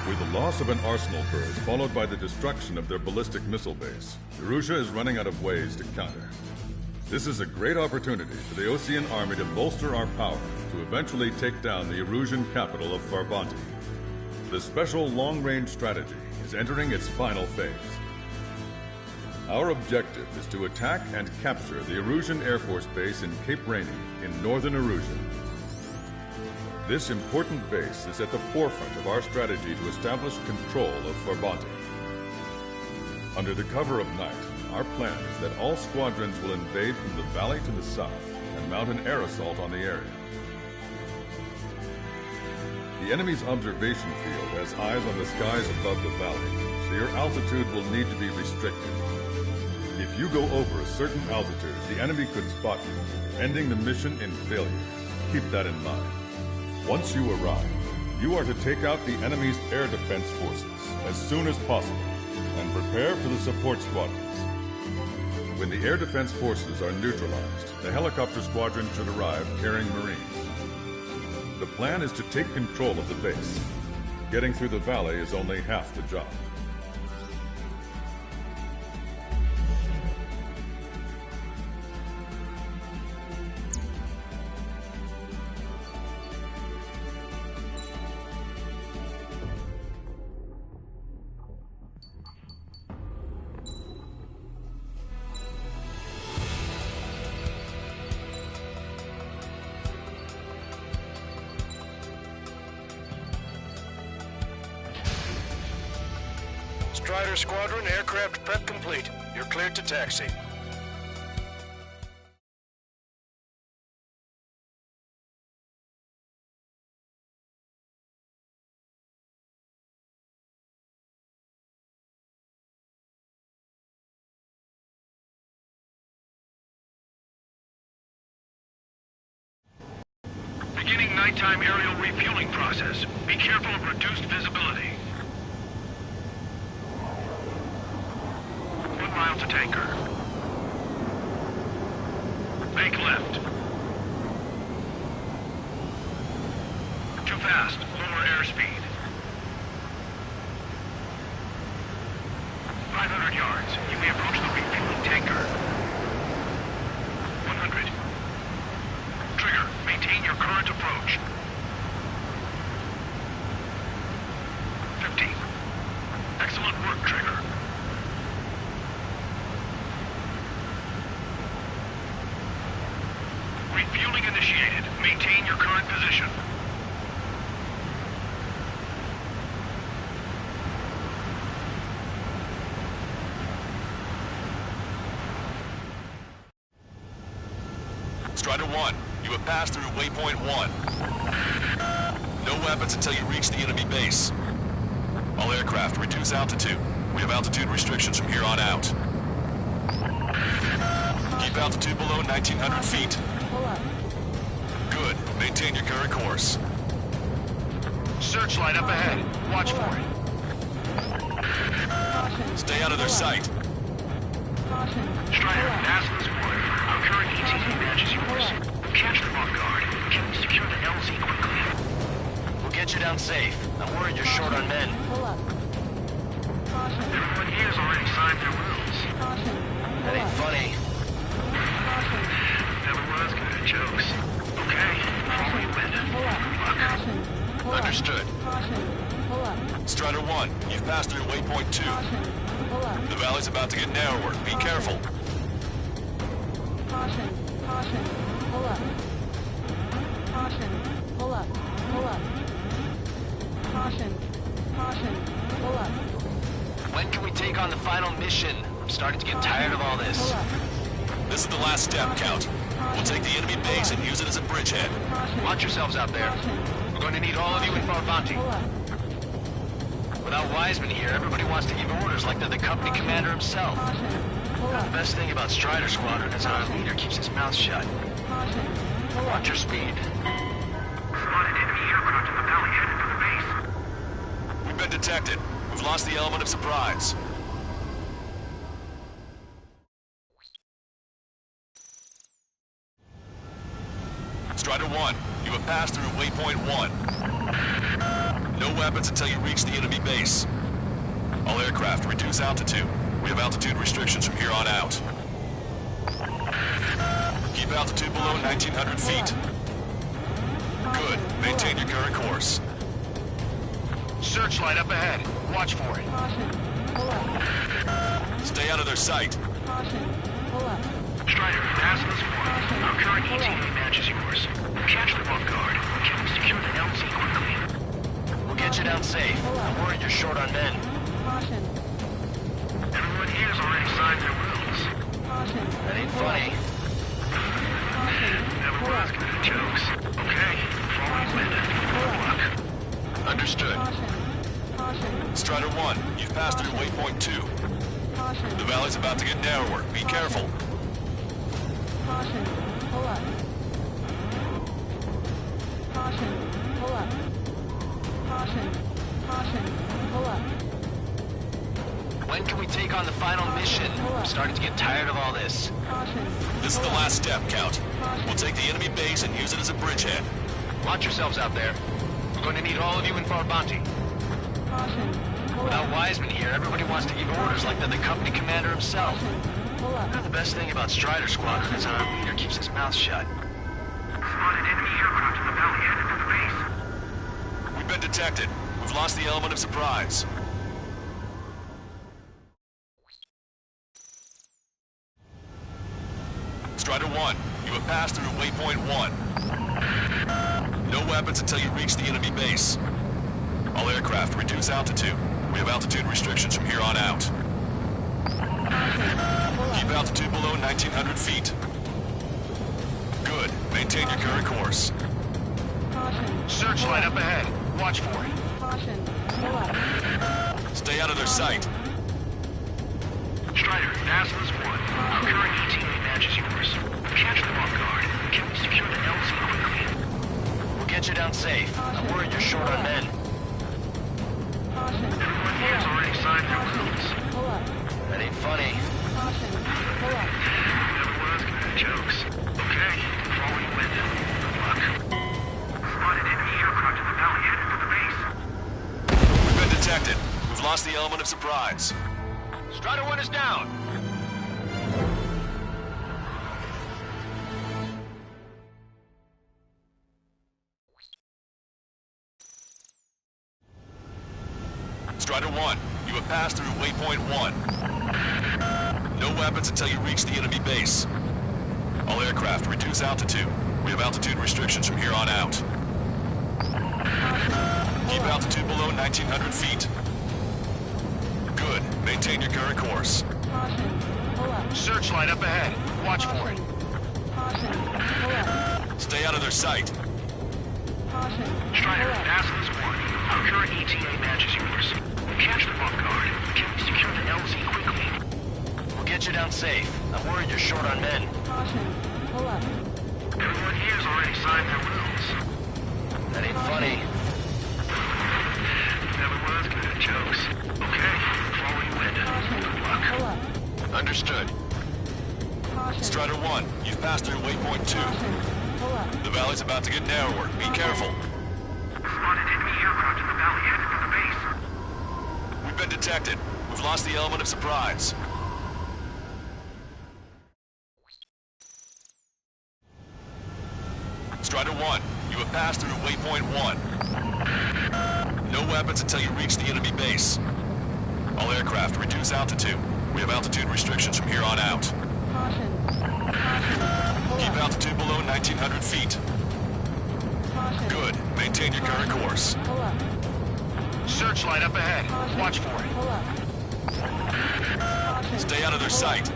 With the loss of an arsenal berth followed by the destruction of their ballistic missile base, Erusea is running out of ways to counter. This is a great opportunity for the Osean army to bolster our power to eventually take down the Erusian capital of Farbanti. The special long-range strategy is entering its final phase. Our objective is to attack and capture the Erusian Air Force Base in Cape Rainy in northern Erusia. This important base is at the forefront of our strategy to establish control of Farbanti. Under the cover of night, our plan is that all squadrons will invade from the valley to the south and mount an air assault on the area. The enemy's observation field has eyes on the skies above the valley, so your altitude will need to be restricted. If you go over a certain altitude, the enemy could spot you, ending the mission in failure. Keep that in mind. Once you arrive, you are to take out the enemy's air defense forces as soon as possible and prepare for the support squadrons. When the air defense forces are neutralized, the helicopter squadron should arrive carrying Marines. The plan is to take control of the base. Getting through the valley is only half the job. Strider Squadron, aircraft prep complete. You're cleared to taxi. Beginning nighttime aerial refueling process. Be careful of reduced visibility. 1 mile to tanker. Make left. Too fast. Lower airspeed. 500 yards. You may approach the refueling tanker. 100. Trigger. Maintain your current approach. 50. Excellent work, Trigger. Refueling initiated. Maintain your current position. Strider 1, you have passed through waypoint 1. No weapons until you reach the enemy base. All aircraft, reduce altitude. We have altitude restrictions from here on out. Keep altitude below 1,900 feet. Good. Maintain your current course. Searchlight up ahead. Watch for it. Stay out of their sight. Strider, Nasl's one. Our current ETA matches yours. Catch them off guard. Can we secure the LZ quickly? We'll get you down safe. I'm worried you're short on men. Everyone here has already signed their wills. That ain't funny. Never was good at jokes. Okay, before we win. Look. Understood. Strider 1, you've passed through waypoint 2. The valley's about to get narrower. Be careful. Caution, caution, pull up. Caution, pull up, pull up. Caution, caution, pull up. When can we take on the final mission? I'm starting to get tired of all this. This is the last step, Count. We'll take the enemy base and use it as a bridgehead. Watch yourselves out there. We're going to need all of you in Farbanti. Without Wiseman here, everybody wants to give orders like they're the company commander himself. The best thing about Strider Squadron is our leader keeps his mouth shut. Watch your speed. Spotted enemy aircraft in the valley headed for the base. We've been detected. We've lost the element of surprise. Strider 1, you have passed through waypoint 1. No weapons until you reach the enemy base. All aircraft, reduce altitude. We have altitude restrictions from here on out. Keep altitude below 1,900 feet. Good. Maintain your current course. Searchlight up ahead. Watch for it. Caution. Pull up. Stay out of their sight. Caution. Pull up. Strider, Azimuth 1. Our current Pull up. ETA matches yours. Catch them off guard. Can we secure the LZ quickly? We'll get you down safe. I'm worried you're short on men. Caution. Everyone here's already signed their wills. Caution. That ain't Pull up. funny. Caution. Never Pull was up. good at jokes. Okay, following wind. Good luck. Understood. Caution. Caution. Strider 1, you've passed through waypoint 2. Caution. The valley's about to get narrower. Be careful. Caution. Pull up. Caution. Pull up. Caution. Caution. Pull up. When can we take on the final mission? I'm starting to get tired of all this. Caution. This is the last step, Count. We'll take the enemy base and use it as a bridgehead. Watch yourselves out there. We're going to need all of you in Farbanti. Caution. Pull Without up. Wiseman here, everybody wants to give orders like they're the company commander himself. Caution. Pull up. The best thing about Strider Squadron is our leader keeps his mouth shut. Spotted enemy aircraft in the valley headed for the base. We've been detected. We've lost the element of surprise. Strider 1, you have passed through waypoint 1. No weapons until you reach the enemy base. All aircraft, reduce altitude. We have altitude restrictions from here on out. Keep altitude below 1,900 feet. Good. Maintain your current course. Caution. Searchlight up ahead. Watch for it. Caution. Pull up. Stay out of their sight. Strider, Azimuth 1. Our current ETA matches yours. Catch them off guard. Can we secure the LZ quickly? We'll get you down safe. I'm worried you're short on men. Caution. Everyone here's already signed their wills. Pull up. That ain't funny. Caution. Pull up. Never was good at jokes. Okay, following wind. Good luck. Spotted enemy aircraft in the valley headed for the base. We've been detected. We've lost the element of surprise. Strider 1 is down. Strider 1, you have passed through waypoint 1. No weapons until you reach the enemy base. All aircraft, reduce altitude. We have altitude restrictions from here on out. Keep altitude below 1,900 feet. Good. Maintain your current course. Caution. Pull up. Searchlight up ahead. Watch for it. Caution. Pull up. Stay out of their sight. Caution. Strider, Pull up. Azimuth 1. Our current ETA matches yours. Catch them off guard. Can we secure the LZ quickly? We'll get you down safe. I'm worried you're short on men. Caution. Pull up. Everyone here's already signed their wills. That ain't funny. Never was good at jokes. Okay, following wind. Good luck. Pull up. Understood. Caution. Strider 1, you've passed through waypoint 2. Caution. Pull up. The valley's about to get narrower. Be careful. Spotted enemy aircraft in the valley headed for the base. We've been detected. We've lost the element of surprise. Strider 1, you have passed through waypoint 1. No weapons until you reach the enemy base. All aircraft, reduce altitude. We have altitude restrictions from here on out. Caution. Caution. Pull Keep up. altitude below 1,900 feet. Caution. Good. Maintain your current course. Pull up. Searchlight up ahead. Caution. Watch for it. Pull up. Caution. Stay out of their Pull sight. up.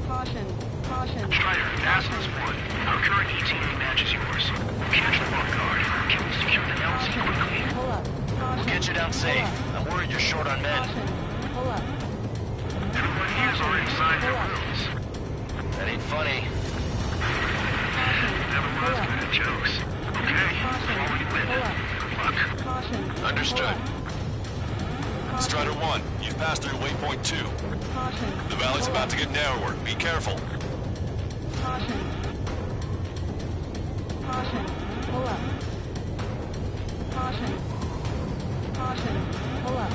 Caution. Caution. Strider, Azimuth 1. Our current ETA matches yours. Catch them off guard. Can we secure the LZ quickly? Pull up. Caution. We'll get you down safe. I'm worried you're short on men. Caution. Pull up. Everyone here's already signed their Pull up. wills. That ain't funny. Caution. Never was Pull up. good at jokes. Okay, following wind. Pull up. Good luck. Caution. Understood. Pull up. Strider 1, you've passed through waypoint 2. Caution. The valley's Pull about up. to get narrower. Be careful. Caution. Caution. Caution. Pull up.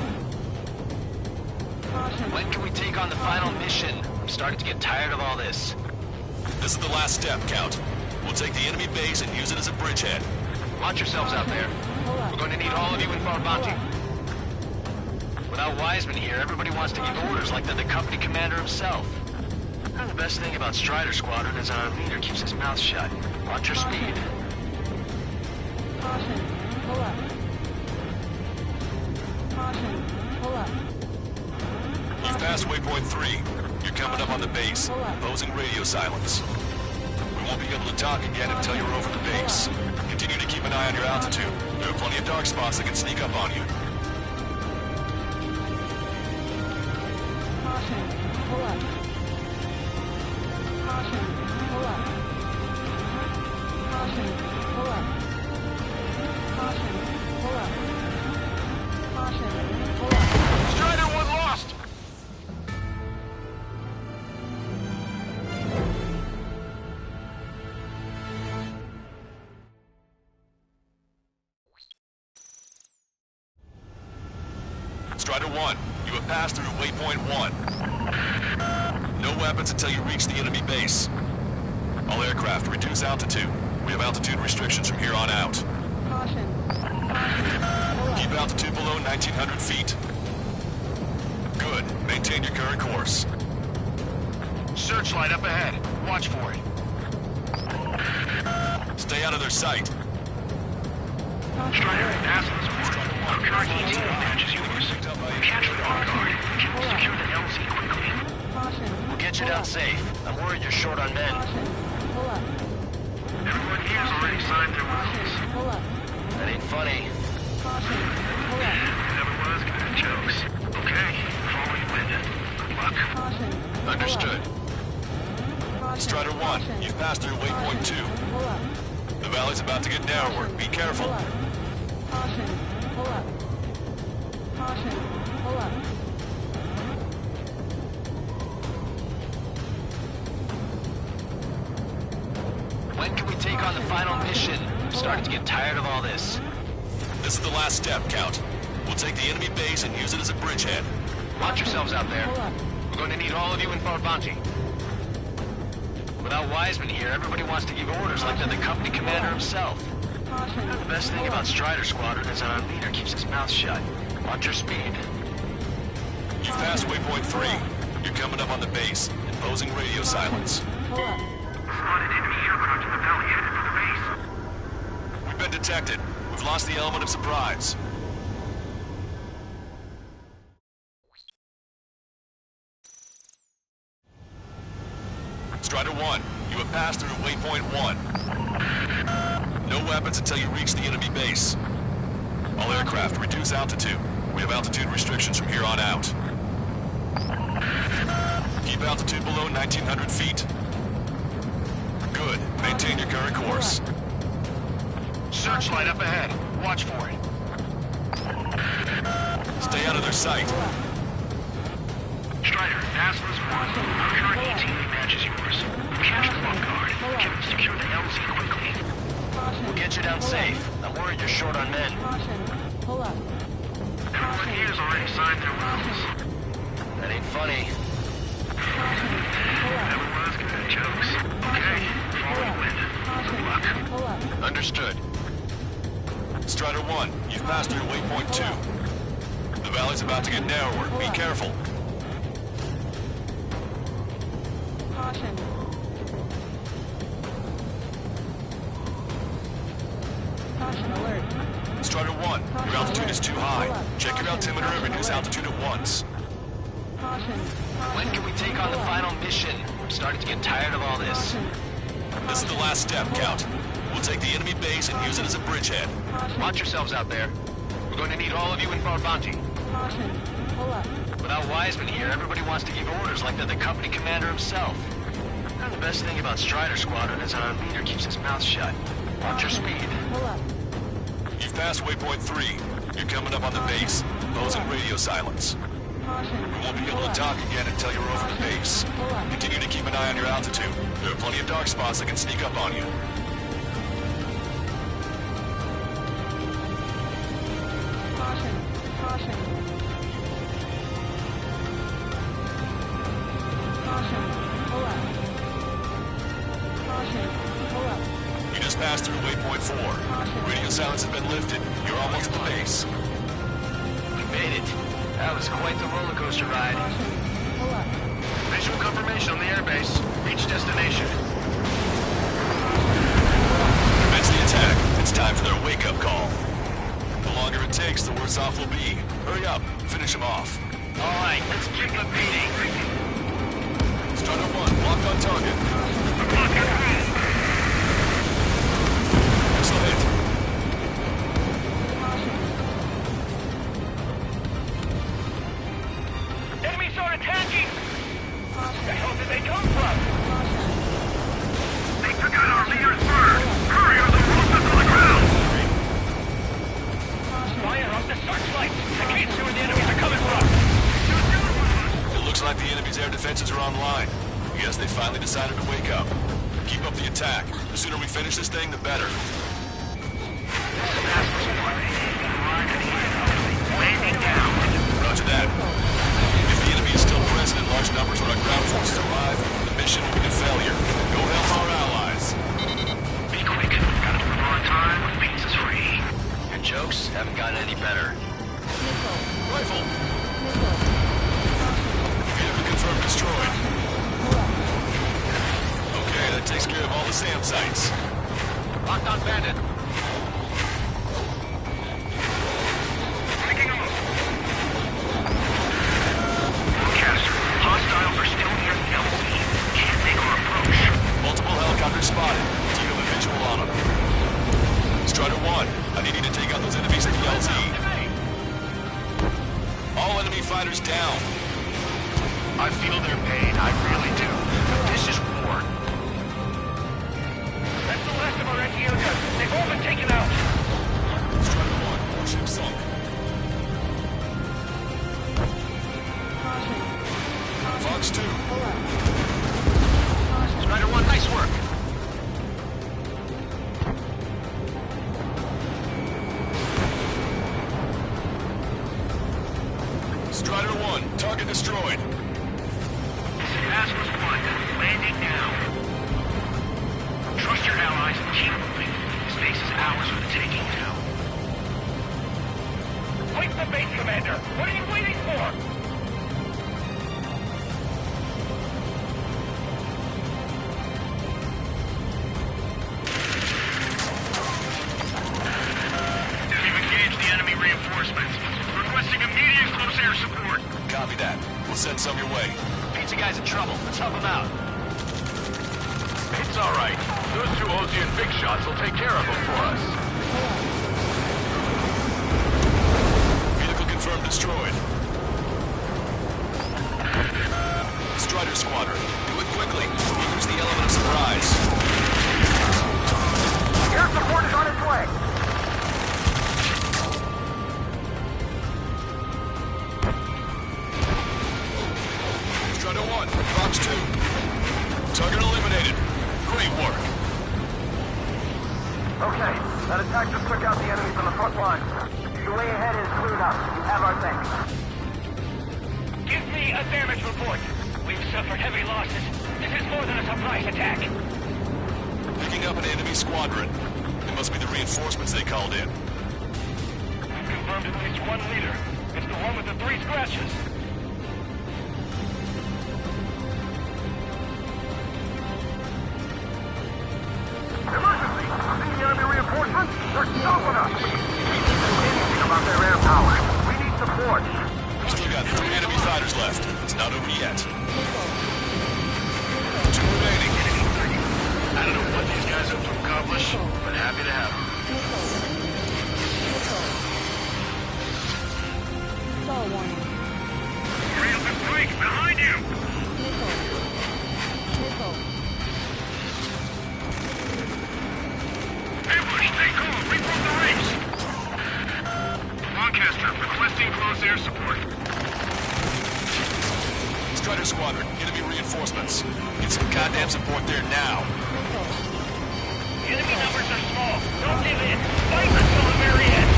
Caution. When can we take on the final mission? I'm starting to get tired of all this. This is the last step, Count. We'll take the enemy base and use it as a bridgehead. Watch yourselves out there. Pull up. We're going to need all of you in Farbanti. Without Wiseman here, everybody wants to give orders like they're the company commander himself. And the best thing about Strider Squadron is our leader keeps his mouth shut. Watch your speed. Caution. Pull up. Caution. Pull up. You've passed waypoint 3. You're coming up on the base, imposing radio silence. We won't be able to talk again until you're over the base. Continue to keep an eye on your altitude. There are plenty of dark spots that can sneak up on you. Caution. Pull up. Caution. Pull up. Caution. Pull up. Caution. Pull up. Caution. Pull up. Strider 1 lost! Strider 1, you have passed through waypoint 1. No weapons until you reach the enemy base. All aircraft, reduce altitude. We have altitude restrictions from here on out. Caution. Caution. Pull up. Keep altitude below 1,900 feet. Good. Maintain your current course. Searchlight up ahead. Watch for it. Stay out of their sight. Strider, Aslan's one. Our current ETA matches yours. Catch the Vanguard. Secure the LZ quickly. Caution. We'll get you down safe. I'm worried you're short on men. Caution. Pull up. Everyone here's already signed their wills. Pull up. That ain't funny. Caution. Pull up. Never was good at jokes. Okay, follow you in. Good luck. Caution. Pull up. Understood. Caution. Strider 1, Caution. you've passed through waypoint 2. Pull up. The valley's about to get narrower. Be careful. Pull up. Caution. Pull up. Caution. Pull up. When can we take on the final mission? I'm starting to get tired of all this. This is the last step, Count. We'll take the enemy base and use it as a bridgehead. Watch yourselves out there. Pull up. We're going to need all of you in Farbanti. Without Wiseman here, everybody wants to give orders like they're the company commander himself. Caution. And the best thing about Strider Squadron is our leader keeps his mouth shut. Watch your speed. You've passed waypoint 3. You're coming up on the base, imposing radio silence. Pull up. Spotted enemy aircraft in the valley headed for the base. We've been detected. We've lost the element of surprise. Strider 1, you have passed through waypoint 1. No weapons until you reach the enemy base. All aircraft, reduce altitude. We have altitude restrictions from here on out. Keep altitude below 1,900 feet. Good. Maintain your current course. Searchlight up ahead. Watch for it. Stay out of their sight. Strider, Aslan's one. Our current ETA matches yours. Catch the Vanguard. Secure the LZ quickly. Caution. We'll get you down safe. I'm worried you're short on men. Caution. Pull up. Everyone here's already signed their wills. That ain't funny. Caution. Pull up. Never was good at jokes. Okay, follow you in. Good luck. Pull up. Understood. Strider 1, you've passed through waypoint 2. The valley's about to get narrower. Be careful. Caution. Caution alert. Strider 1, your altitude is too high. Check your altimeter and reduce altitude at once. Caution. When can we take on the final mission? I'm starting to get tired of all this. This is the last step, Count. We'll take the enemy base and use it as a bridgehead. Watch yourselves out there. We're going to need all of you in Farbanti. Caution. Pull up. Without Wiseman here, everybody wants to give orders like they're the company commander himself. And the best thing about Strider Squadron is our leader keeps his mouth shut. Watch your speed. Pull up. You've passed waypoint 3. You're coming up on the base, imposing radio silence. Caution. We won't be able to talk again until you're over the base. Continue to keep an eye on your altitude. There are plenty of dark spots that can sneak up on you. Caution. Radio silence has been lifted. You're almost at the base. We made it. That was quite the roller coaster ride. Pull up. Visual confirmation on the airbase. Reach destination. Commence the attack. It's time for their wake-up call. The longer it takes, the worse off we'll be. Hurry up. Finish them off. All right, let's keep them beating. Strider 1, locked on target. Missile hit. Enemies are attacking! The hell did they come from? They took out our leader's bird! Hurry or they'll roast us on the ground! Fire up the searchlight! I can't see where the enemies are coming from! It looks like the enemy's air defenses are online. Yes, they finally decided to wake up. Keep up the attack. The sooner we finish this thing, the better. Landing down! Roger that. If the enemy is still present in large numbers when our ground forces arrive, the mission will be a failure. Go help our allies. Be quick. Gotta deliver on time when peace is free. Your jokes haven't gotten any better. Missile. Rifle! Missile. Vehicle confirmed destroyed. Pull up. Okay, that takes care of all the SAM sites. Locked on bandit. Taking them. Broadcaster, hostiles are still near the LZ. Can't make our approach. Multiple helicopters spotted. Team have a visual on them. Strider 1, I need you to take out those enemies at the LZ. All enemy fighters down. I feel their pain, I really do. But this is war. That's the last of our NGOs. They've all been taken out. Strider 1, warship sunk. Caution. Fox 2, Pull up. Strider 1, nice work. Strider 1, target destroyed. Asmus 1, landing now. Trust your allies and keep moving. This base is ours for the taking now. Fight the base, Commander! What are you waiting for? We've engaged the enemy reinforcements. Requesting immediate close air support. Copy that. We'll send some your way. Pizza guy's in trouble. Let's help him out. It's all right. Those two Ozian big shots will take care of them for us. Vehicle confirmed destroyed. Strider Squadron, do it quickly. We'll lose the element of surprise. Air support is on its way. Strider 1, Fox 2. Target eliminated. Great work. Okay, that attack just took out the enemies on the front line. The way ahead is cleared up. You have our thanks. Give me a damage report. We've suffered heavy losses. This is more than a surprise attack. Picking up an enemy squadron. It must be the reinforcements they called in. We've confirmed at least one leader. It's the one with the 3 scratches. Emergency! See the enemy reinforcements? They're stopping us! We can't do anything about their air power. We need support. We've still got 3 enemy fighters left. It's not over yet. 2 remaining. I don't know what these guys hope to accomplish, but happy to have them. Stall warning. Rails and break behind you! Missile. Ambush, stay calm. Regroup the ranks. Lancaster, requesting close air support. Strider Squadron, enemy reinforcements. Get some goddamn support there now. Enemy numbers are small. Don't give in. Fight until the very end.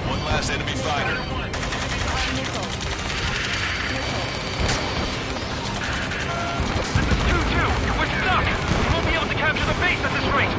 One last enemy fighter. This is 2-2. We're stuck. We won't be able to capture the base at this rate.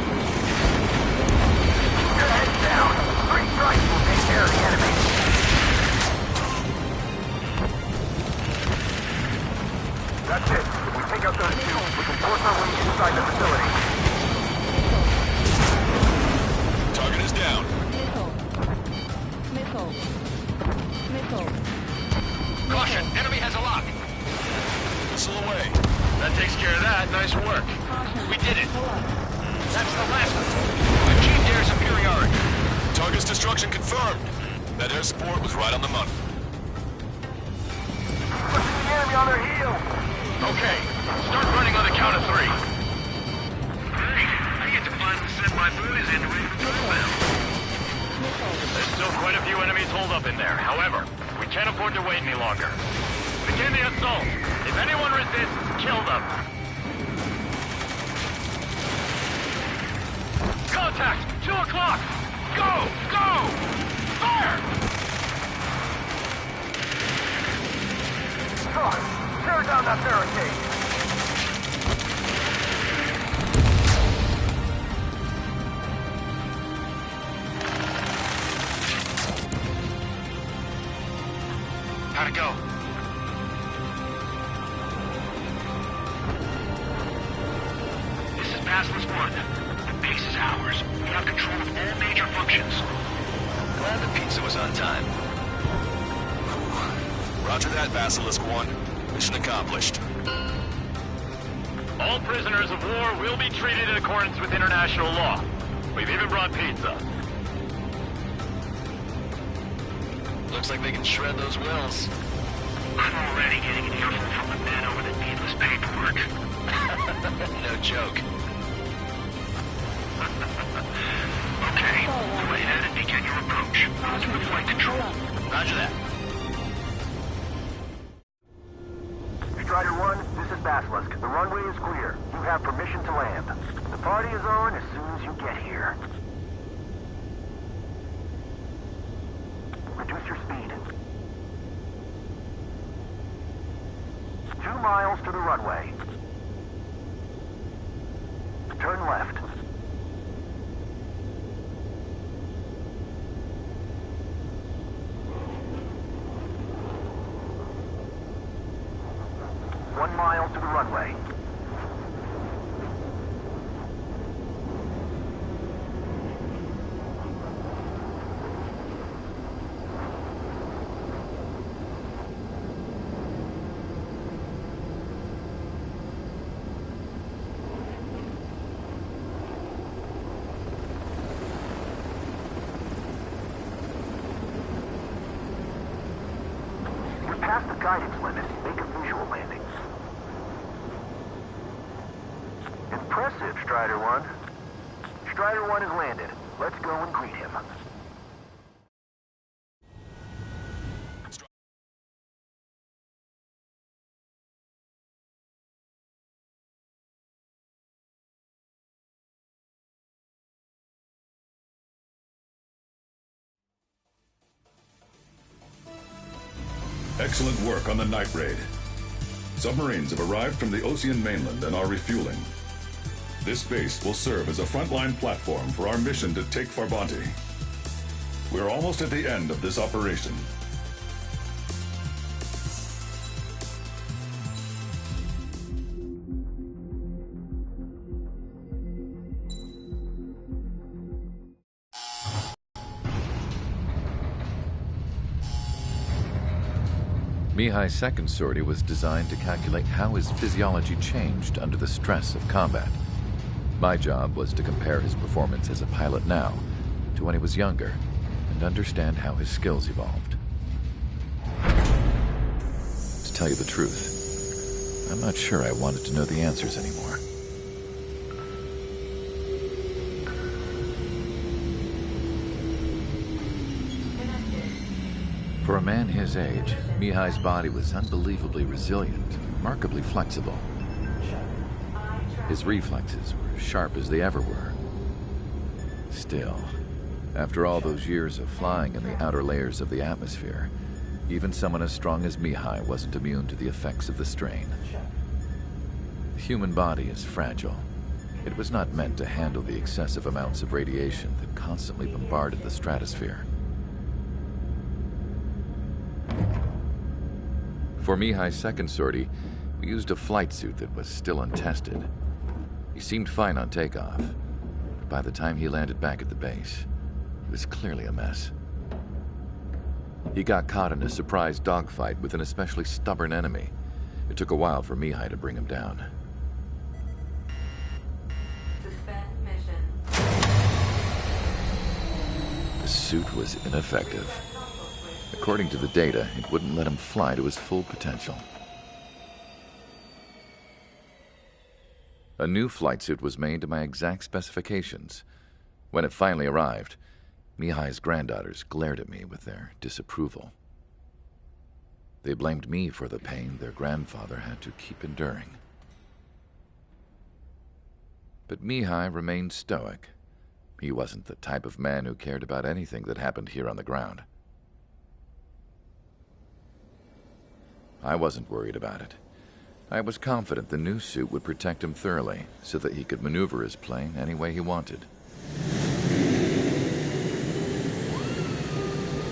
That air support was right on the money. Pushing the enemy on their heels. Okay, start running on the count of 3. Hey, I get to finally send my boonies in to inbound. There's still quite a few enemies holed up in there. However, we can't afford to wait any longer. Begin the assault. If anyone resists, kill them. Contact! 2 o'clock! Go! Go! Fire! Tear down that barricade! How'd it go? This is Basilisk 1. The base is ours. We have control of all major functions. Glad the pizza was on time. Roger that, Basilisk 1. Mission accomplished. All prisoners of war will be treated in accordance with international law. We've even brought pizza. Looks like they can shred those wills. I'm already getting an earful from the men over the needless paperwork. No joke. Okay, go ahead and begin your approach. Through flight control. Roger that. Strider 1, this is Basilisk. The runway is clear. You have permission to land. The party is on as soon as you get here. Reduce your speed. 2 miles to the runway. Turn left. One mile to the runway. You're past the guidance limit. Make a visual landing. Impressive, Strider 1. Strider 1 has landed. Let's go and greet him. Excellent work on the night raid. Submarines have arrived from the Ocean mainland and are refueling. This base will serve as a frontline platform for our mission to take Farbanti. We're almost at the end of this operation. Mihai's second sortie was designed to calculate how his physiology changed under the stress of combat. My job was to compare his performance as a pilot now to when he was younger and understand how his skills evolved. To tell you the truth, I'm not sure I wanted to know the answers anymore. For a man his age, Mihai's body was unbelievably resilient, remarkably flexible. His reflexes were as sharp as they ever were. Still, after all those years of flying in the outer layers of the atmosphere, even someone as strong as Mihai wasn't immune to the effects of the strain. The human body is fragile. It was not meant to handle the excessive amounts of radiation that constantly bombarded the stratosphere. For Mihai's second sortie, we used a flight suit that was still untested. He seemed fine on takeoff, but by the time he landed back at the base, he was clearly a mess. He got caught in a surprise dogfight with an especially stubborn enemy. It took a while for Mihai to bring him down. Suspend mission. The suit was ineffective. According to the data, it wouldn't let him fly to his full potential. A new flight suit was made to my exact specifications. When it finally arrived, Mihai's granddaughters glared at me with their disapproval. They blamed me for the pain their grandfather had to keep enduring. But Mihai remained stoic. He wasn't the type of man who cared about anything that happened here on the ground. I wasn't worried about it. I was confident the new suit would protect him thoroughly so that he could maneuver his plane any way he wanted.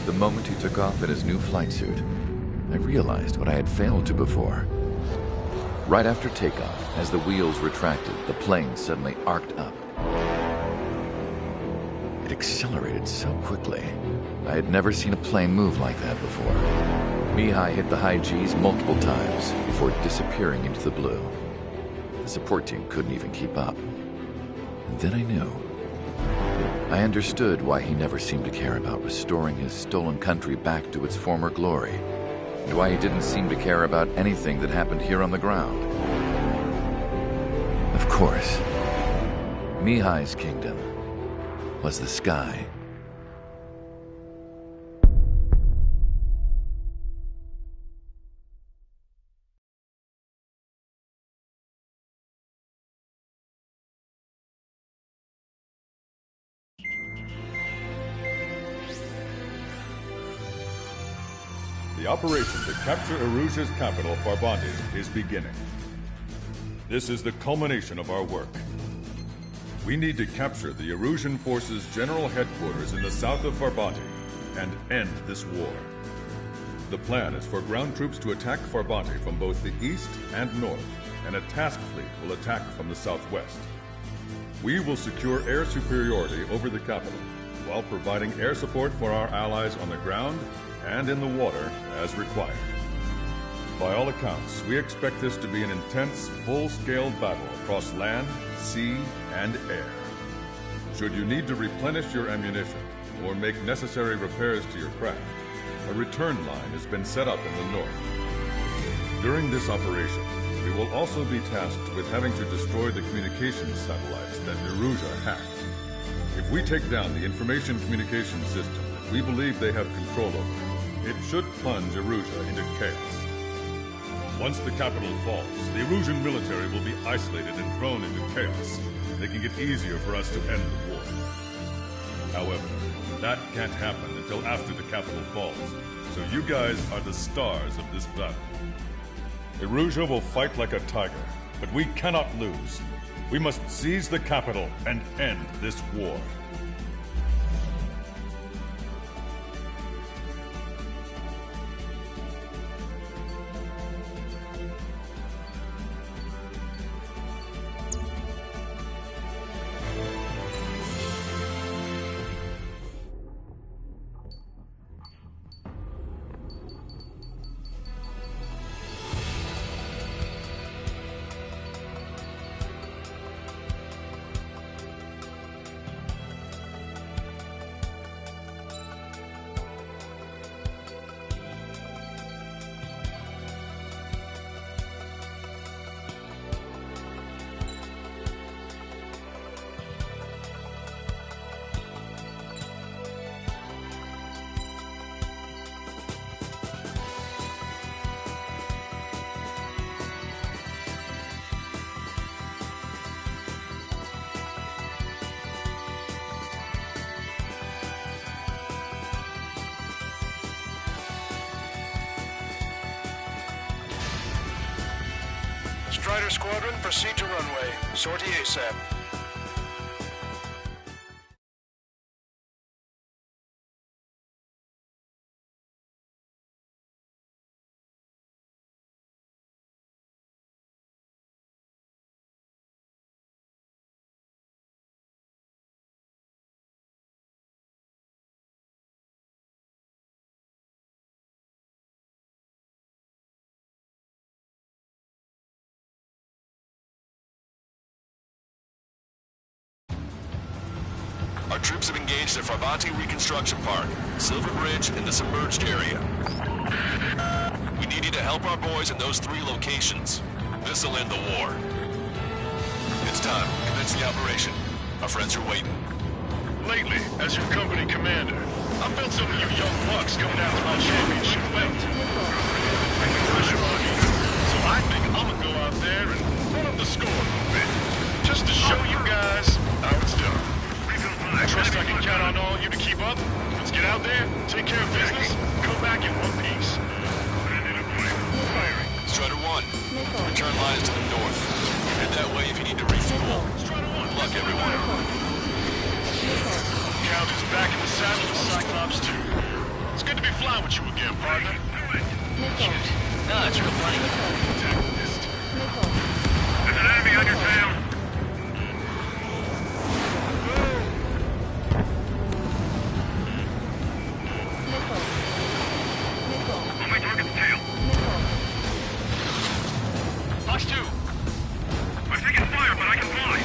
The moment he took off in his new flight suit, I realized what I had failed to before. Right after takeoff, as the wheels retracted, the plane suddenly arced up. It accelerated so quickly. I had never seen a plane move like that before. Mihai hit the high G's multiple times before disappearing into the blue. The support team couldn't even keep up. And then I knew. I understood why he never seemed to care about restoring his stolen country back to its former glory, and why he didn't seem to care about anything that happened here on the ground. Of course, Mihai's kingdom was the sky. The operation to capture Erusia's capital, Farbanti, is beginning. This is the culmination of our work. We need to capture the Erusian forces' general headquarters in the south of Farbanti and end this war. The plan is for ground troops to attack Farbanti from both the east and north, and a task fleet will attack from the southwest. We will secure air superiority over the capital, while providing air support for our allies on the ground and in the water as required. By all accounts, we expect this to be an intense, full-scale battle across land, sea, and air. Should you need to replenish your ammunition or make necessary repairs to your craft, a return line has been set up in the north. During this operation, we will also be tasked with having to destroy the communications satellites that Erusia hacked. If we take down the information communication system that we believe they have control over, it should plunge Erusia into chaos. Once the capital falls, the Erusian military will be isolated and thrown into chaos, making it easier for us to end the war. However, that can't happen until after the capital falls, so you guys are the stars of this battle. Erusia will fight like a tiger, but we cannot lose. We must seize the capital and end this war. Strider Squadron, proceed to runway. Sortie ASAP. Our troops have engaged at Farbanti Reconstruction Park, Silver Bridge, and the submerged area. We need you to help our boys in those 3 locations. This'll end the war. It's time. Commence the operation. Our friends are waiting. Lately, as your company commander, I felt some of you young bucks coming after my championship belt. Putting pressure on you. So I think I'm gonna go out there and run up the score a little bit. Just to show you guys how it's done. I trust I can count on all you to keep up. Let's get out there, take care of business, come back in one piece. Strider 1, return line is to the north. Head that way if you need to refuel. Good luck, everyone. Count is back in the saddle with Cyclops 2. It's good to be flying with you again, partner. Shoot. No, it's real funny. There's an enemy on your tail. On my target's tail. Fox 2. I'm taking fire, but I can fly.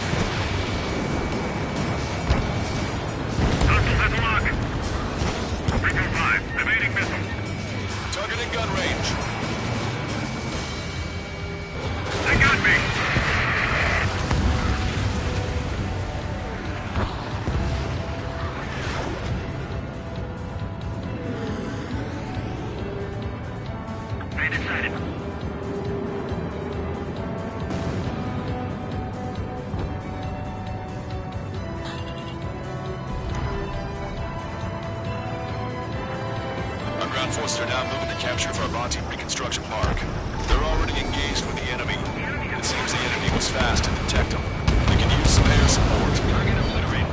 Hostile has a lock. Recon 5, evading missile. Target in gun range. They got me. They decided. Our ground forces are now moving to capture Farbanti Reconstruction Park. They're already engaged with the enemy. It seems the enemy was fast to detect them. They can use some air support. Target obliterated.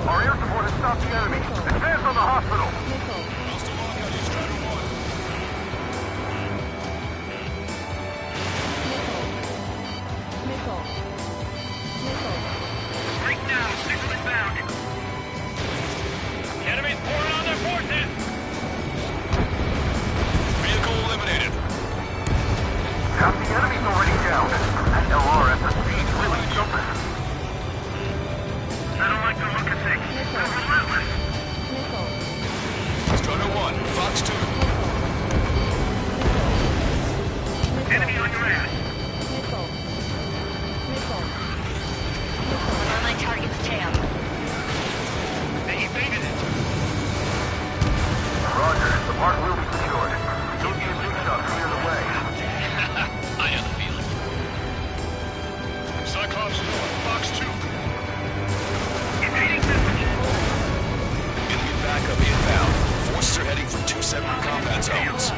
Our air support has stopped the enemy. Advance on the hospital. Hostile lockout, you Strider 1. Right now, signal inbound. The enemy's pouring on their forces! Vehicle eliminated. Half the enemy's already down. That LRSSB is really jumping. I don't like the look of things. They're relentless. Strider 1, Fox 2. Enemy on your ass. On my target's tail. They evaded it. Roger. The park will be secured. Don't use big shots to clear the way. I know the feeling. Cyclops 4, Fox 2. Evading missile. Enemy backup inbound. Forces are heading for 2 separate combat zones.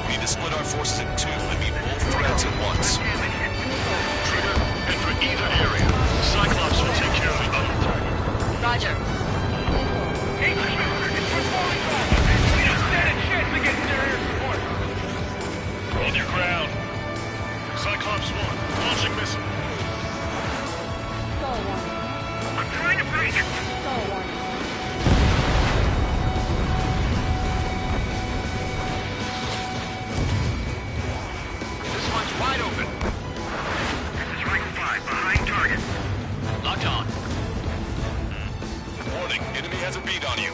We need to split our forces in 2 and meet both threats at once. Trigger, and for either area, Cyclops will take care of the other target. Roger. We don't stand a chance against their air support! Hold your ground. Cyclops 1, launching missile. I'm trying to break it. This one's wide open. This is Rank 5, behind target. Locked on. Warning, enemy has a bead on you.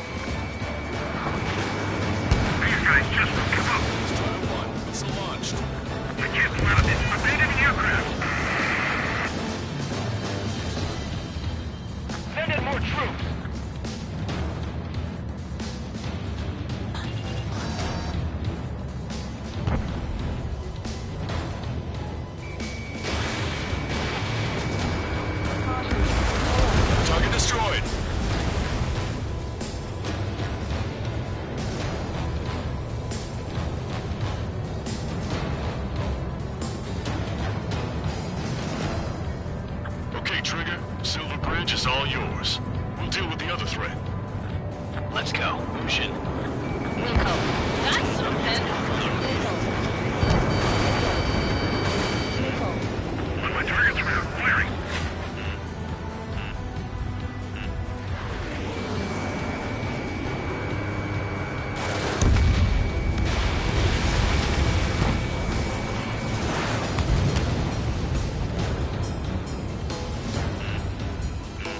These guys just won't give up. Strider 1, missile launched. I can't pull out of this. Abandon the aircraft. Send in more troops! Target destroyed. Okay, Trigger. Silver Bridge is all yours. We'll deal with the other threat. Let's go. Lucian. Wilco. That's something. On my target's route, firing.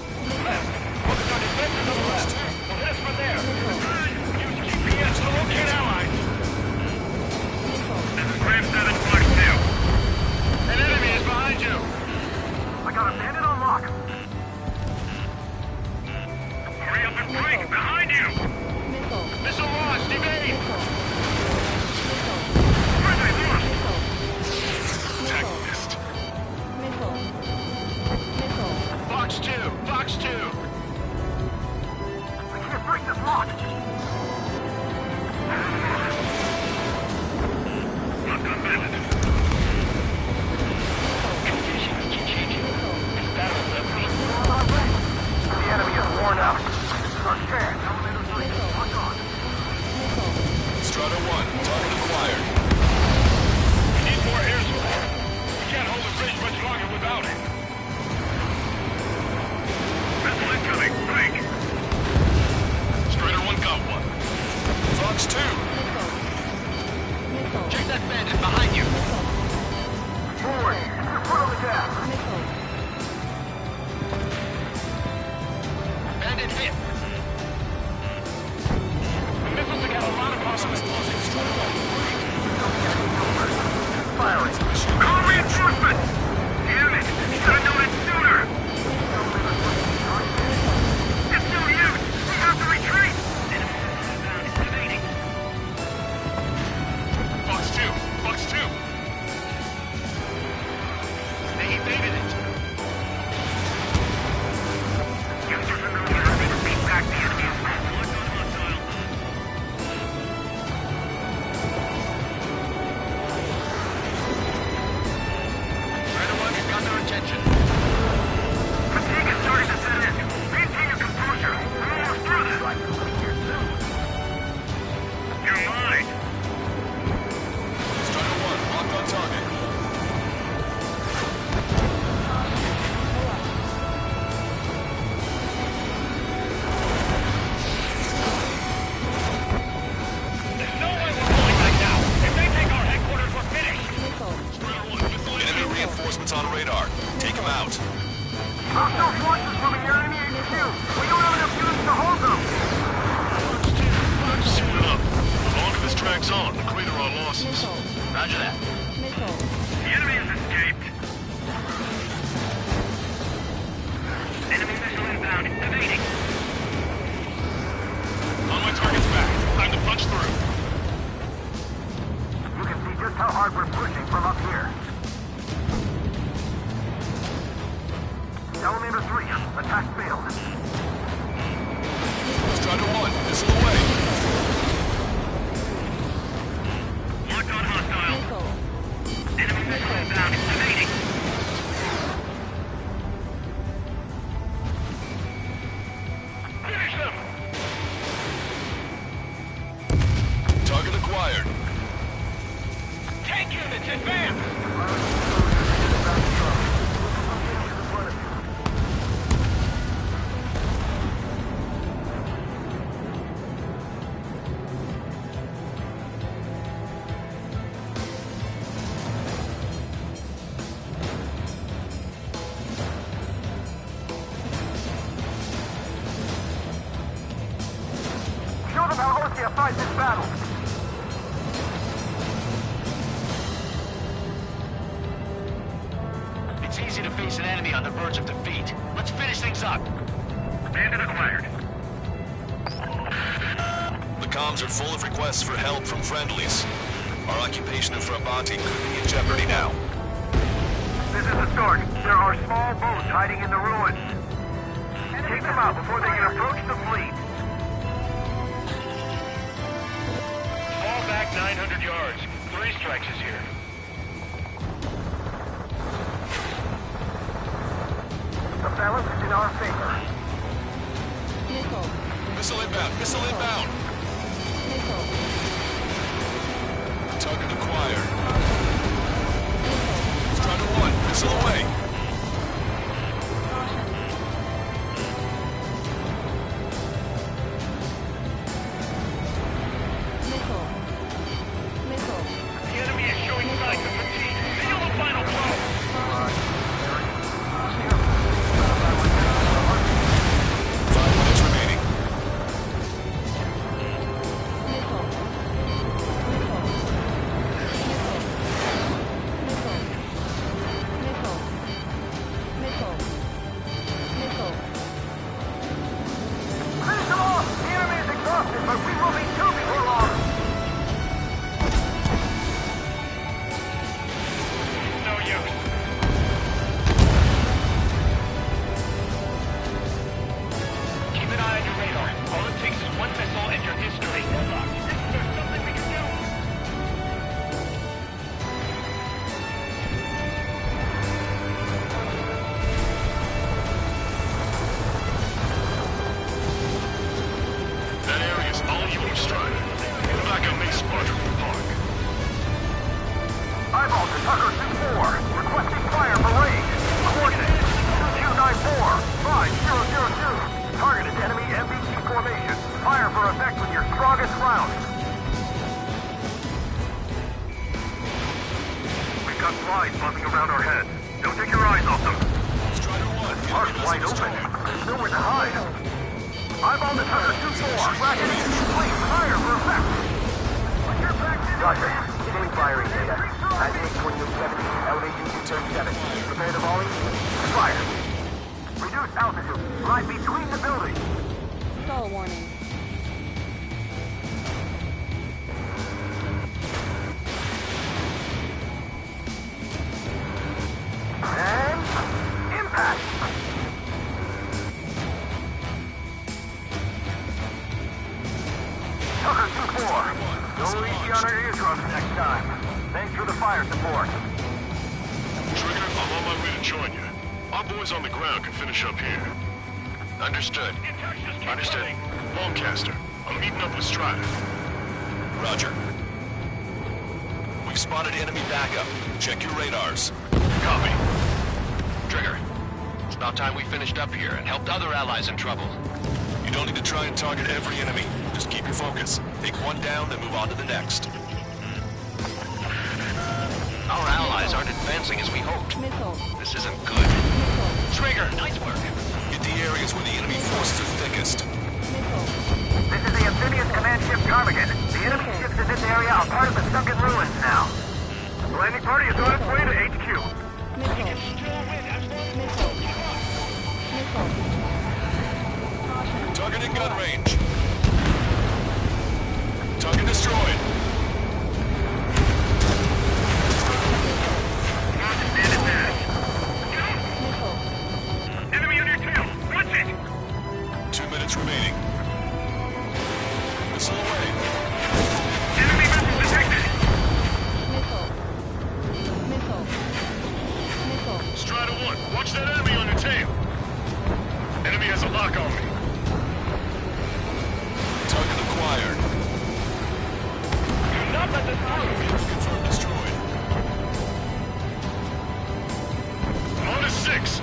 Focus on defenses on the left! chance. Lock on. Strider 1, target acquired. We need more air support. We can't hold the bridge much longer without it. Missile incoming. Break. Strider 1 got one. Fox 2. Check that bandit behind you. Forward. Keep your foot on the gas. Bandit hit. The missiles have got a lot of power. Firing. Call reinforcements! Damn it! You should have known it sooner! It's no use! We have to retreat! Invading. Fox 2! Fox 2! They evaded it. Users in the air are going to beat back the enemy. Locked on hostile. Strider 1, you've got their attention. Fatigue is starting to set in. Maintain your composure. We're almost through this. You're mine. Strider 1, locked on target. There's no way we're pulling back now. If they take our headquarters, we're finished. Strider 1, missile Enemy inbound. reinforcements on radar. Take them out. Hostile forces moving near enemy HQ. We don't have enough units to hold them. Suit it up. The longer this drags on, the greater our losses. Roger that. The enemy has escaped. Enemy missile inbound. Evading. On my target's back. Time to punch through. You can see just how hard we're pushing from up here. Elevator 3. Attack failed. Strider 1, missile away. Locked on hostile. Enemy missile inbound. Evading. Finish them. Target acquired. Tank units advance. Show them how Ostia fights this battle. It's easy to face an enemy on the verge of defeat. Let's finish things up. Bandit acquired. The comms are full of requests for help from friendlies. Our occupation of Frabati could be in jeopardy now. This is the start. There are small boats hiding in the ruins. Take them out before they can approach the fleet. Fall back 900 yards. 3 strikes is here. The balance is in our favor. Missile inbound, missile inbound. Target acquired. Strider 1, missile away. The enemy is showing signs of fatigue. Feel the final blow. 5 minutes remaining. Eyeball to Tucker 2-4. Requesting fire for raid. Coordinates 2294-5002. Target is enemy MBT formation. Fire for effect with your strongest round. We've got flies buzzing around our heads. Don't take your eyes off them. Strider 1, Arc's wide open. There's nowhere to hide. Eyeball to Tucker 2-4. Racket is complete. Fire for effect. Roger. Getting firing data. Activate 2870. Elevation 237. Prepare the volley. Fire. Reduce altitude. Right between the buildings. Stall warning. And impact. Tucker 2-4. Go easy on our eardrums next time. Thanks for the fire support. Trigger, I'm on my way to join you. Our boys on the ground can finish up here. Understood. Understood. Lancaster, I'm meeting up with Strider. Roger. We've spotted enemy backup. Check your radars. Copy. Trigger, it's about time we finished up here and helped other allies in trouble. You don't need to try and target every enemy. Just keep your focus. Take one down, then move on to the next. Our allies aren't advancing as we hoped. Missile. This isn't good. Missile. Trigger, nice work. Hit the areas where the enemy forces are thickest. Missile. This is the amphibious command ship Ptarmigan. The enemy ships in this area are part of the sunken ruins now. The landing party is on its way to HQ. Missile. Missile. Missile. Caution. Target in gun range. Target destroyed. Missile. Enemy on your tail! Watch it! 2 minutes remaining. Missile away. Enemy missile detected! Missile. Missile. Missile. Strider 1, watch that enemy on your tail! Enemy has a lock on me. Target acquired. Do not let this Confirmed destroyed. I'm on to 6. Use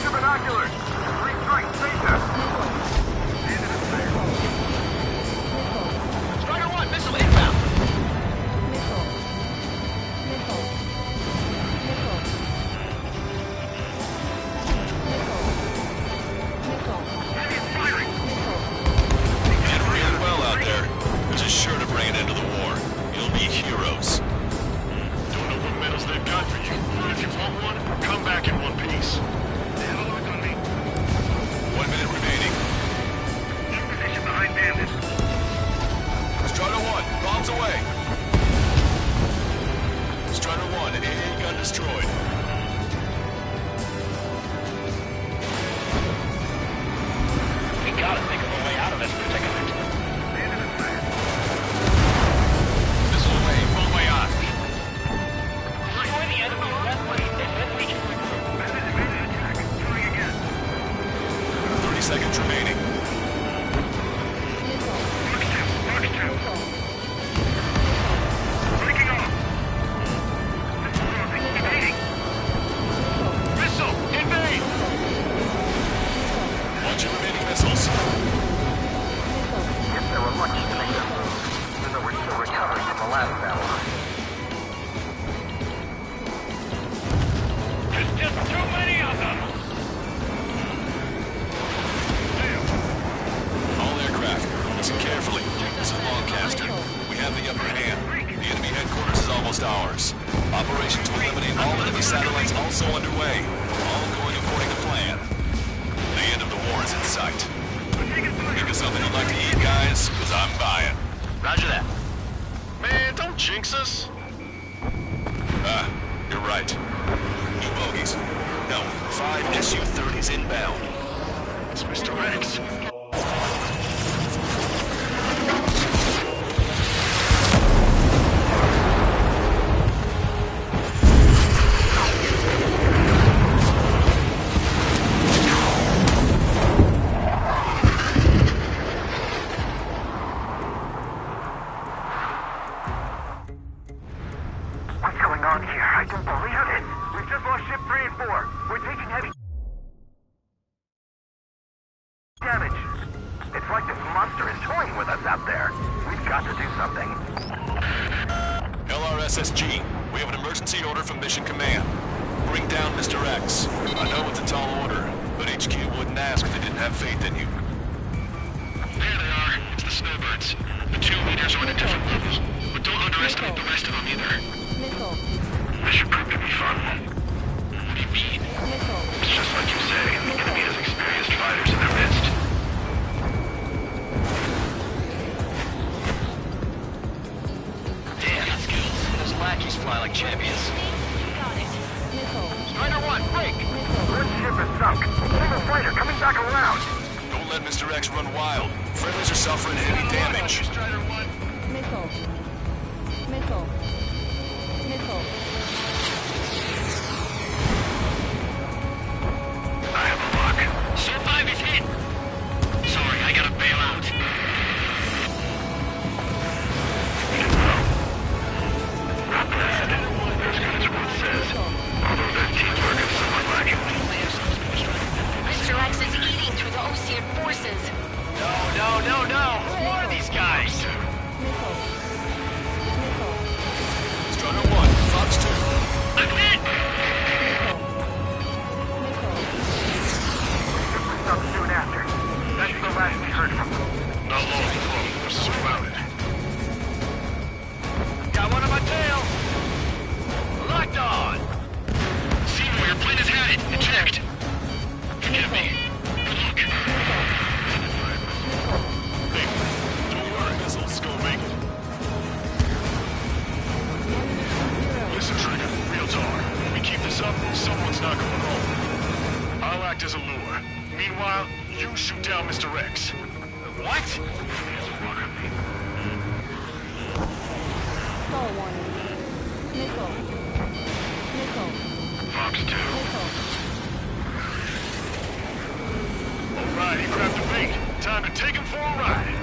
your binoculars. Three strikes, Caesar. Strider 1, missile inbound. Missile. Missile. Missile. Missile. Enemy firing! Missile. Did real well out there. This is sure to bring an end to the war. You'll be heroes. Don't know what medals they've got for you, but if you want one, come back in one piece. They have a lock on me. 1 minute remaining. In position behind bandits. Strider 1, bombs away. Strider 1, AA gun destroyed. We gotta think of a way out of this predicament. Missile away, bon voyage. Destroy the enemy's west fleet and then reach it. 30 seconds remaining. Breaking off! Evading! Missile! Invade! Watch your remaining missiles. Guess they were lucky to make their move, even though we're still recovering from the last battle. There's just too many of them. All aircraft, listen carefully. This is Lancaster. We have the upper hand. The enemy headquarters is almost ours. Operation to eliminate all enemy satellites also underway. All going according to plan. The end of the war is in sight. Think of something you'd like to eat, guys? Because I'm buying. Roger that. Man, don't jinx us! You're right. New bogies. No, 5 Su-30s inbound. It's Mr. X. SSG. We have an emergency order from Mission Command. Bring down Mr. X. I know it's a tall order, but HQ wouldn't ask if they didn't have faith in you. There they are. It's the snowbirds. The two leaders are on a different level. But don't underestimate the rest of them either. Missile. This should prove to be fun. What do you mean? Missile. It's just like you say. The enemy has experienced fighters in their midst. Damn, skills. Those lackeys fly like champions. Got it. Missile. Strider 1, break! Missile. Good ship is sunk. Single fighter coming back around. Don't let Mr. X run wild. Friendlies are suffering heavy damage. Strider 1. Missile. Missile. Missile. I have a lock. So 5 is hit. Sorry, I gotta bail out. Not bad. As good as Wood says. Although their teamwork is somewhat lacking. Mr. X is eating through the Osean forces. No. Who are these guys? Missile. Missile. Strider 1, Fox 2. I'm hit! Ship was sunk soon after. That's the last we heard from them. Not long ago, we're surrounded. Got one on my tail. Locked on. Seymour, your plane has had it. Eject. Forgive me. Good luck. Hey, don't worry. Missiles go make it. Listen, Trigger. Real talk. If we keep this up, someone's not going home. I'll act as a lure. Meanwhile, you shoot down Mr. X. What? Stall warning. Missile. Missile. Fox 2. Missile. All right, he grabbed the bait. Time to take him for a ride.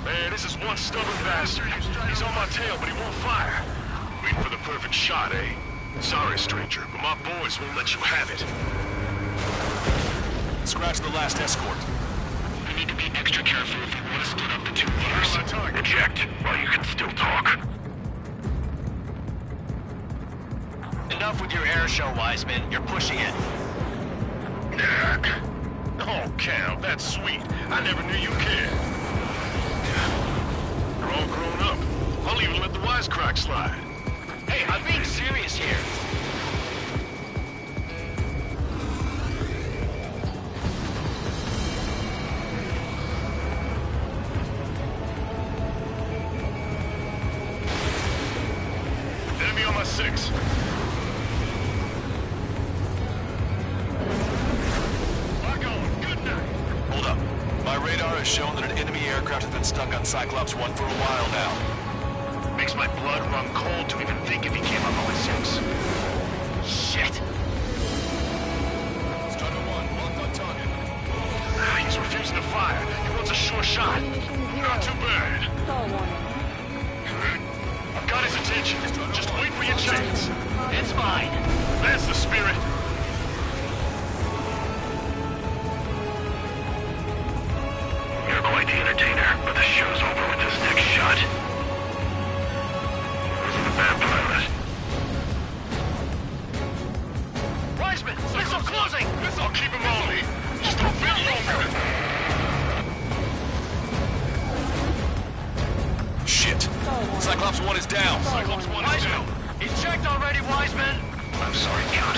Man, this is one stubborn bastard. He's on my tail, but he won't fire. Waiting for the perfect shot, eh? Sorry, stranger, but my boys won't let you have it. Scratch the last escort. We need to be extra careful if we want to split up the two leaders. Eject while you can still talk. Enough with your air show, Wiseman. You're pushing it. Oh, Cal, that's sweet. I never knew you cared. You're all grown up. I'll even let the wisecrack slide. Hey, I'm being serious here. Enemy on my 6. Lock on. Good night. Hold up. My radar has shown that an enemy aircraft has been stuck on Cyclops 1 for a while now. Makes my blood run cold to even think if he came up on my 6. Shit. Strider 1, locked on target. He's refusing to fire. He wants a sure shot. Not too bad. Stall warning. I've got his attention. Just wait for your chance. It's mine. That's the spirit. You're quite the entertainer, but the show's over with this next shot. Wasn't a bad pilot. Wiseman, missile closing. I'll keep him on me. Just a bit longer. Shit. Cyclops 1 is down. Cyclops 1 is down. Eject already, Wiseman. I'm sorry, Count.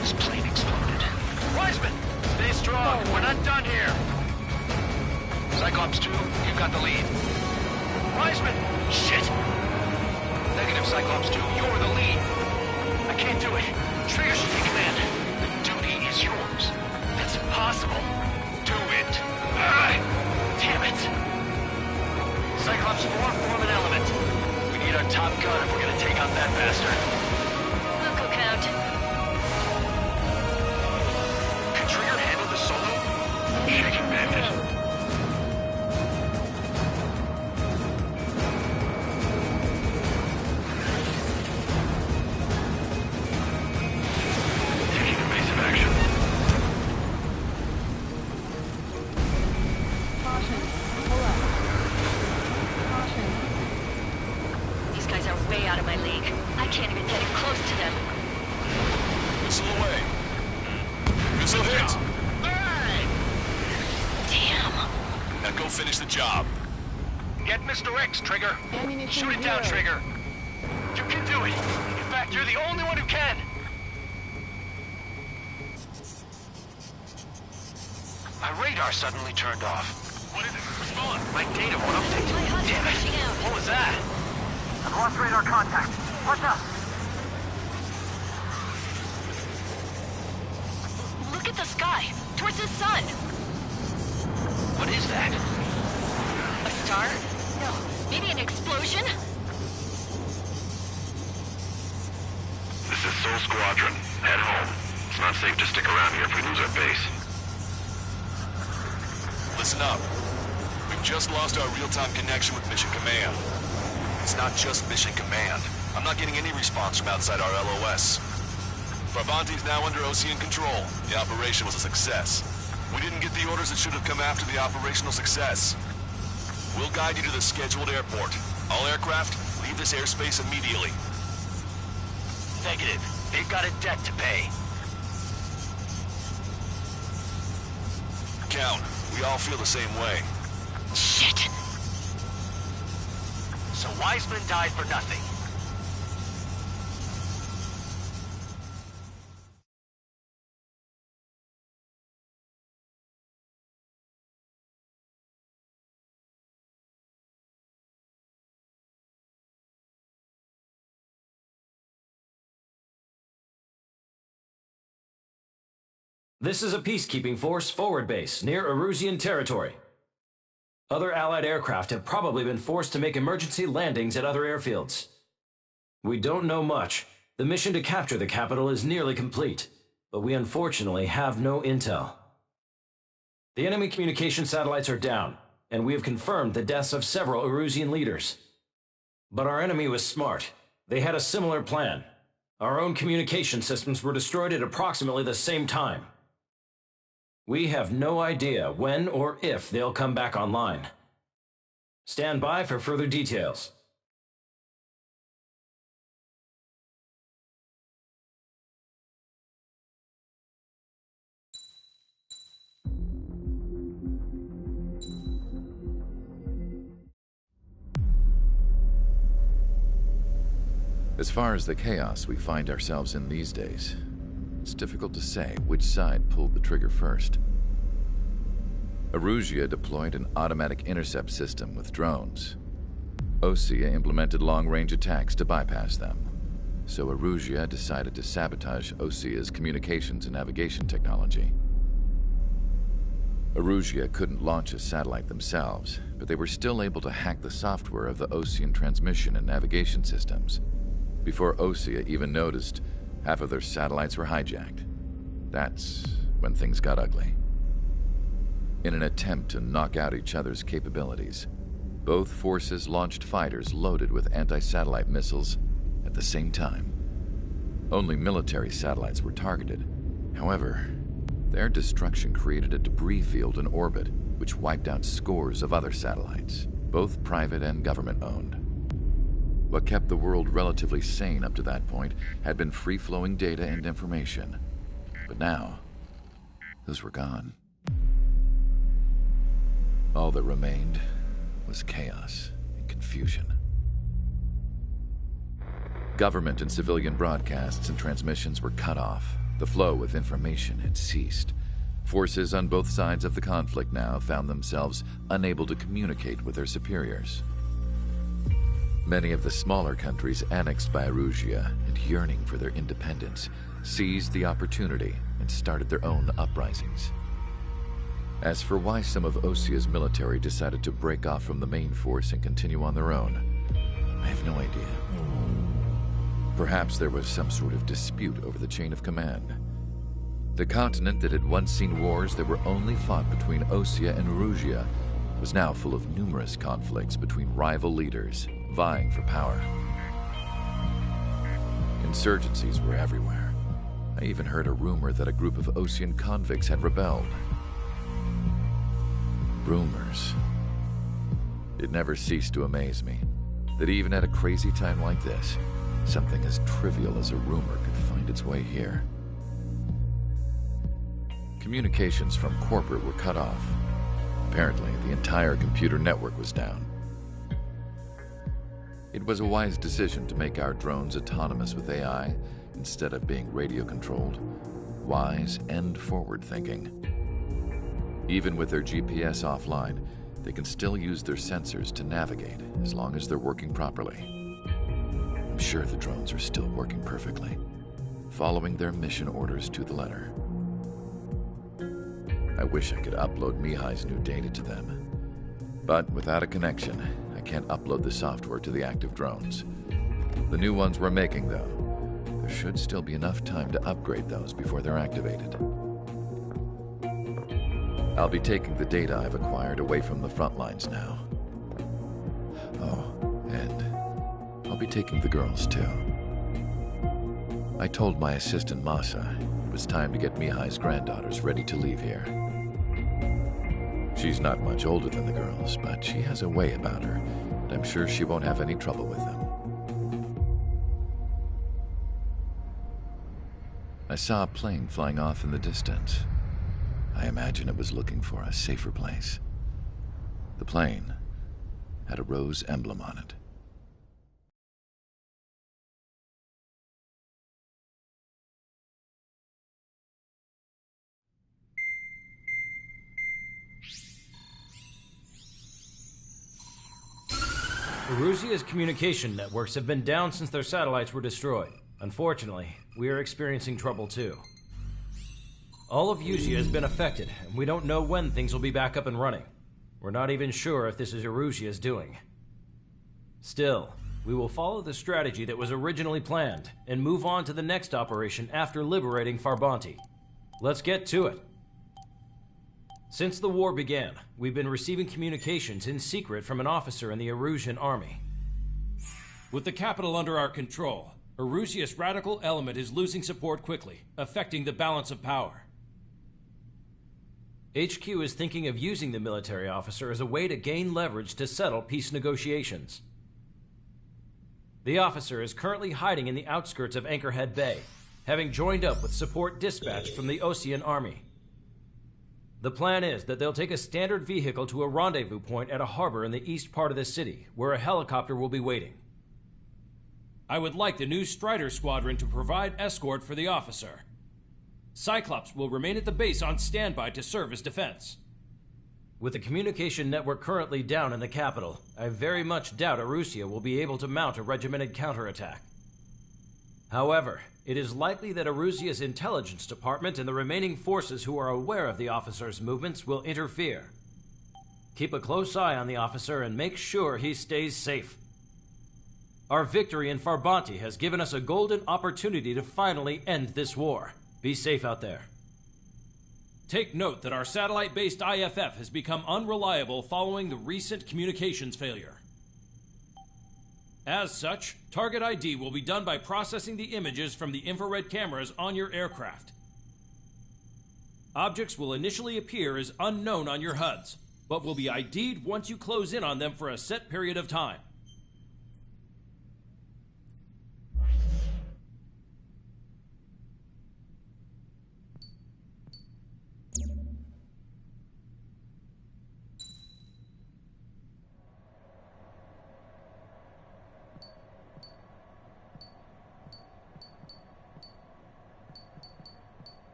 This plane exploded. Wiseman, stay strong. We're not done here. Cyclops 2, you've got the lead. Wiseman! Shit! Negative, Cyclops 2, you're the lead. I can't do it. Trigger should take command. The duty is yours. That's impossible. Do it. Damn it. Cyclops 4, form an element. We need our top gun if we're gonna take out that bastard. Look, Count. Can Trigger handle the solo? Shaking bandit. Taking evasive action. finish the job. Get Mr. X, Trigger. Ammunition Shoot it down, zero. Trigger. You can do it. In fact, you're the only one who can. My radar suddenly turned off. What is it? Respond. My data won't update. My HUD's Damn it. crashing out. What was that? I've lost radar contact. What's up? Look at the sky. Towards the sun. What is that? A star? No. Maybe an explosion? This is Soul Squadron. Head home. It's not safe to stick around here if we lose our base. Listen up. We've just lost our real-time connection with Mission Command. It's not just Mission Command. I'm not getting any response from outside our LOS. Bravanti's now under Osean control. The operation was a success. We didn't get the orders that should have come after the operational success. We'll guide you to the scheduled airport. All aircraft, leave this airspace immediately. Negative. They've got a debt to pay. Count, we all feel the same way. Shit. So Wiseman died for nothing. This is a peacekeeping force forward base near Erusian territory. Other Allied aircraft have probably been forced to make emergency landings at other airfields. We don't know much. The mission to capture the capital is nearly complete, but we unfortunately have no intel. The enemy communication satellites are down, and we have confirmed the deaths of several Erusian leaders. But our enemy was smart. They had a similar plan. Our own communication systems were destroyed at approximately the same time. We have no idea when or if they'll come back online. Stand by for further details. As far as the chaos we find ourselves in these days, it's difficult to say which side pulled the trigger first. Erusia deployed an automatic intercept system with drones. Osea implemented long-range attacks to bypass them. So Erusia decided to sabotage Osea's communications and navigation technology. Erusia couldn't launch a satellite themselves, but they were still able to hack the software of the Osean transmission and navigation systems. Before Osea even noticed, half of their satellites were hijacked. That's when things got ugly. In an attempt to knock out each other's capabilities, both forces launched fighters loaded with anti-satellite missiles at the same time. Only military satellites were targeted. However, their destruction created a debris field in orbit, which wiped out scores of other satellites, both private and government-owned. What kept the world relatively sane up to that point had been free-flowing data and information. But now, those were gone. All that remained was chaos and confusion. Government and civilian broadcasts and transmissions were cut off. The flow of information had ceased. Forces on both sides of the conflict now found themselves unable to communicate with their superiors. Many of the smaller countries annexed by Erusia and yearning for their independence seized the opportunity and started their own uprisings. As for why some of Osea's military decided to break off from the main force and continue on their own, I have no idea. Perhaps there was some sort of dispute over the chain of command. The continent that had once seen wars that were only fought between Osea and Erusia was now full of numerous conflicts between rival leaders vying for power. Insurgencies were everywhere. I even heard a rumor that a group of Osean convicts had rebelled. Rumors. It never ceased to amaze me that even at a crazy time like this, something as trivial as a rumor could find its way here. Communications from corporate were cut off. Apparently, the entire computer network was down. It was a wise decision to make our drones autonomous with AI instead of being radio-controlled. Wise and forward-thinking. Even with their GPS offline, they can still use their sensors to navigate as long as they're working properly. I'm sure the drones are still working perfectly, following their mission orders to the letter. I wish I could upload Mihai's new data to them. But without a connection, I can't upload the software to the active drones. The new ones we're making, though, there should still be enough time to upgrade those before they're activated. I'll be taking the data I've acquired away from the front lines now. Oh, and I'll be taking the girls, too. I told my assistant, Masa, it was time to get Mihai's granddaughters ready to leave here. She's not much older than the girls, but she has a way about her, and I'm sure she won't have any trouble with them. I saw a plane flying off in the distance. I imagine it was looking for a safer place. The plane had a rose emblem on it. Erusia's communication networks have been down since their satellites were destroyed. Unfortunately, we are experiencing trouble too. All of Usea has been affected, and we don't know when things will be back up and running. We're not even sure if this is Erusia's doing. Still, we will follow the strategy that was originally planned, and move on to the next operation after liberating Farbanti. Let's get to it. Since the war began, we've been receiving communications in secret from an officer in the Erusian army. With the capital under our control, Erusia's radical element is losing support quickly, affecting the balance of power. HQ is thinking of using the military officer as a way to gain leverage to settle peace negotiations. The officer is currently hiding in the outskirts of Anchorhead Bay, having joined up with support dispatched from the Osean army. The plan is that they'll take a standard vehicle to a rendezvous point at a harbor in the east part of the city, where a helicopter will be waiting. I would like the new Strider Squadron to provide escort for the officer. Cyclops will remain at the base on standby to serve as defense. With the communication network currently down in the capital, I very much doubt Erusia will be able to mount a regimented counterattack. However, it is likely that Erusia's intelligence department and the remaining forces who are aware of the officer's movements will interfere. Keep a close eye on the officer and make sure he stays safe. Our victory in Farbanti has given us a golden opportunity to finally end this war. Be safe out there. Take note that our satellite-based IFF has become unreliable following the recent communications failure. As such, target ID will be done by processing the images from the infrared cameras on your aircraft. Objects will initially appear as unknown on your HUDs, but will be ID'd once you close in on them for a set period of time.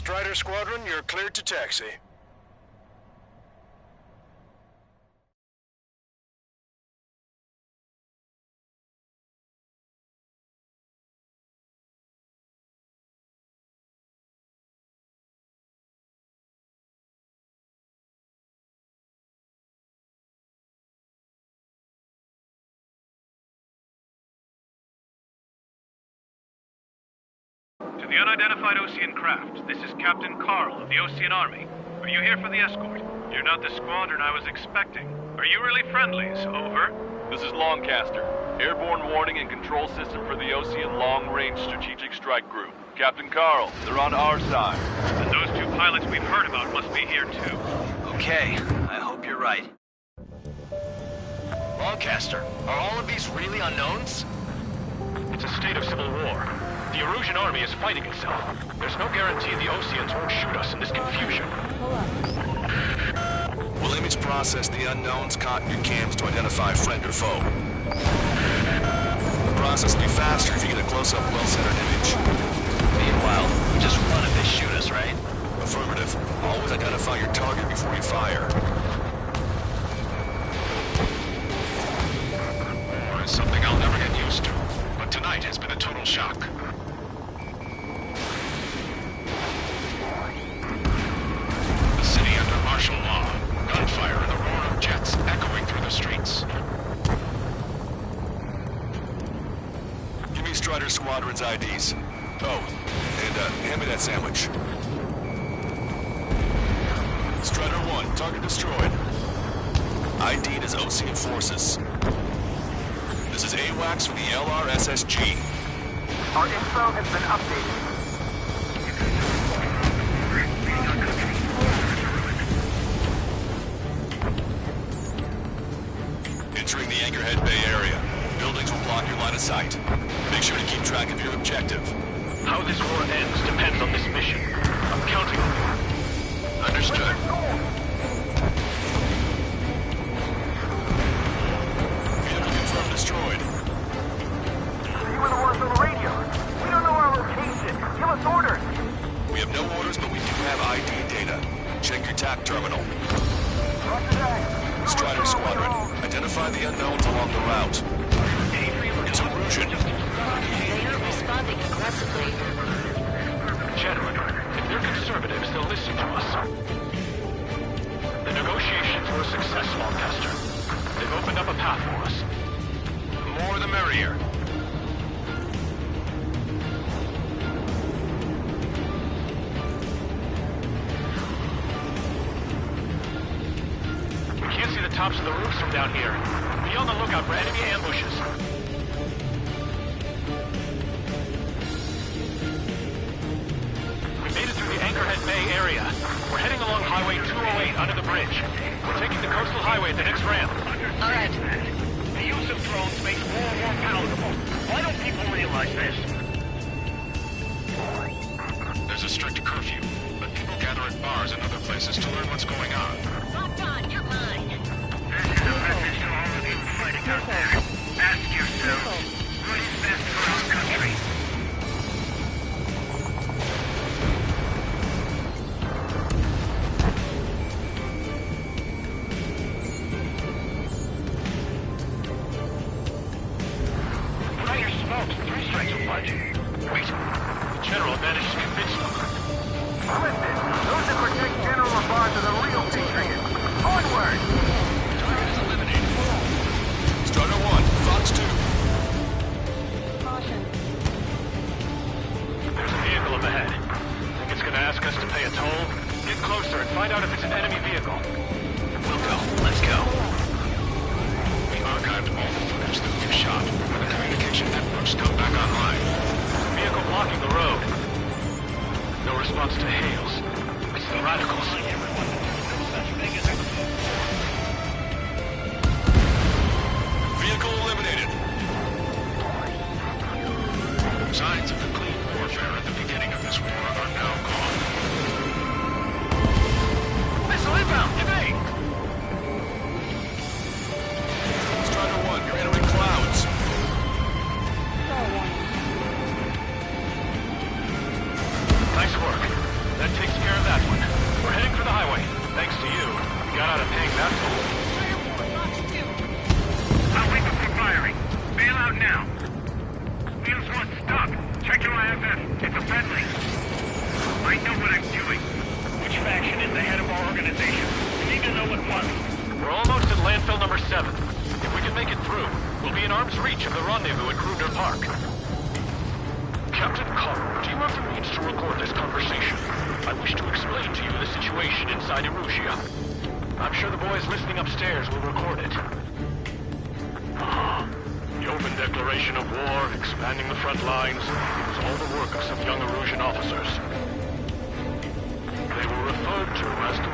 Strider Squadron, you're cleared to taxi. To the unidentified Osean craft, this is Captain Carl of the Osean Army. Are you here for the escort? You're not the squadron I was expecting. Are you really friendlies? Over. This is Longcaster. Airborne warning and control system for the Osean Long Range Strategic Strike Group. Captain Carl, they're on our side. And those two pilots we've heard about must be here too. Okay, I hope you're right. Lancaster, are all of these really unknowns? It's a state of civil war. The Erusian army is fighting itself. There's no guarantee the Oseans won't shoot us in this confusion. We'll image process the unknowns caught in your cams to identify friend or foe. The process will be faster if you get a close-up, well-centered image. Meanwhile, just run if they shoot us, right? Affirmative. Always identify your target before you fire. War is something I'll never get used to, but tonight has been a total shock. The city under martial law, gunfire and the roar of jets echoing through the streets. Give me Strider Squadron's IDs. Oh, and hand me that sandwich. Strider 1, target destroyed. ID'd as Osean forces. This is AWACS for the LRSSG. Our info has been updated. Entering the Anchorhead Bay area. Buildings will block your line of sight. Make sure to keep track of your objective. How this war ends depends on this mission. I'm counting on you. Understood. Vehicle confirmed destroyed. You were the ones on the radio. We don't know our location. Give us orders. We have no orders, but we do have ID data. Check your TAC terminal. Strider Squadron, identify the unknowns along the route. It's Erusian. They are responding aggressively. Gentlemen, if they're conservatives, they'll listen to us. The negotiations were a success, Lancaster. They've opened up a path for us. The more the merrier. We can't see the tops of the roofs from down here. Be on the lookout for enemy ambushes. Anchorhead Bay area. We're heading along Highway 208 under the bridge. We're taking the coastal highway at the next ramp. All right. The use of drones makes war more palatable. Why don't people realize this? There's a strict curfew, but people gather at bars and other places to learn what's going on. Anton, you're mine. This is a message to all of you fighting out there. Ask yourselves, what is best for our country? General managed to convince them. Listen, those that protect General Labarge are the real patriots. Onward! Target is eliminated. Strider 1, Fox 2. Caution. There's a vehicle up ahead. Think it's gonna ask us to pay a toll? Get closer and find out if it's an enemy vehicle. We'll go. Let's go. We archived all the footage that we've shot. When the communication networks come back online. Vehicle blocking the road. No response to hails. It's the radicals. Vehicle eliminated. Signs of the clean warfare at the beginning of this war are now gone. Missile inbound! Evade! Strider 1, you're entering clouds. Nice work. That takes care of that one. We're heading for the highway. Thanks to you. We got out of paying that toll. I'll wake up for firing. Bail out now. Wheels 1, stop. Check your IFF. It's a friendly. I know what I'm doing. Which faction is the head of our organization? We need to know at once. We're almost at landfill number 7. If we can make it through, we'll be in arm's reach of the rendezvous at Kruger Park. Captain Carl, do you have the means to record this conversation? I wish to explain to you the situation inside Erusia. I'm sure the boys listening upstairs will record it. The open declaration of war, expanding the front lines, was all the work of some young Erusian officers. They were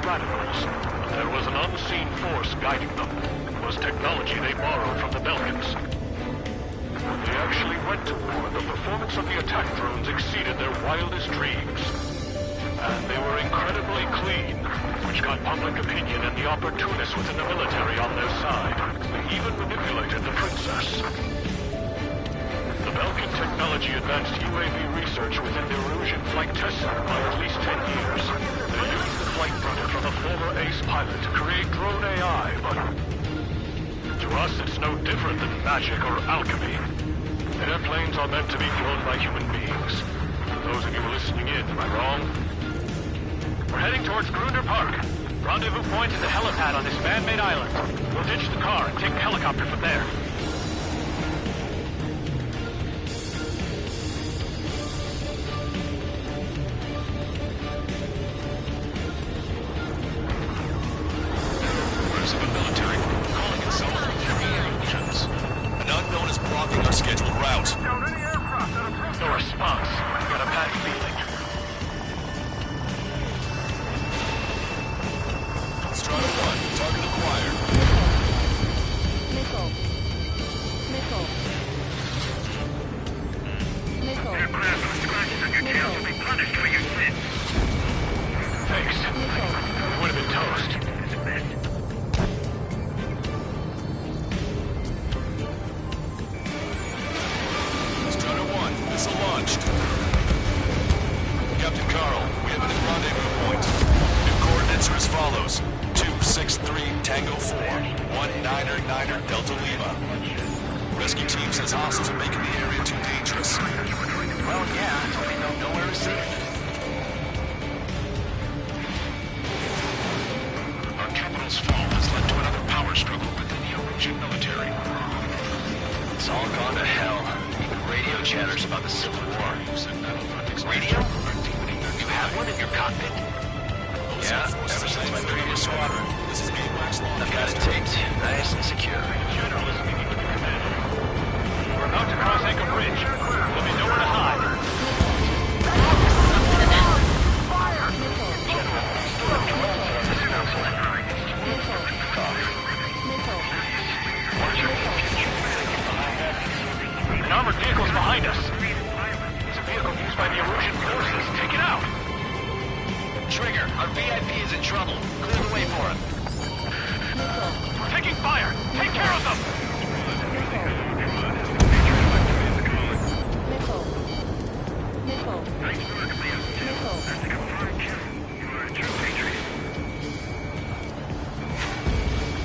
radicals, but there was an unseen force guiding them. It was technology they borrowed from the Belkans. When they actually went to war, the performance of the attack drones exceeded their wildest dreams. And they were incredibly clean, which got public opinion and the opportunists within the military on their side. They even manipulated the princess. The Belkan technology advanced UAV research within the Erusian flight test center by at least 10 years. They used the flight product from a former ace pilot to create drone AI, but to us it's no different than magic or alchemy. Airplanes are meant to be flown by human beings. For those of you listening in, am I wrong? We're heading towards Grunder Park. Rendezvous point is a helipad on this man-made island. We'll ditch the car and take the helicopter from there. Members of a military group calling itself Fury Engines. An unknown is blocking our scheduled route. No response. I've got a bad feeling. Strider 1, target acquired. Missile. Missile. Missile. Aircraft with scratches on your tail will be punished for your sins. Thanks. We would have been toast. Strider 1, missile launched. Captain Carl, we have a new rendezvous point. New coordinates are as follows. 263 Tango 4, 199er Delta Lima. Rescue team says hostiles are making the area too dangerous. Well, yeah, we don't know where to see it. Our capital's fall has led to another power struggle within the Erusian military. It's all gone to hell. Even radio chatters about the Civil War. Radio? You have one in your cockpit? Yeah, ever since my previous squadron. This is AWACS law. I've got it taped, nice and secure. General is speaking with the commander. We're about to cross Anchor Bridge. There'll be nowhere to hide. An armored vehicle's behind us. It's a vehicle used by the Erusian forces. Take it out. Trigger, our VIP is in trouble. Clear the way for him. We're taking fire. Take care of them. Missile. Missile. Nice work, Leo. Missile. That's a confirmed kill. You are a true patriot.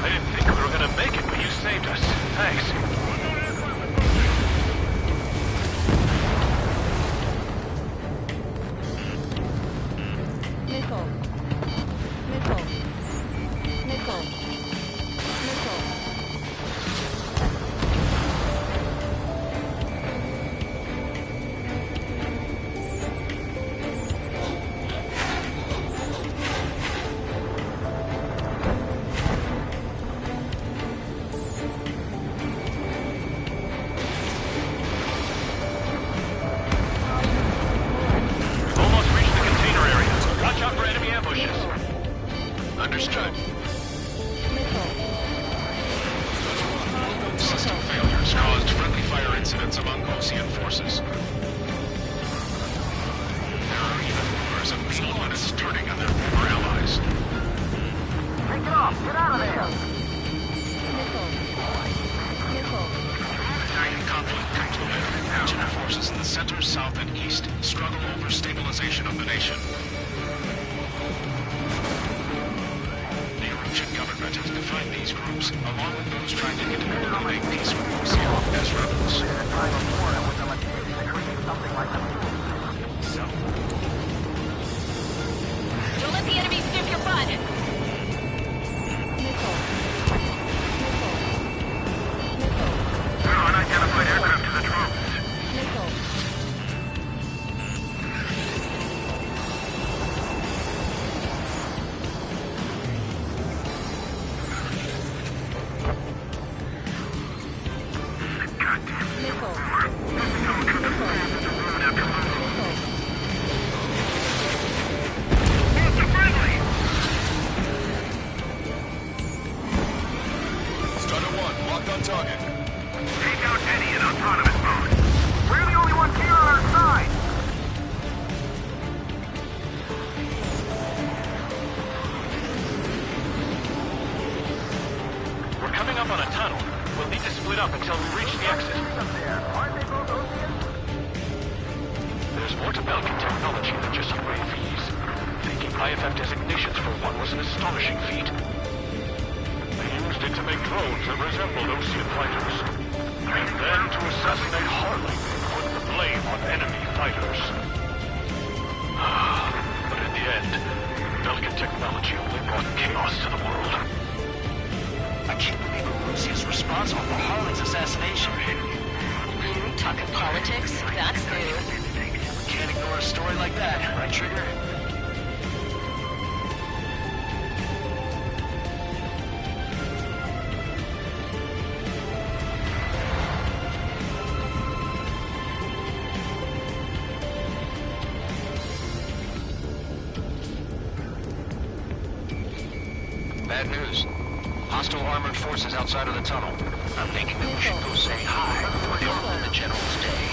I didn't think we were gonna make it, but you saved us. Thanks. Missile. Missile. Missile. Missile. Almost reached the container area. Watch out for enemy ambushes. Understood. System failures caused friendly fire incidents among Osean forces. There are even rumors of beetle units turning on their former allies. Take it off! Get out of there! Missile. Missile. Italian conflict comes to an end. Regional forces in the center, south, and east struggle over stabilization of the nation. The Erusian government has defined these groups, along with those trying to independently make peace with Osean, as rebels. Don't let the enemy sniff your butt. Missile. There are unidentified aircraft to the drones. Missile. Goddamn. Missile. up on a tunnel. We'll need to split up until we reach the exit. There's more to Belkin technology than just UAVs. Taking IFF designations for one was an astonishing feat. They used it to make drones that resembled Osean fighters. And then to assassinate Harley and put the blame on enemy fighters. But in the end, Belkin technology only brought chaos to the world. I can't believe Erusia's responsible for Harley's assassination. Talking politics? That's new. Can't ignore a story like that, right, Trigger? Bad news. Hostile armored forces outside of the tunnel. I'm thinking that we should go say hi before they open the General's day.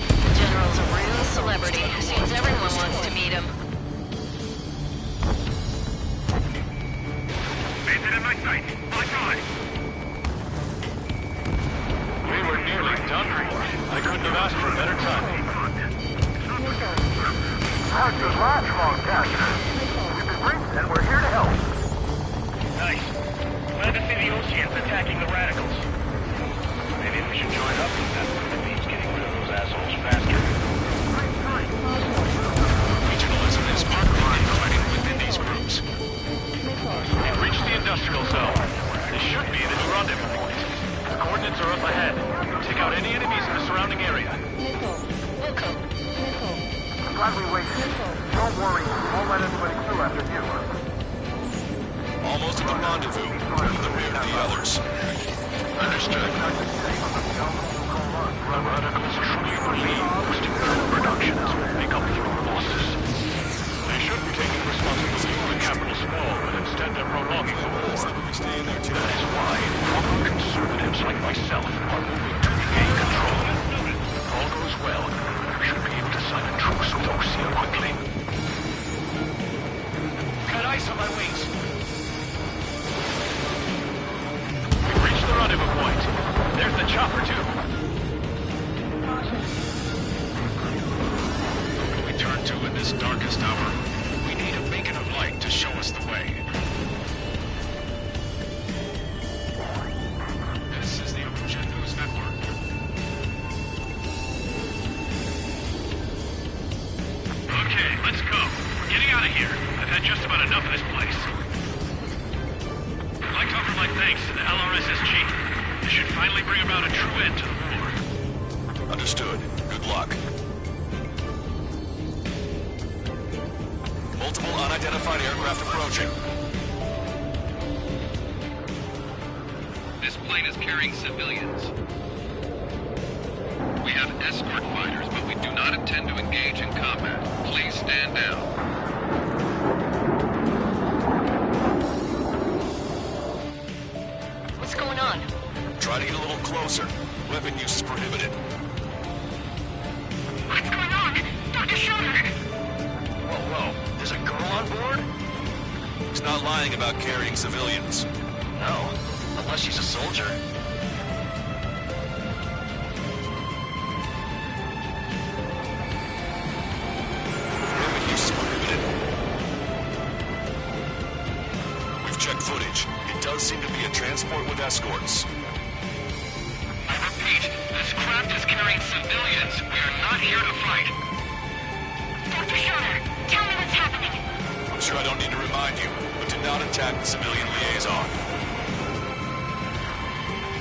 The General's a real celebrity. Seems everyone wants to meet him. Painted in my sight. My God! We were nearly done for. I couldn't have asked for a better timing. How's your last long test? We've been briefed and we're here to help. Nice. Glad to see the Oseans attacking the radicals. Maybe we should join up with them. It means getting rid of those assholes faster. Regionalism is part of fighting within these groups. We've reached the industrial zone. This should be the new rendezvous point. The coordinates are up ahead. Take out any enemies in the surrounding area. Wilco. I'm glad we waited. Don't worry, we won't let anybody through after you. Almost at the rendezvous, in the rear of the others. Understood. The radicals truly believe boosting drone productions will make up for your losses. They shouldn't be taking responsibility for the capital's fall, but instead they're prolonging the war. That is why proper conservatives like myself are moving to regain control. If all goes well, we should be able to sign a truce with Osea quickly. Got ice on my wings. We've reached the rendezvous point. There's the chopper, too. Who do we turn to in this darkest hour? We need a beacon of light to show us the way. This is the Aruja News Network. Okay, let's go. We're getting out of here. I've had just about enough of this place. I'd like to offer my thanks to the LRSSG. This should finally bring about a true end to the war. Understood. Good luck. Multiple unidentified aircraft approaching. This plane is carrying civilians. We have escort fighters, but we do not intend to engage in combat. Please stand down. What's going on? Try to get a little closer. Weapon use is prohibited. What's going on? Dr. Schroeder! Whoa. There's a girl on board? He's not lying about carrying civilians. No. Unless she's a soldier. Weapon use is prohibited. We've checked footage. It does seem to be a transport with escorts. I repeat, this craft is carrying civilians. We are not here to fight. Dr. Schroeder, tell me what's happening. I'm sure I don't need to remind you, but do not attack the civilian liaison.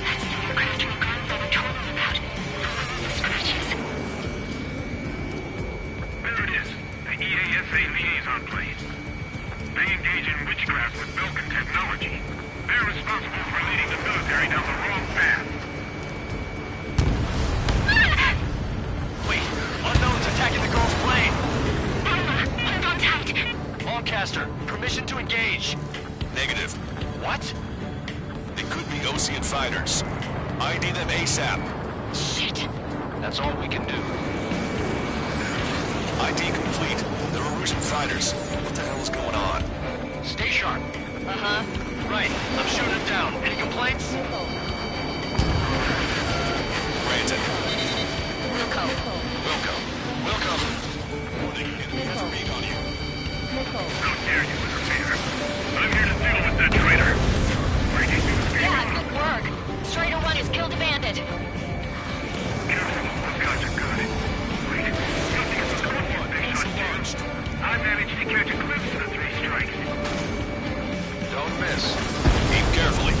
That's the aircraft my grandfather told me about. The scratches. There it is. The EASA liaison plane. They engage in witchcraft with Belkin technology. They're responsible for leading the military down the wrong path. Wait, unknown's attacking the girl's plane. Alma, hold on tight. Lancaster, permission to engage. Negative. What? They could be Osean fighters. ID them ASAP. Shit. That's all we can do. ID complete. They're Erusian fighters. What the hell is going on? Stay sharp. Uh-huh. right. I'm shooting him down. Any complaints? Granted. Wilco. Wilco. Warning, enemy has a read on you. How dare you interfere? I'm here to deal with that traitor. Breaking news for you. Yeah, good work. Strider 1 has killed a bandit. Careful, those guys are good. Wait, nothing is going on. They shot down. I managed to catch a glimpse of the 3 strikes. Don't miss. Aim carefully.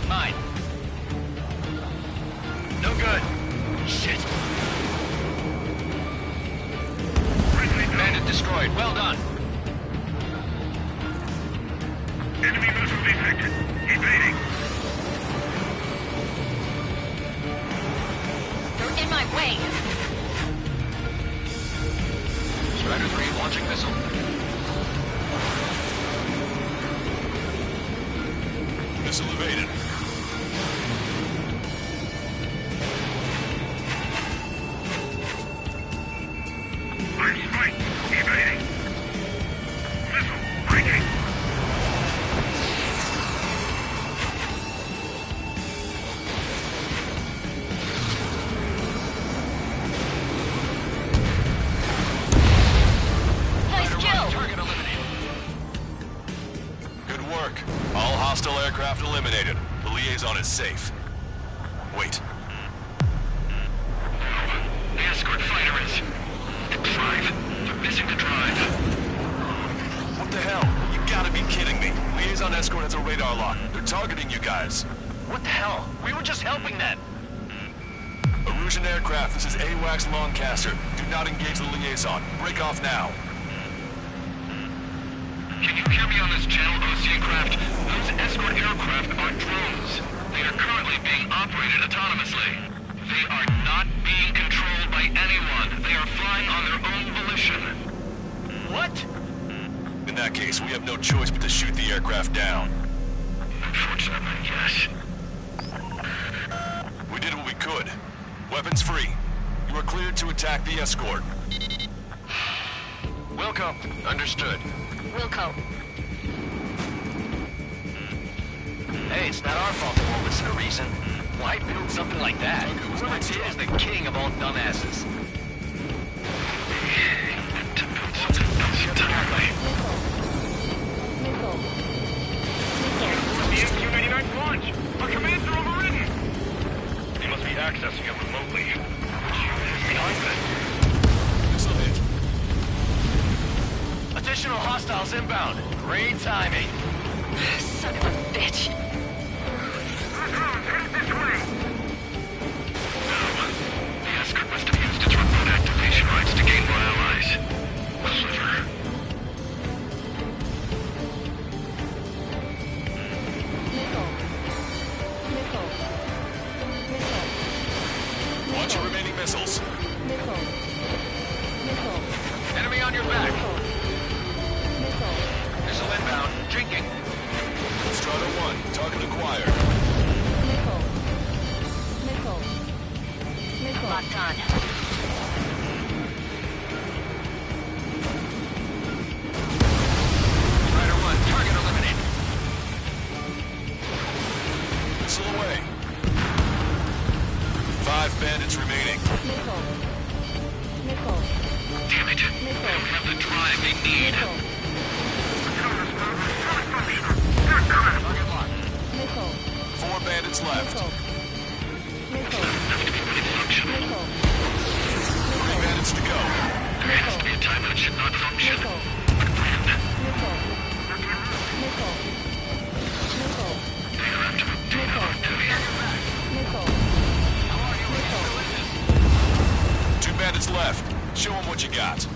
Mine. No good. Shit. Bandit destroyed. Well done. Enemy missile detected. Evading. They're in my way. Strider 3 launching missile. Missile evaded. I'm spiked. Evading. Missile breaking. Nice kill. Target eliminated. Good work. All hostile aircraft eliminated. The liaison is safe. Wait. The escort fighter is... The drive? They're missing the drive. What the hell? You gotta be kidding me. Liaison escort has a radar lock. They're targeting you guys. What the hell? We were just helping them. Erusian aircraft, this is AWACS Lancaster. Do not engage the liaison. Break off now. Can you hear me on this channel, Ocean Craft? Those escort aircraft are drones. They are currently being operated autonomously. They are not being controlled by anyone. They are flying on their own volition. What? In that case, we have no choice but to shoot the aircraft down. Unfortunately, yes. We did what we could. Weapons free. You are cleared to attack the escort. Wilco. Understood. Wilco. Hey, it's not our fault they won't listen to reason. Why build something like that? Whoever is the king of all dumbasses. To build something else entirely. The MQ-99 launch! Our commands are overridden! They must be accessing it remotely. Which unit is behind that? Missile hit. Additional hostiles inbound. Great timing. Son of a bitch. Drones headed this way! No. The escort must have used its remote activation rights to gain more allies. Clever. Watch your remaining missiles. Enemy on your back. Missile inbound. Drinking. Strider 1, target acquired. Locked on. Strider 1, target eliminated. Missile away. 5 bandits remaining. Damn it! They don't have the drive they need. Target locked. 4 bandits left. 3 bandits to go. There has to be a time when it should not function. But when? They are up to duty. 2 bandits left. Show them what you got.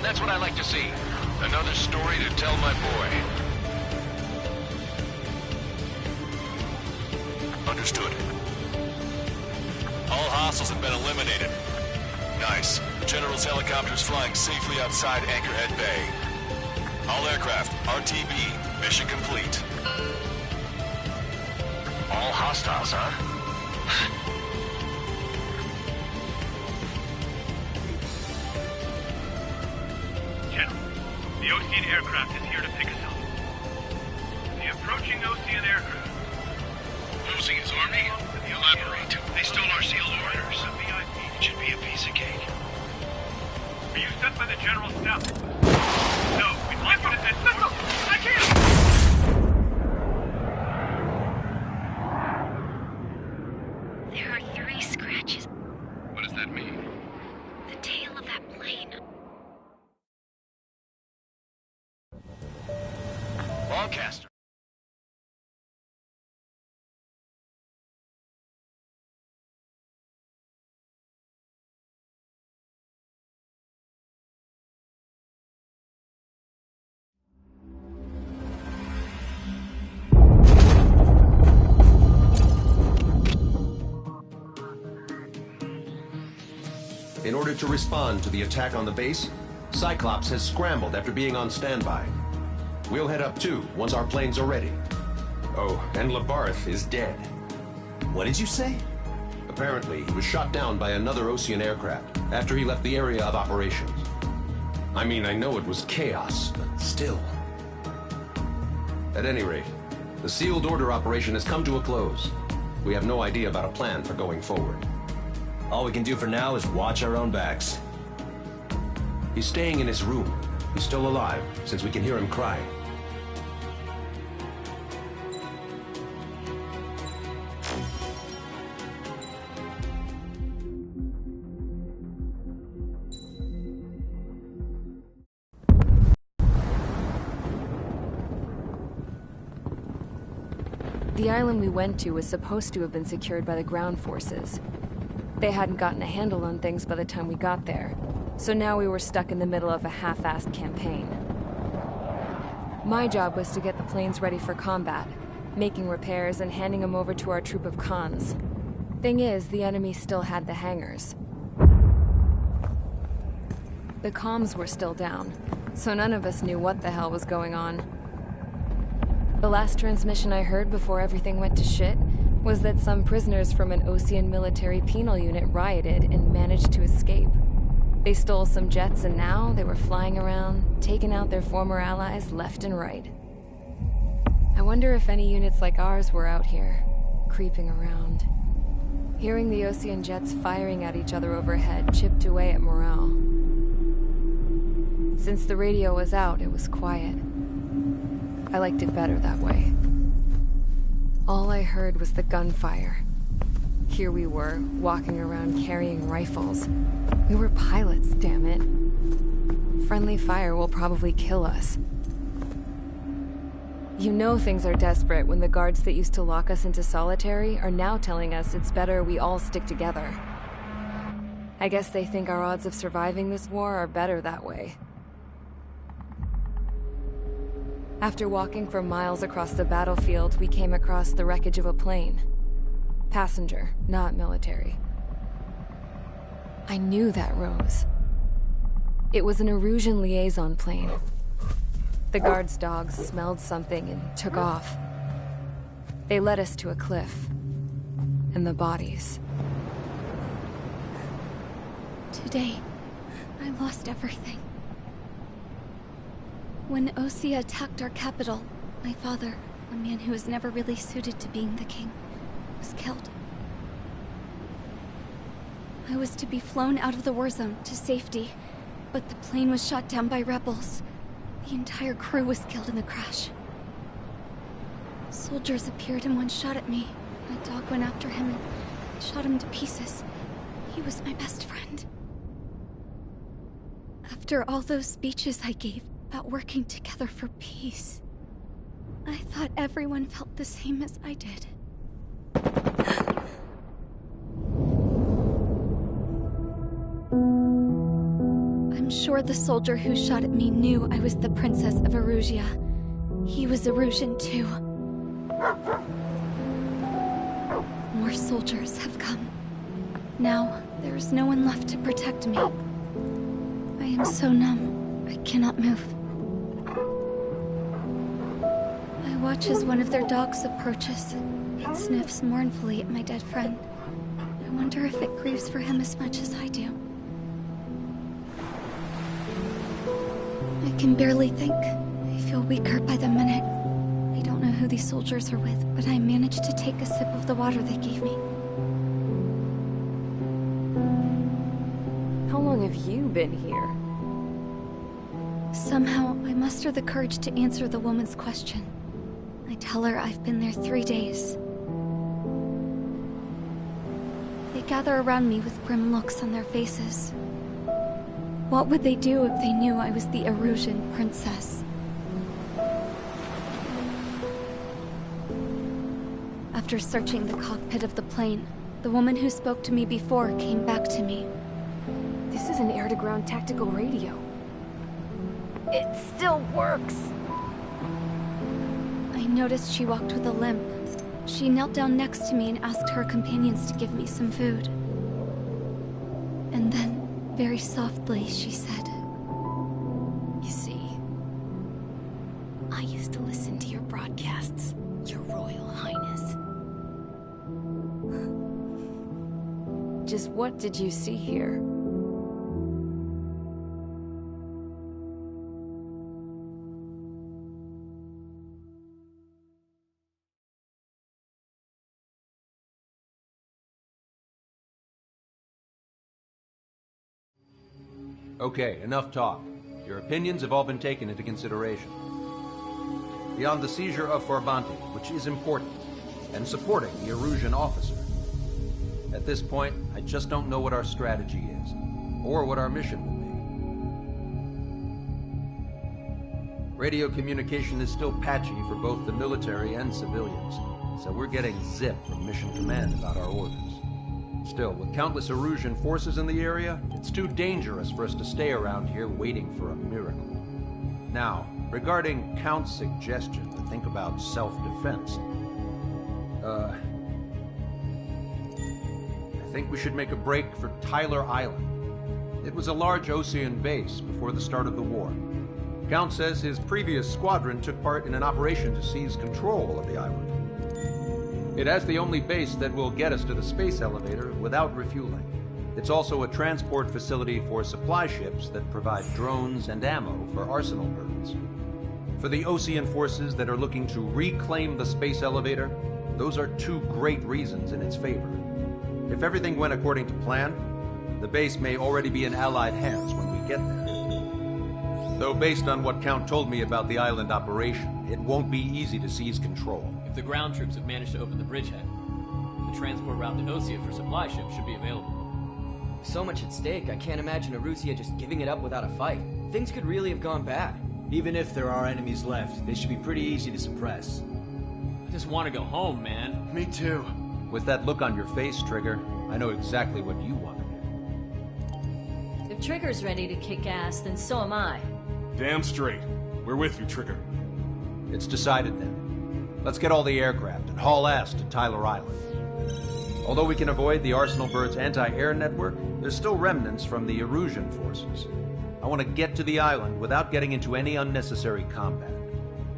That's what I like to see. Another story to tell my boy. Understood. All hostiles have been eliminated. Nice. General's helicopter is flying safely outside Anchorhead Bay. All aircraft, RTB, mission complete. All hostiles, huh? General, the Ocean aircraft is here to pick us up. The approaching Ocean aircraft. Losing his army? Elaborate. They stole our sealed orders. It should be a piece of cake. Are you sent by the General's staff? No, we'd like you to send... Listen! I can't! There are 3 scratches. What does that mean? The tail of that plane. Longcaster. In order to respond to the attack on the base, Cyclops has scrambled after being on standby. We'll head up too, once our planes are ready. Oh, and Labarth is dead. What did you say? Apparently, he was shot down by another Ocean aircraft after he left the area of operations. I mean, I know it was chaos, but still. At any rate, the sealed order operation has come to a close. We have no idea about a plan for going forward. All we can do for now is watch our own backs. He's staying in his room. He's still alive, since we can hear him cry. The island we went to was supposed to have been secured by the ground forces. They hadn't gotten a handle on things by the time we got there, so now we were stuck in the middle of a half-assed campaign. My job was to get the planes ready for combat, making repairs and handing them over to our troop of cons. Thing is, the enemy still had the hangars. The comms were still down, so none of us knew what the hell was going on. The last transmission I heard before everything went to shit was that some prisoners from an Ocean military penal unit rioted and managed to escape. They stole some jets and now they were flying around, taking out their former allies left and right. I wonder if any units like ours were out here, creeping around. Hearing the Ocean jets firing at each other overhead chipped away at morale. Since the radio was out, it was quiet. I liked it better that way. All I heard was the gunfire. Here we were, walking around carrying rifles. We were pilots, damn it. Friendly fire will probably kill us. You know things are desperate when the guards that used to lock us into solitary are now telling us it's better we all stick together. I guess they think our odds of surviving this war are better that way. After walking for miles across the battlefield, we came across the wreckage of a plane. Passenger, not military. I knew that rose. It was an Erusian liaison plane. The guard's dogs smelled something and took off. They led us to a cliff. And the bodies. Today, I lost everything. When Osea attacked our capital, my father, a man who was never really suited to being the king, was killed. I was to be flown out of the war zone to safety, but the plane was shot down by rebels. The entire crew was killed in the crash. Soldiers appeared and one shot at me. My dog went after him and shot him to pieces. He was my best friend. After all those speeches I gave about working together for peace, I thought everyone felt the same as I did. I'm sure sure the soldier who shot at me knew I was the Princess of Erusia. He was Erusian too. More soldiers have come. Now, there is no one left to protect me. I am so numb, I cannot move. I watch as one of their dogs approaches. It sniffs mournfully at my dead friend. I wonder if it grieves for him as much as I do. I can barely think. I feel weaker by the minute. I don't know who these soldiers are with, but I managed to take a sip of the water they gave me. How long have you been here? Somehow, I muster the courage to answer the woman's question. I tell her I've been there 3 days. They gather around me with grim looks on their faces. What would they do if they knew I was the Erusian princess? After searching the cockpit of the plane, the woman who spoke to me before came back to me. This is an air-to-ground tactical radio. It still works! I noticed she walked with a limp. She knelt down next to me and asked her companions to give me some food. And then, very softly, she said, You see, I used to listen to your broadcasts, Your Royal Highness. Just what did you see here? Okay, enough talk. Your opinions have all been taken into consideration. Beyond the seizure of Farbanti, which is important, and supporting the Erusian officer. At this point, I just don't know what our strategy is, or what our mission will be. Radio communication is still patchy for both the military and civilians, so we're getting zip from Mission Command about our orders. Still, with countless Erusian forces in the area, it's too dangerous for us to stay around here waiting for a miracle. Now, regarding Count's suggestion to think about self-defense, I think we should make a break for Tyler Island. It was a large Osean base before the start of the war. Count says his previous squadron took part in an operation to seize control of the island. It has the only base that will get us to the space elevator without refueling. It's also a transport facility for supply ships that provide drones and ammo for arsenal birds. For the Osean forces that are looking to reclaim the space elevator, those are two great reasons in its favor. If everything went according to plan, the base may already be in Allied hands when we get there. Though based on what Count told me about the island operation, it won't be easy to seize control. If the ground troops have managed to open the bridgehead, the transport route to Osea for supply ships should be available. So much at stake, I can't imagine Erusia just giving it up without a fight. Things could really have gone bad. Even if there are enemies left, they should be pretty easy to suppress. I just want to go home, man. Me too. With that look on your face, Trigger, I know exactly what you want to do. If Trigger's ready to kick ass, then so am I. Damn straight. We're with you, Trigger. It's decided then. Let's get all the aircraft and haul ass to Tyler Island. Although we can avoid the Arsenal Bird's anti-air network, there's still remnants from the Erusian forces. I want to get to the island without getting into any unnecessary combat.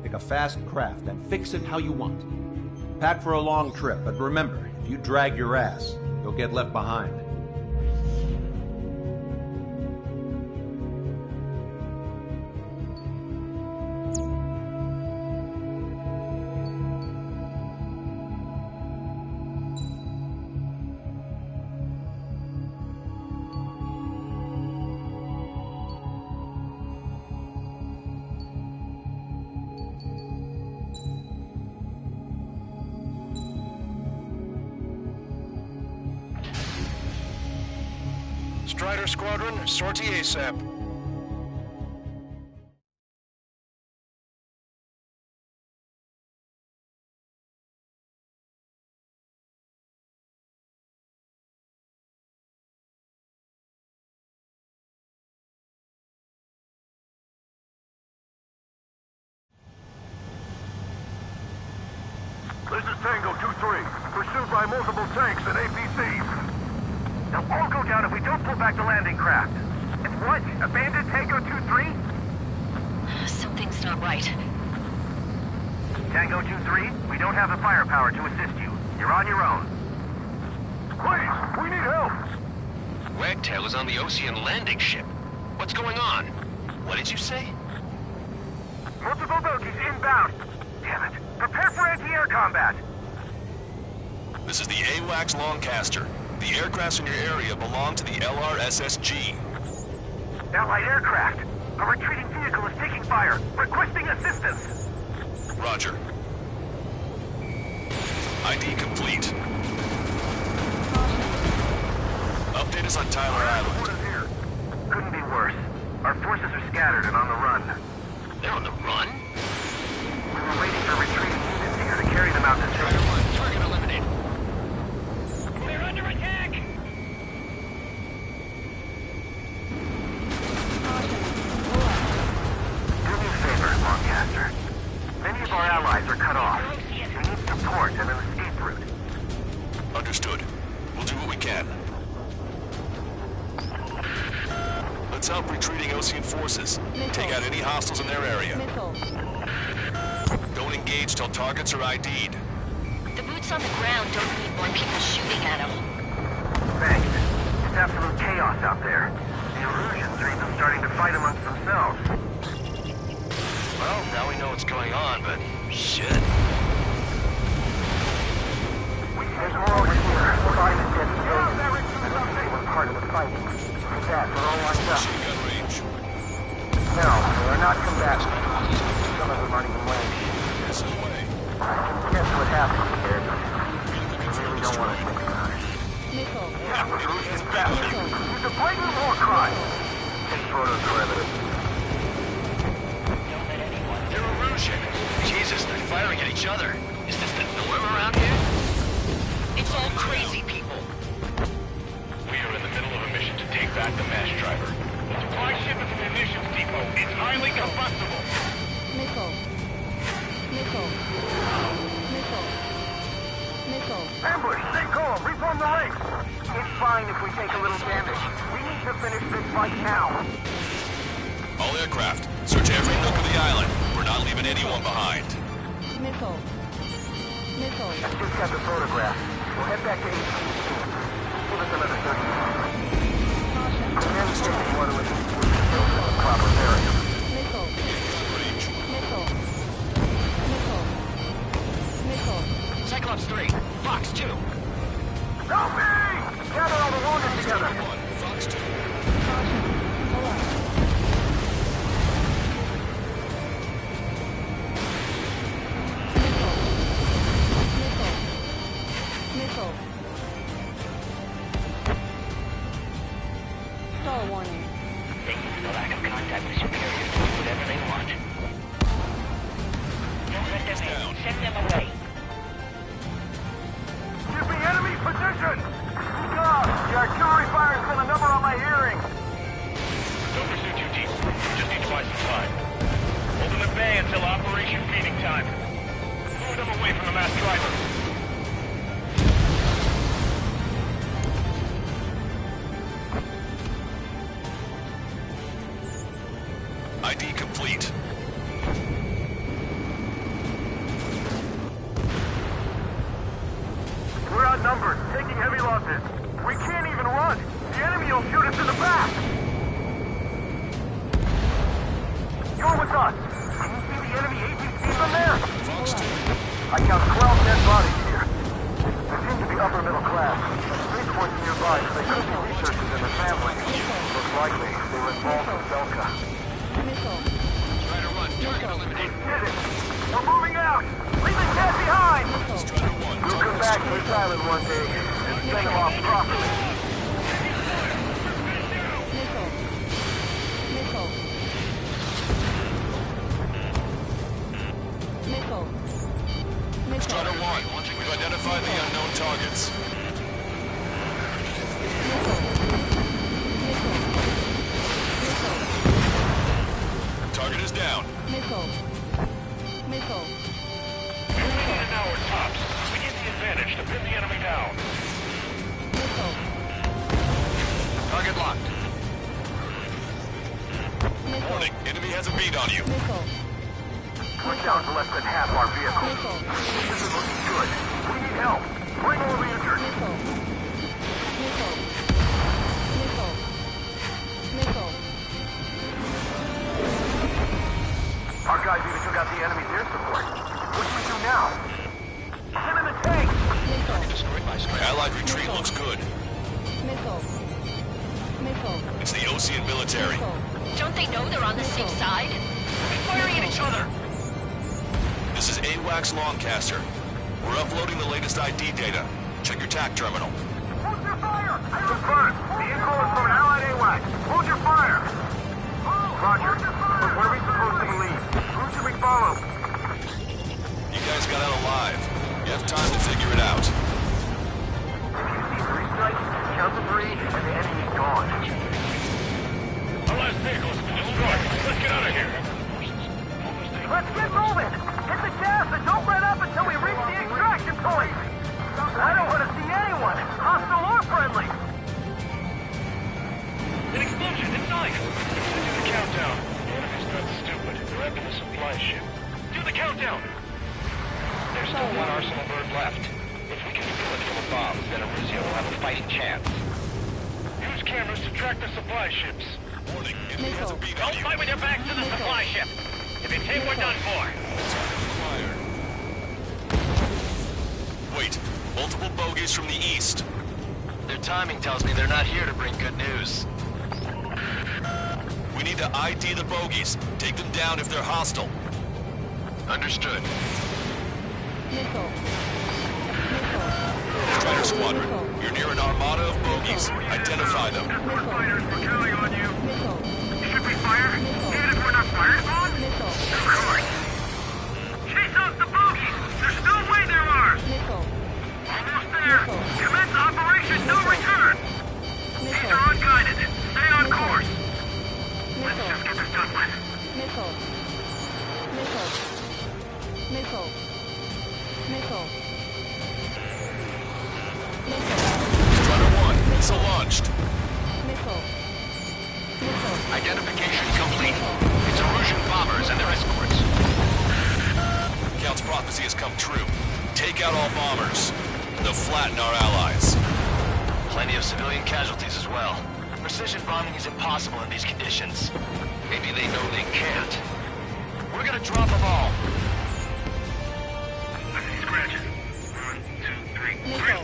Pick a fast craft and fix it how you want. Pack for a long trip, but remember, if you drag your ass, you'll get left behind. Strider Squadron, sortie ASAP. This is Tango 2-3, pursued by multiple tanks and APCs. They'll all go down if we don't pull back the landing craft. It's what? Abandoned Tango 2-3? Something's not right. Tango 2-3, we don't have the firepower to assist you. You're on your own. Please, we need help! Wagtail is on the Ocean landing ship. What's going on? What did you say? Multiple bogies inbound. Damn it. Prepare for anti-air combat. This is the AWACS Lancaster. The aircrafts in your area belong to the LRSSG. Allied aircraft. A retreating vehicle is taking fire. Requesting assistance. Roger. ID complete. Update us on Tyler Island. Couldn't be worse. Our forces are scattered and on the run. They're on the run? We were waiting for retreating units here to carry them out to Strider 1, target eliminated. We're under attack! Do me a favor, Lancaster. Many of our allies are cut off. We need support and an escape route. Understood. We'll do what we can. Let's help retreating Ocean forces. Take out any hostiles in their area. Don't engage till targets are ID'd. The boots on the ground don't need more people shooting at them. Thanks. It's absolute chaos out there. The Erusians are even starting to fight amongst themselves. Well, now we know what's going on, but shit. There's more over here. We're fighting the dead civilians. I don't think they were part of the fighting. With that, we're all lined up. No, they are not combatants. Some of them aren't even wearing shoes. I can guess what happened here, but I really don't want to think about it. Yeah, Erusian bastard. He's a blatant war crime. Take photos for evidence. They're Erusian. Jesus, they're firing at each other. Is this the norm around here? It's all crazy people. We are in the middle of a mission to take back the mass driver. The supply ship is a munitions depot. It's highly combustible. Missile. Ambush! Stay calm! Reform the ranks! It's fine if we take a little damage. We need to finish this fight now. All aircraft, search every nook of the island. We're not leaving anyone behind. Missile. I just got the photograph. We'll head back to HQ. Give us another 30 minutes. Command station water with the proper area. Cyclops 3, Fox 2. Help me! Gather all the wounded together. Fox 2. Missile. Stall warning. They use the lack of contact with superiors to do whatever they want. Don't let them in. Send them away. Give me enemy position! God, the artillery fire's been a number on my hearing. Don't pursue too deep. You just need to buy some time. Hold them at bay until Operation Feeding Time. Move them away from the mass driver. ID complete. We're outnumbered, taking heavy losses. We can't even run. The enemy will shoot us in the back. You're with us. Can you see the enemy APC from there? Fox 2. I count 12 dead bodies here. They seem to be upper middle class. Spaceport's nearby, so they could be researchers and their families. Most likely, they were involved with Delta. Strider 1, target eliminated. Did it! We're moving out! Leaving Cat behind! Strider 1, We'll come back to this island one day and send them off properly. Strider 1, we've identified the unknown targets. Target is down. Missile. An hour tops. advantage to pin the enemy down. Missile. Target locked. Warning, enemy has a bead on you. Missile. We're down to less than half our vehicle. Missile. This isn't looking good. We need help. Bring all the injured. Missile. Missile. Missile. Missile. Our guys even took out the enemy's air support. What do we do now? Send in the tank! Target destroyed by strike. Allied retreat looks good. Missile. Missile. It's the Osean military. Don't they know they're on the safe side? They're firing at each other. This is AWACS Longcaster. We're uploading the latest ID data. Check your TAC terminal. Hold your fire! Confirmed. The info is from an allied AWACS. Hold your fire! Roger. But what are we supposed to believe? Who should we follow? You guys got out alive. You have time to figure it out. If you see 3 strikes, count to 3, and the enemy's gone. Our last vehicle's been destroyed. Let's get out of here. Let's get moving! Hit the gas and don't let up until we reach the extraction point! I don't want to see anyone, hostile or friendly! An explosion inside. Do the countdown. The enemy's not stupid. They're after the supply ship. Do the countdown. There's still one arsenal bird left. If we can steal it full of bombs, then Erusea will have a fighting chance. Use cameras to track the supply ships. Warning, enemy has a bead on Don't you. fight with your backs to the supply ship. If it's hit, we're done for. Wait, multiple bogies from the east. Their timing tells me they're not here to bring good news. We need to ID the bogies. Take them down if they're hostile. Understood. Missile. Strider Squadron, you're near an armada of bogies. Identify them. Fighters, we're counting on you. Missile. Should we fire? Even if we're not fired upon? Missile. Of course. Chase out the bogies! There's no way they're ours! Missile. Almost there! Commence Operation No Return! These are unguided. Stay on course! Let's just get this done with. Missile. Missile. Missile. Missile. Strider 1, missile launched. Missile. Missile. Identification complete. It's Erusian bombers and their escorts. Count's prophecy has come true. Take out all bombers. They'll flatten our allies. Plenty of civilian casualties as well. Precision bombing is impossible in these conditions. Maybe they know they can't. We're gonna drop them all. I see scratches. 1, 2, 3. Missile.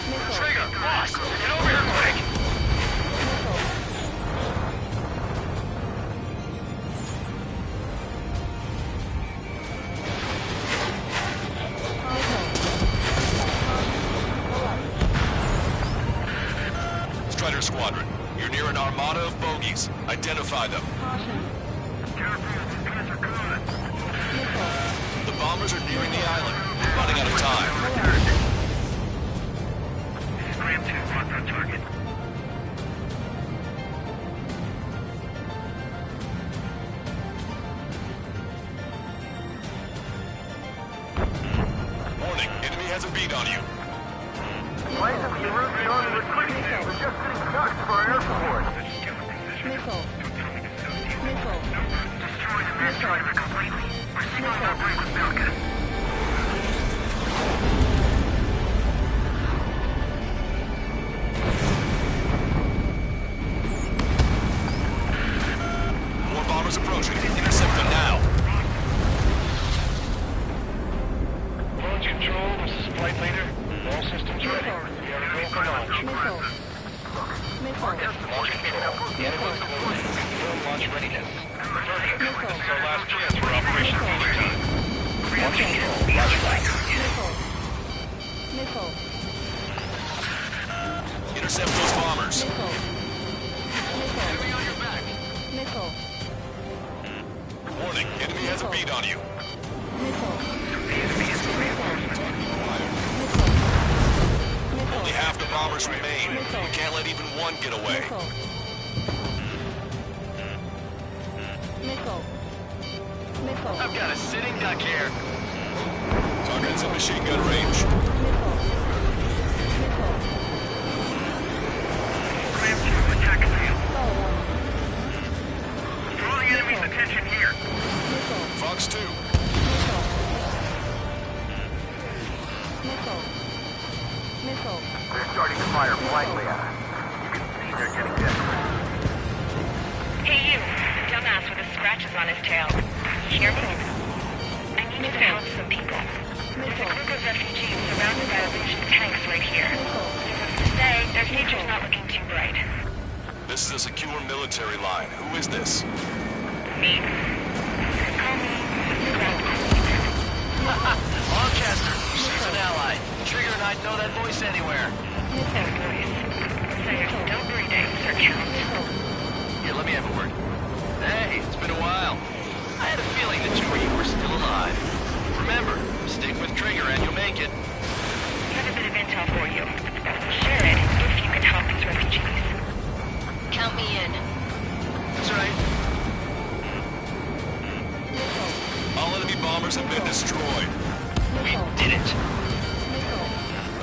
Missile. Trigger, boss, get over here quick. Strider Squadron, you're near an armada of bogies. Identify them. The bombers are nearing the island. We're running out of time. Scram 2, locked on target. Warning, enemy has a bead on you. Planes of the Erusian Army retreat. We're just getting ducks for our air support. Missile. Missile. Destroy the main driver completely. We're signaling our break with Falcon. More bombers approaching. Intercept them now. Launch control, this is flight leader. All systems ready. We are go for launch. Missile. Missile. Launch control. The enemy's close. Confirm launch readiness. Affirmative. This is our last chance for Operation Overtime. Launch control. Launch flight. Missile. Missile. Intercept those bombers. Missile. Missile. Enemy on your back. Missile. Warning, enemy has a bead on you. Missile. Only half the bombers remain. You can't let even one get away. Missile. Missile. I've got a sitting duck here. Target's in the Machine gun range. Ram 2, attack failed. Draw the enemy's attention here. Fox 2. They're starting to fire blankly at us. You can see they're getting desperate. Hey you, the dumbass with the scratches on his tail. Hear me? I need you to help some people. There's a group of refugees surrounded by a legion of tanks right here. Needless to say, their future's not looking too bright. This is a secure military line. Who is this? Me? Call me Scrap Lancaster, she's an ally. Trigger and I'd know that voice anywhere. That voice. So you're still breathing, Sir Count. Here, let me have a word. Hey, it's been a while. I had a feeling the two of you were still alive. Remember, stick with Trigger and you'll make it. I have a bit of intel for you. Share it if you can help these refugees. Count me in. That's right. All enemy bombers have been destroyed. We did it.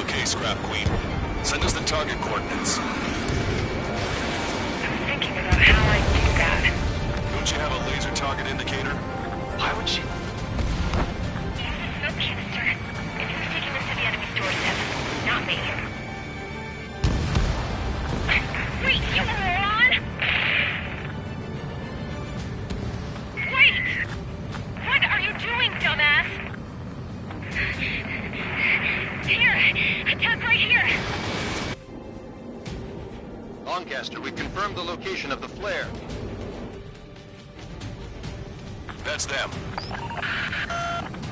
Okay, Scrap Queen. Send us the target coordinates. I'm thinking about how I do that. Don't you have a laser target indicator? Why would she... Use a smoke canister. If he's taking us to the enemy's doorstep, not me. Wait, you moron! Wait! What are you doing, dumbass? Here! Attack right here! Lancaster, we've confirmed the location of the flare. That's them.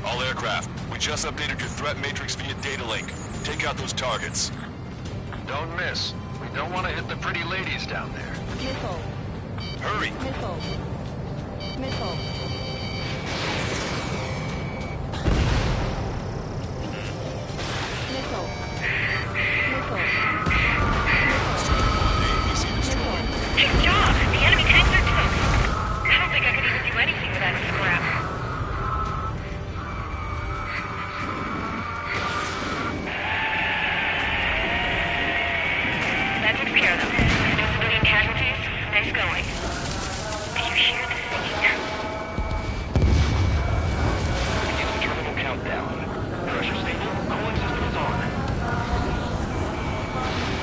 All aircraft, we just updated your threat matrix via data link. Take out those targets. Don't miss. We don't want to hit the pretty ladies down there. Missile. Hurry! Missile. Missile. Missile. Good job! The enemy tanks are toast! I don't think I could even do anything without a scrap. That takes care of them. No civilian casualties? Nice going. Do you hear the singing? Begin the terminal countdown. Pressure stable, cooling system is on.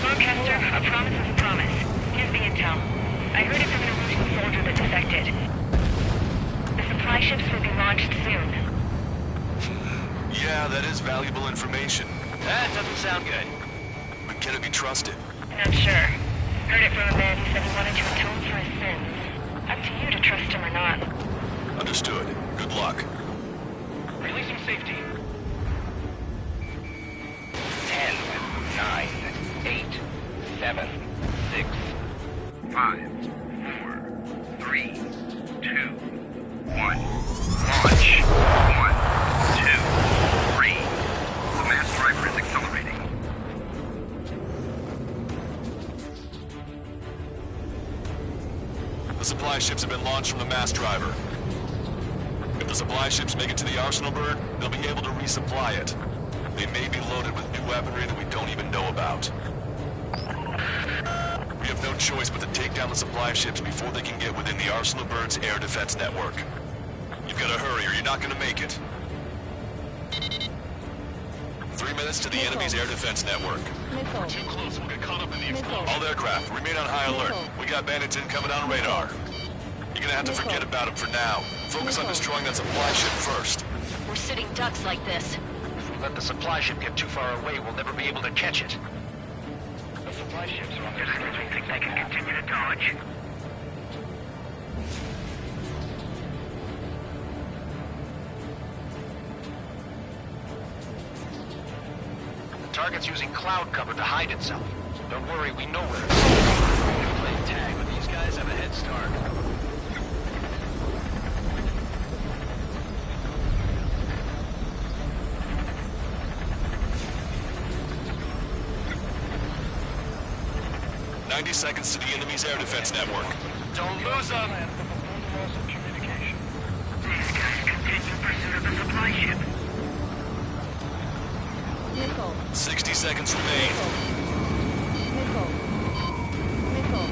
Lancaster, a promise is a promise. Here's the intel. I heard it from an Illusion soldier that defected. The supply ships will be launched soon. Yeah, that is valuable information. That doesn't sound good. But can it be trusted? Not sure. Heard it from a man who said he wanted to atone for his sins. Up to you to trust him or not. Understood. Good luck. Releasing safety. 10, 9, 8, 7, 6, 5, 4, 3, 2, 1. Launch. 1, 2, 3. The mass driver is accelerating. The supply ships have been launched from the mass driver. If the supply ships make it to the Arsenal bird, they'll be able to resupply it. They may be loaded with new weaponry that we don't even know about. We have no choice but to take down the supply ships before they can get within the Arsenal bird's air defense network. You've got to hurry or you're not going to make it. 3 minutes to the enemy's air defense network. We're too close. We'll get caught up in the explosion. All aircraft, remain on high alert. We got bandits incoming on radar. You're gonna have to forget about them for now. Focus on destroying that supply ship first. We're sitting ducks like this. If we let the supply ship get too far away, we'll never be able to catch it. The supply ships are on their schedule. Think they can continue to dodge? The target's using cloud cover to hide itself. Don't worry, we know where it is. We're playing tag, but these guys have a head start. "90 seconds to the enemy's air defense network. Don't lose them! These guys continue pursuit of the supply ship. Missile. 60 seconds remain. Missile. Missile.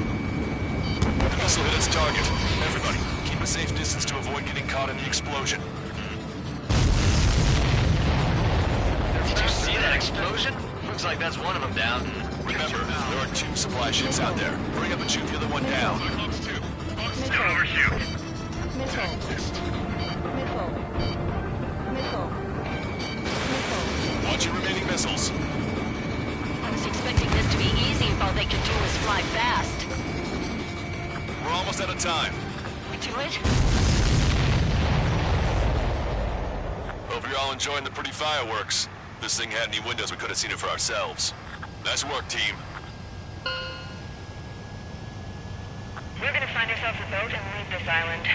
The missile hit its target. Everybody, keep a safe distance to avoid getting caught in the explosion. Did you see that explosion? Looks like that's one of them down. Remember, there are 2 supply ships out there. Hurry up and shoot the other one down. Missile. Overshoot. Missile. Missile. Missile. Missile. Watch your remaining missiles. I was expecting this to be easy if all they could do was fly fast. We're almost out of time. We do it? Hope you're all enjoying the pretty fireworks. If this thing had any windows, we could have seen it for ourselves. Nice work, team. We're gonna find ourselves a boat and leave this island.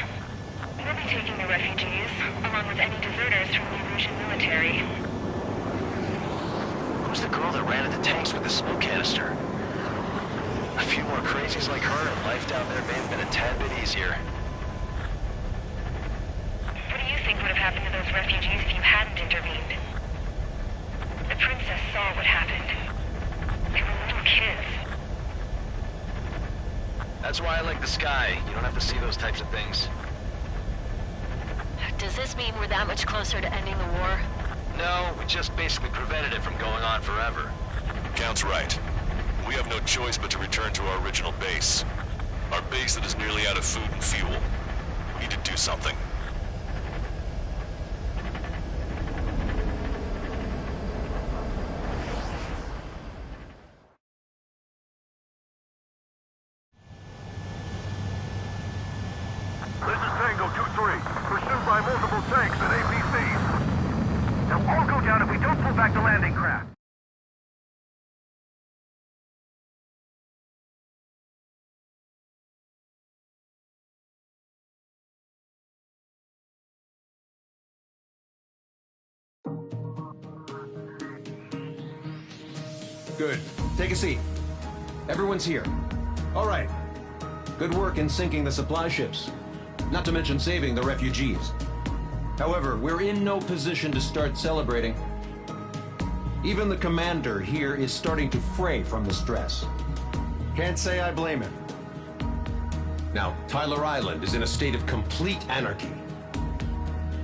We'll be taking the refugees, along with any deserters from the Russian military. Who's the girl that ran at the tanks with the smoke canister? A few more crazies like her, and life down there may have been a tad bit easier. What do you think would have happened to those refugees if you hadn't intervened? The princess saw what happened. They were little kids. That's why I like the sky. You don't have to see those types of things. Does this mean we're that much closer to ending the war? No, we just basically prevented it from going on forever. Count's right. We have no choice but to return to our original base. Our base that is nearly out of food and fuel. We need to do something. This is Tango 2-3. Pursued by multiple tanks and APCs. They'll all go down if we don't pull back the landing craft. Good. Take a seat. Everyone's here. All right. Good work in sinking the supply ships. Not to mention saving the refugees. However, we're in no position to start celebrating. Even the commander here is starting to fray from the stress. Can't say I blame him. Now, Tyler Island is in a state of complete anarchy.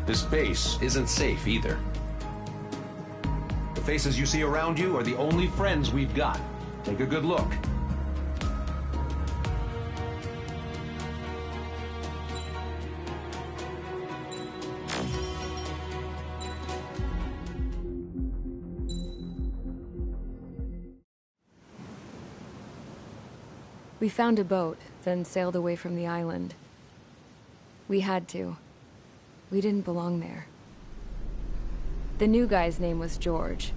This base isn't safe either. The faces you see around you are the only friends we've got. Take a good look. We found a boat, then sailed away from the island. We had to. We didn't belong there. The new guy's name was George.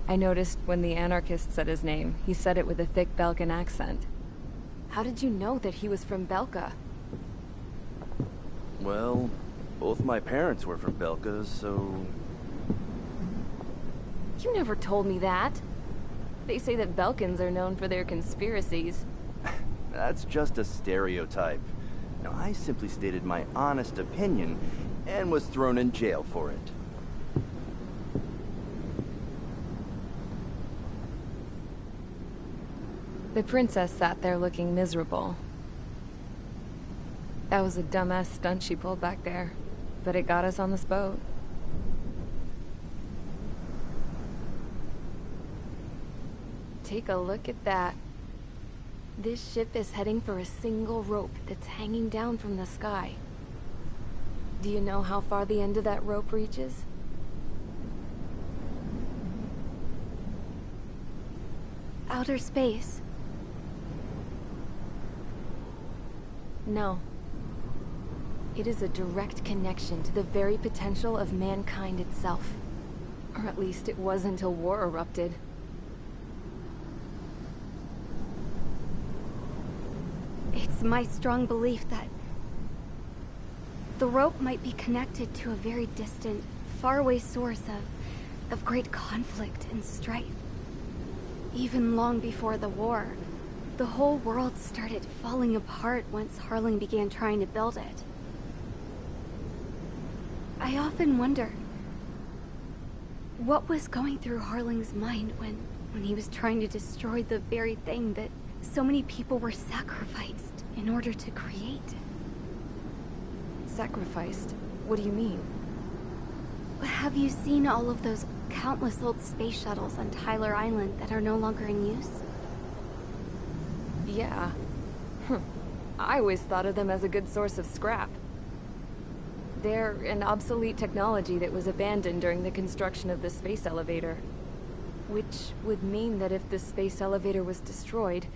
I noticed when the anarchist said his name, he said it with a thick Belkan accent. How did you know that he was from Belka? Well, both my parents were from Belka, so... You never told me that. They say that Belkans are known for their conspiracies. That's just a stereotype. Now, I simply stated my honest opinion and was thrown in jail for it. The princess sat there looking miserable. That was a dumbass stunt she pulled back there, but it got us on this boat. Take a look at that. This ship is heading for a single rope that's hanging down from the sky. Do you know how far the end of that rope reaches? Outer space. No. It is a direct connection to the very potential of mankind itself. Or at least it was until war erupted. It's my strong belief that the rope might be connected to a very distant, faraway source of great conflict and strife. Even long before the war, the whole world started falling apart once Harling began trying to build it. I often wonder, What was going through Harling's mind when he was trying to destroy the very thing that so many people were sacrificed in order to create? Sacrificed? What do you mean? Have you seen all of those countless old space shuttles on Tyler Island that are no longer in use? Yeah. I always thought of them as a good source of scrap. They're an obsolete technology that was abandoned during the construction of the space elevator. Which would mean that if the space elevator was destroyed,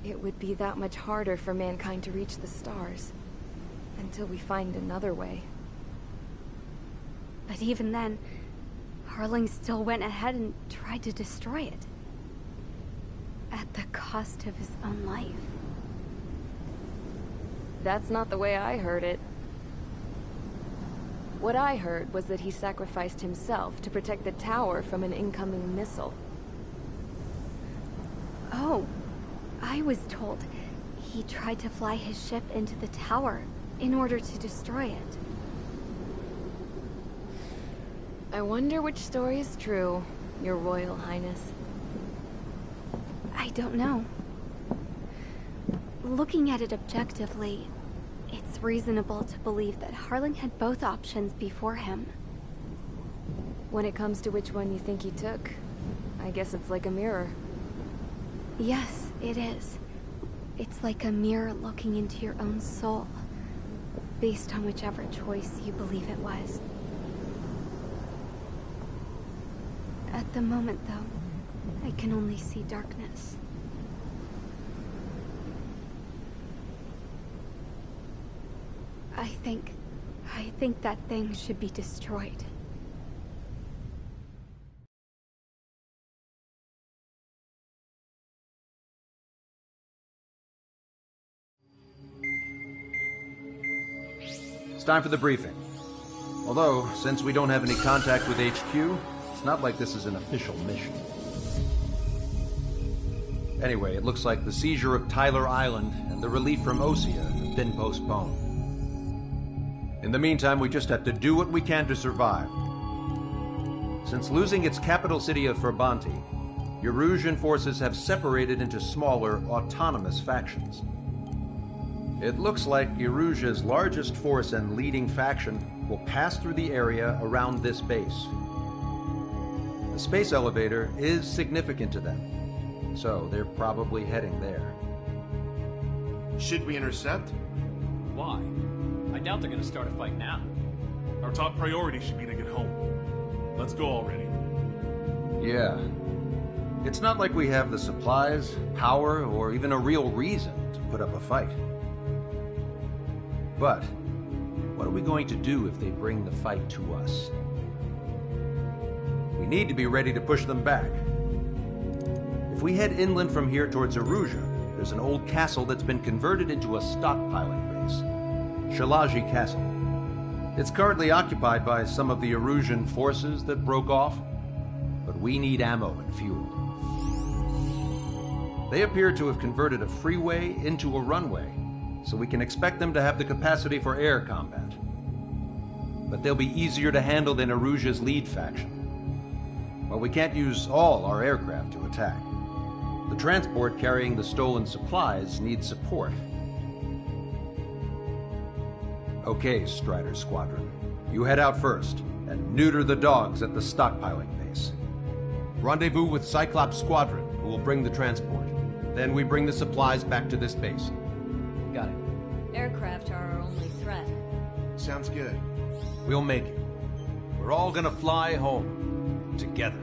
it would be that much harder for mankind to reach the stars. Until we find another way. But even then, Harling still went ahead and tried to destroy it. At the cost of his own life. That's not the way I heard it. What I heard was that he sacrificed himself to protect the tower from an incoming missile. Oh, I was told he tried to fly his ship into the tower in order to destroy it. I wonder which story is true, Your Royal Highness. I don't know. Looking at it objectively, it's reasonable to believe that Harling had both options before him. When it comes to which one you think he took, I guess it's like a mirror. Yes, it is. It's like a mirror looking into your own soul, based on whichever choice you believe it was. At the moment, though, I can only see darkness. I think that thing should be destroyed. It's time for the briefing. Although, since we don't have any contact with HQ, it's not like this is an official mission. Anyway, it looks like the seizure of Tyler Island and the relief from Osea have been postponed. In the meantime, we just have to do what we can to survive. Since losing its capital city of Ferbanti, Erusian forces have separated into smaller, autonomous factions. It looks like Erusia's largest force and leading faction will pass through the area around this base. The space elevator is significant to them, so they're probably heading there. Should we intercept? Why? I doubt they're gonna start a fight now. Our top priority should be to get home. Let's go already. Yeah. It's not like we have the supplies, power, or even a real reason to put up a fight. But, what are we going to do if they bring the fight to us? We need to be ready to push them back. If we head inland from here towards Erusia, there's an old castle that's been converted into a stockpiling base. Shalaji Castle. It's currently occupied by some of the Erusian forces that broke off, but we need ammo and fuel. They appear to have converted a freeway into a runway, so we can expect them to have the capacity for air combat. But they'll be easier to handle than Erusia's lead faction. Well, we can't use all our aircraft to attack. The transport carrying the stolen supplies needs support. Okay, Strider Squadron. You head out first, and neuter the dogs at the stockpiling base. Rendezvous with Cyclops Squadron, who will bring the transport. Then we bring the supplies back to this base. Got it. Aircraft are our only threat. Sounds good. We'll make it. We're all gonna fly home. Together.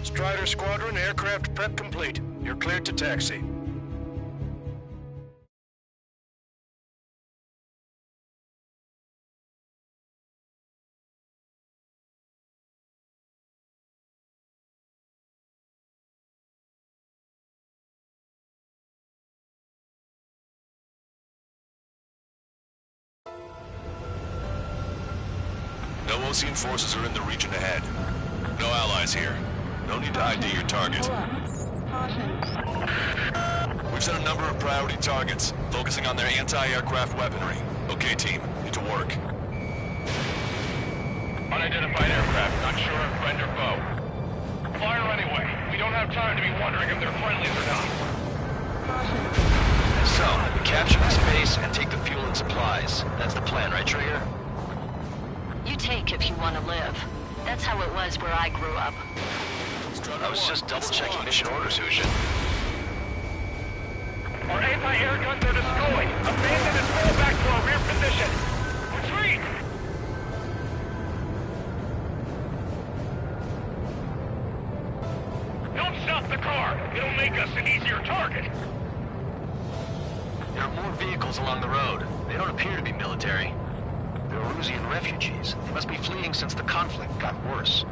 Strider Squadron, aircraft prep complete. You're cleared to taxi. No Osean forces are in the region ahead. No allies here. No need to ID your target. We've set a number of priority targets, focusing on their anti-aircraft weaponry. Okay, team, get to work. Unidentified aircraft, not sure if friend or foe. Fire anyway. We don't have time to be wondering if they're friendlies or not. So, capture this base and take the fuel and supplies. That's the plan, right, Trigger? You take if you want to live. That's how it was where I grew up. I was just double-checking mission orders, Hushin. Our anti-air guns are destroyed. Abandon and fall back to our rear position. Retreat! Don't stop the car. It'll make us an easier target. There are more vehicles along the road. They don't appear to be military. They're Erusian refugees. They must be fleeing since the conflict got worse.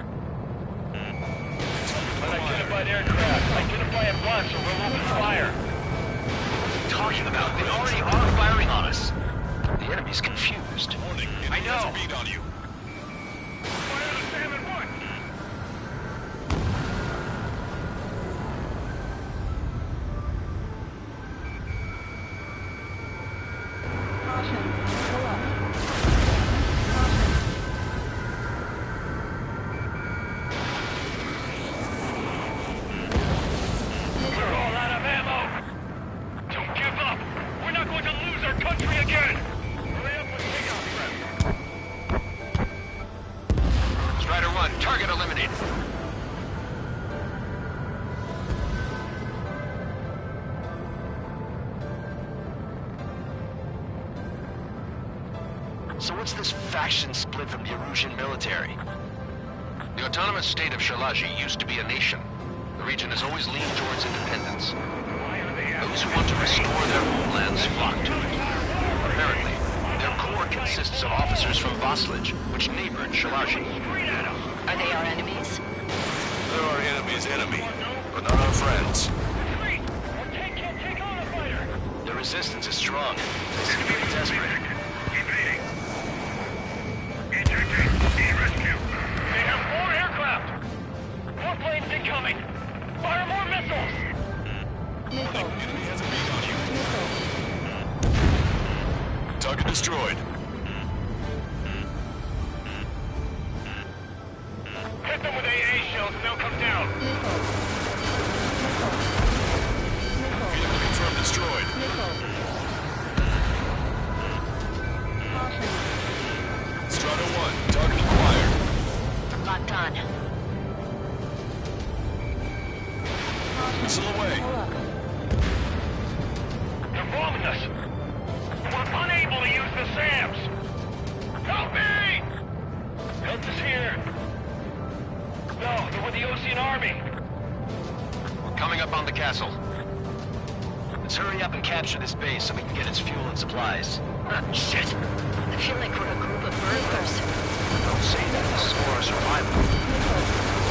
Unidentified aircraft. Identify at once or we'll open fire. What are you talking about? They already are firing on us. The enemy's confused. Warning, I enemy has know. a bead on you. Fire on Sam at once. We're all out of ammo. Don't give up. We're not going to lose our country again. Hurry up with takeoff prep. Strider 1, target eliminated. So what's this faction split from the Erusian military? The autonomous state of Shalaji used to be a nation. The region has always leaned towards independence. Those who want to restore their homelands flock to it. Apparently, their core consists of officers from Vaslij, which neighbored Shalaji. Are they our enemies? They're our enemy's enemy, but not our friends. The resistance is strong. They seem to be desperate. They have more aircraft! More planes incoming! Fire more missiles! Enemy has a bead on you. Target destroyed. Hit them with AA shells and they'll come down! Vehicle confirmed destroyed. Strata 1, target acquired. Locked on. Missile away. They're bombing us! We're unable to use the SAMs! Help me! Help is here! No, they're with the Osean army! We're coming up on the castle. Let's hurry up and capture this base so we can get its fuel and supplies. Shit! I feel like we're a group of burglars. Don't say that. This is for our survival.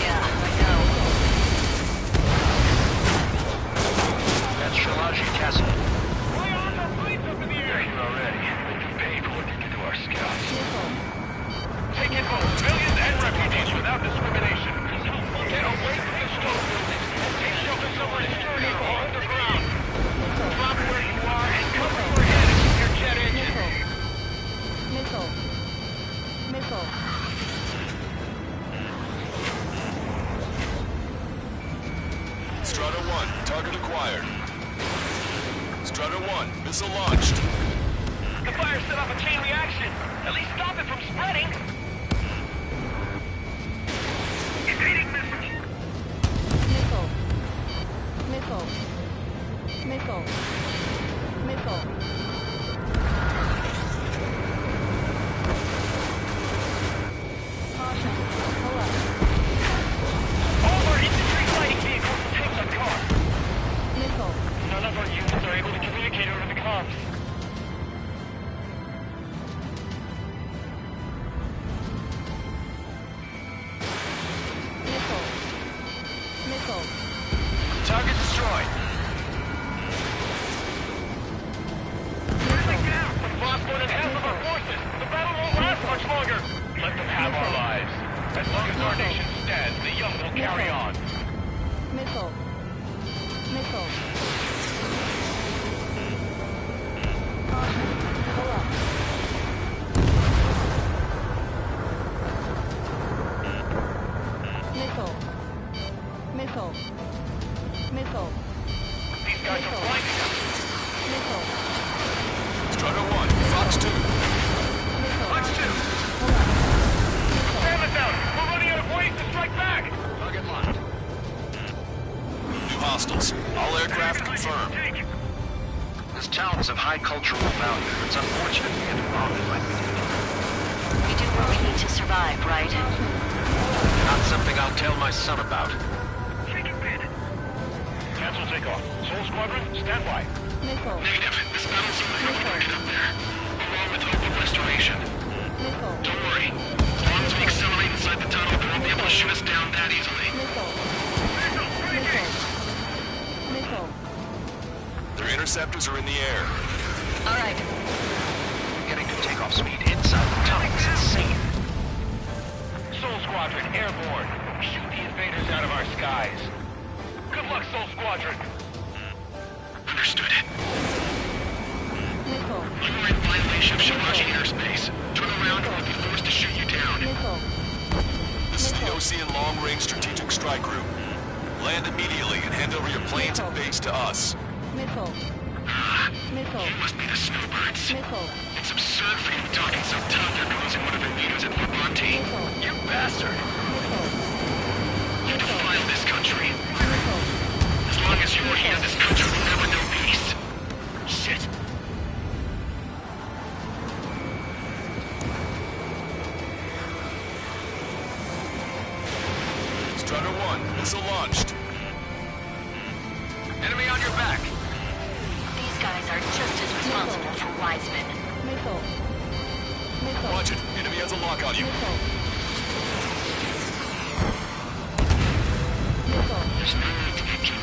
Yeah, I know. That's Shalaji Castle. They're here already. They've been paid for to get to our scouts. Take in both civilians and refugees without discrimination. Get away from the stone buildings and take shelter somewhere sturdy or underground. Drop where you are and cover your head with your jet engine. Missile. Missile. Strata 1, target acquired. Strata 1, missile launched. The fire set off a chain reaction. At least stop it from spreading. Evading missile. Missile. Missile. Missile. Missile. Caution. Pull up. Over, infantry Missile. Target destroyed. We've lost more than half of our forces. The battle won't last much longer. Let them have our lives. As long as our nation stands, the young will carry on. Missile. Missile. Caution. Pull up. Missile. Missile. Missile. These guys are blinding us. Missile. Strider 1, Fox 2. Fox 2. Stand us out. We're running out of ways to strike back. Target locked. New hostiles. All aircraft confirmed. This town is of high cultural value. It's unfortunate we get involved in like we did. We do what we need to survive, right? Not something I'll tell my son about. Cancel takeoff. Soul Squadron, stand by. Missile. Negative. This battle's only started up there, along with hope of restoration. Missile. Don't worry. As long as we accelerate inside the tunnel, they won't be able to shoot us down that easily. Missile. Missile. Missile. Their interceptors are in the air. All right. Getting to takeoff speed inside the tunnel is insane. Soul Squadron, airborne. Shoot the invaders out of our skies. Good luck, Soul Squadron. Understood. Missile. You are in violation of Shalaji airspace. Turn around or we'll be forced to shoot you down. Missile. This is the Osean Long Range Strategic Strike Group. Land immediately and hand over your planes and base to us. Missile. Missile. You must be the snowbirds. Missile. It's absurd for you talking so tough you're closing one of their leaders at Lavanti. You bastard! You defile this country. Missile. As long as you're here, this country will never know peace. Shit. Strider 1, missile launched. Enemy on your back. These guys are just as responsible for Wiseman. Missile. Missile. Watch it. Enemy has a lock on you. Missile. Missile. There's no need to get killed.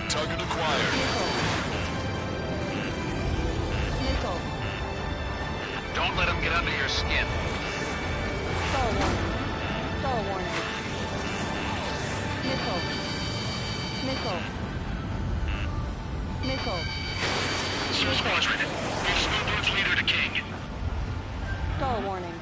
Target acquired. Missile. Don't let them get under your skin. Stall warning. Stall warning. Missile. Missile. Missile. Soul Squadron, give Snowbird's leader to King. Stall warning.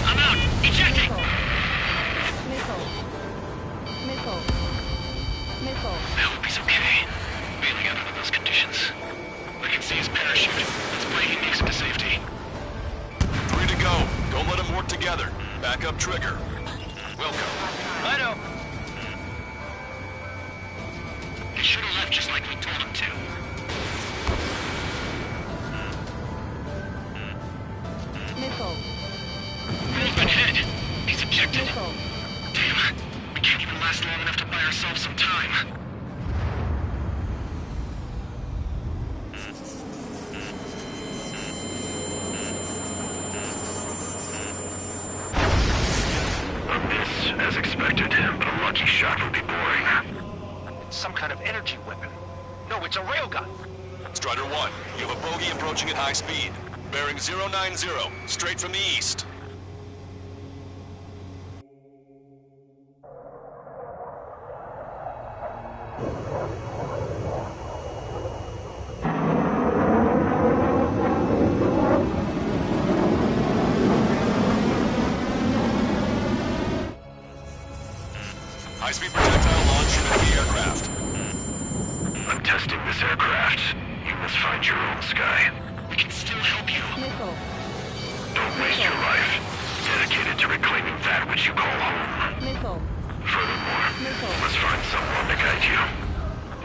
I'm out! Ejecting! Missile. Missile. Missile. I hope he's okay. Bailing out under those conditions. I can see his parachute. Let's pray he makes it to safety. 3 to go. Don't let them work together. Back up trigger. Welcome. Righto. He should have left just like we told him to. Missile. Movement ahead. He's ejected. Missile. Damn. We can't even last long enough to buy ourselves some time. A miss, as expected, but a lucky shot would be boring. It's some kind of energy weapon. No, it's a railgun. Strider 1, you have a bogey approaching at high speed. Bearing 090, straight from the east. High-speed projectile launch unit of the aircraft. I'm testing this aircraft. You must find your own sky. We can still help you. Missile. Don't waste your life. Dedicated to reclaiming that which you call home. Missile. Furthermore, you must find someone to guide you.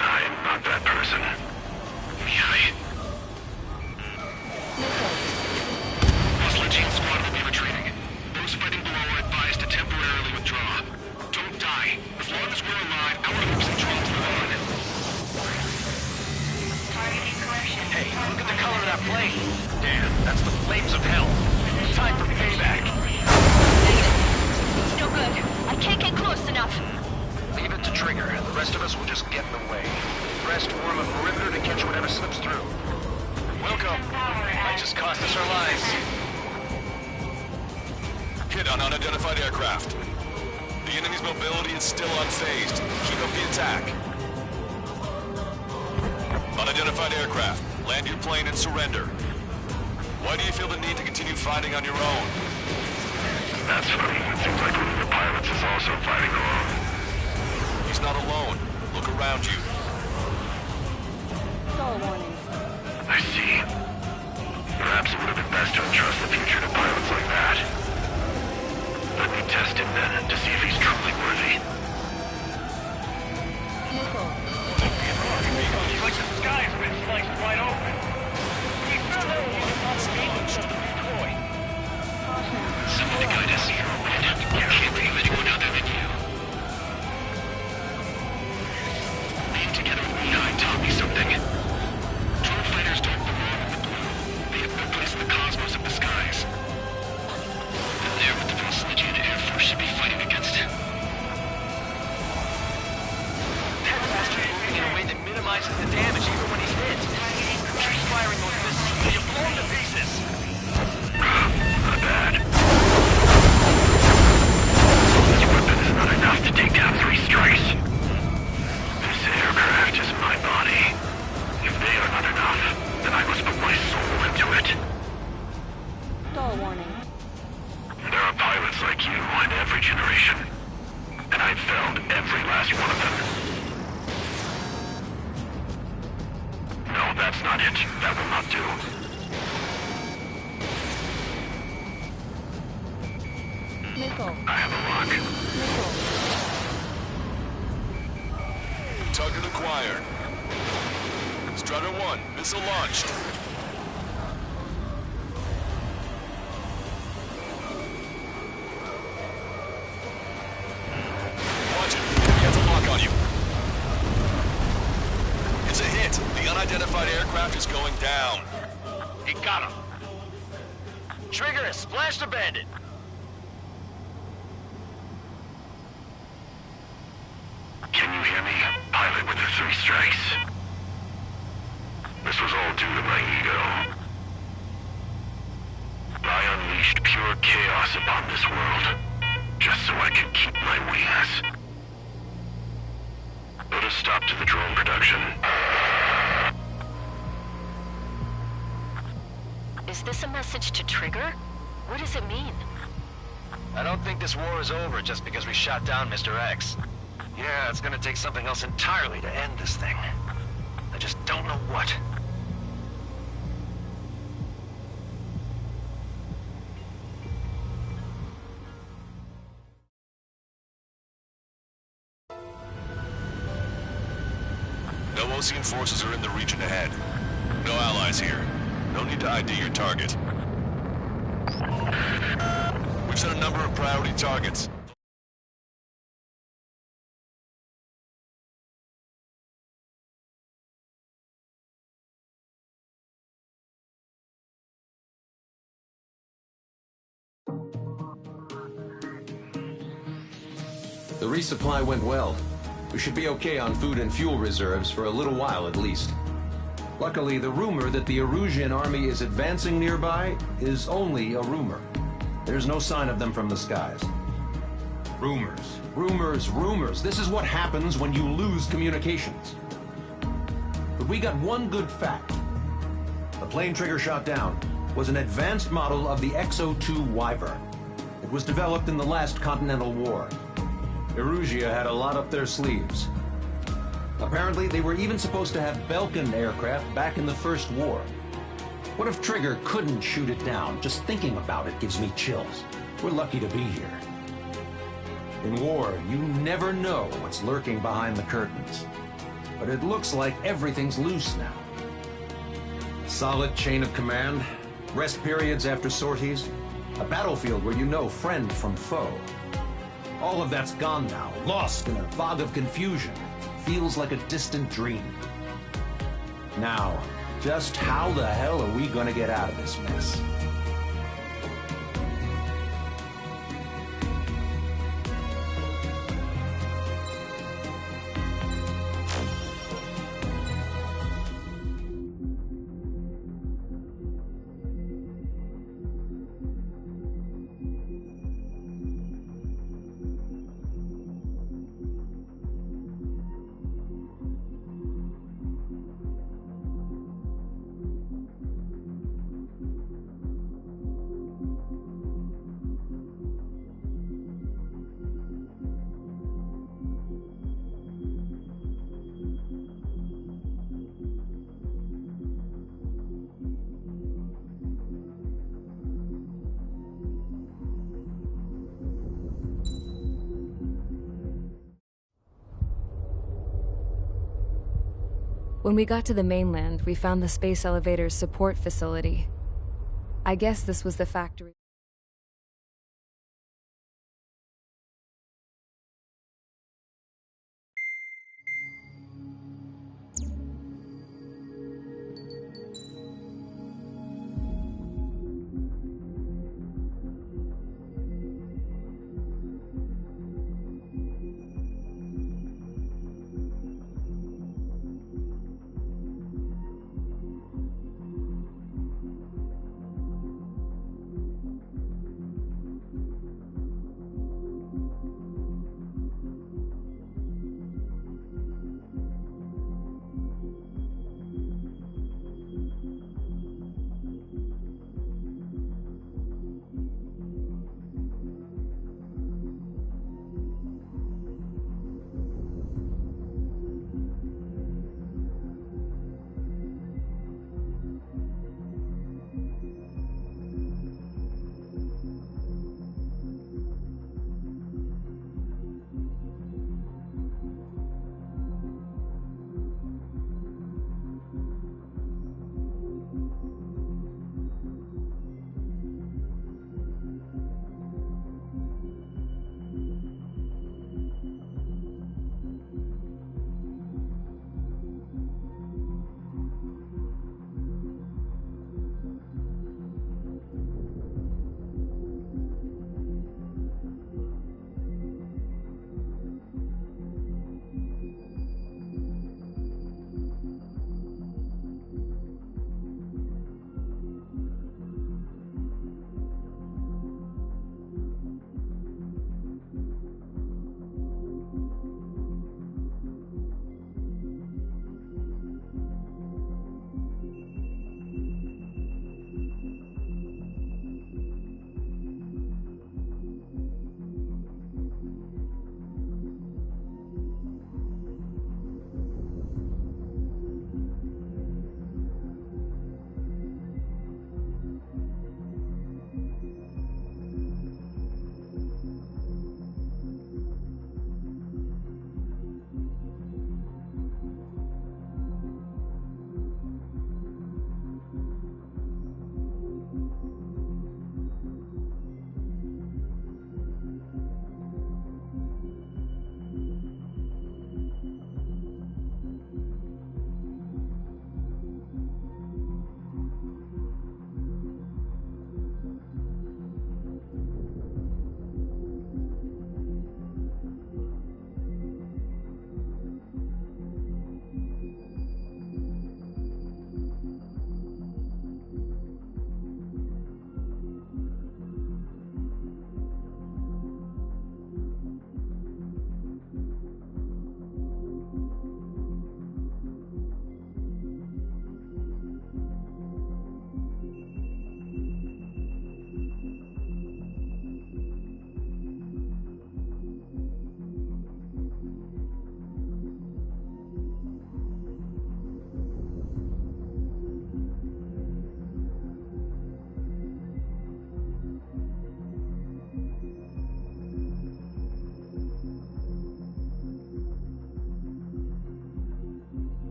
I am not that person. Mihai. Missile. Oslogian squad will be retreating. Those fighting below are advised to temporarily withdraw. Don't die. As long that plane. Damn, that's the flames of hell. Time for payback. It's no good. I can't get close enough. Leave it to Trigger. The rest of us will just get in the way. Rest form a perimeter to catch whatever slips through. Welcome. Might just cost us our lives. Hit on unidentified aircraft. The enemy's mobility is still unfazed. Keep up the attack. Unidentified aircraft. Land your plane and surrender. Why do you feel the need to continue fighting on your own? That's funny. It seems like one of the pilots is also fighting alone. He's not alone. Look around you. Stall warning. I see. Perhaps it would have been best to entrust the future to pilots like that. Let me test him then to see if he's truly worthy. Missile. It's like the sky's been sliced wide open. We found out what on the maintenance of the toy. Someone to guide us. You can't think of anyone other than you. Being together with Mihai taught me something. Drone fighters don't belong in the blue. They have no place in the cosmos of the skies. And they're what the Velocinian Air Force should be fighting against. That bastard is moving in a way that minimizes the damage even when he's hit. Keep firing those missiles until you blow him to pieces. Not bad. This weapon is not enough to take down 3 strikes. This aircraft is my body. If they are not enough, then I must put my soul into it. Stall warning. There are pilots like you in every generation. And I've found every last one of them. No, that's not it. That will not do. Missile. I have a lock. Missile. Target acquired. Strider 1, missile launched. Watch it. He has a lock on you. It's a hit. The unidentified aircraft is going down. He got him. Trigger has splashed a bandit. Can you hear me? Pilot with the 3 strikes. This was all due to my ego. I unleashed pure chaos upon this world, just so I could keep my wings. Put a stop to the drone production. Is this a message to Trigger? What does it mean? I don't think this war is over just because we shot down Mr. X. Yeah, it's gonna take something else entirely to end this thing. I just don't know what. No Osean forces are in the region ahead. No allies here. No need to ID your target. We've set a number of priority targets. The resupply went well. We should be okay on food and fuel reserves for a little while at least. Luckily, the rumor that the Erusian army is advancing nearby is only a rumor. There's no sign of them from the skies. Rumors, rumors, rumors. This is what happens when you lose communications. But we got one good fact. The plane Trigger shot down was an advanced model of the X-02 Wyvern. It was developed in the last Continental War. Erusia had a lot up their sleeves. Apparently, they were even supposed to have Belkin aircraft back in the First War. What if Trigger couldn't shoot it down? Just thinking about it gives me chills. We're lucky to be here. In war, you never know what's lurking behind the curtains. But it looks like everything's loose now. Solid chain of command, rest periods after sorties, a battlefield where you know friend from foe. All of that's gone now, lost in a fog of confusion. Feels like a distant dream. Now, Just how the hell are we gonna get out of this mess? When we got to the mainland, we found the space elevator's support facility. I guess this was the factory.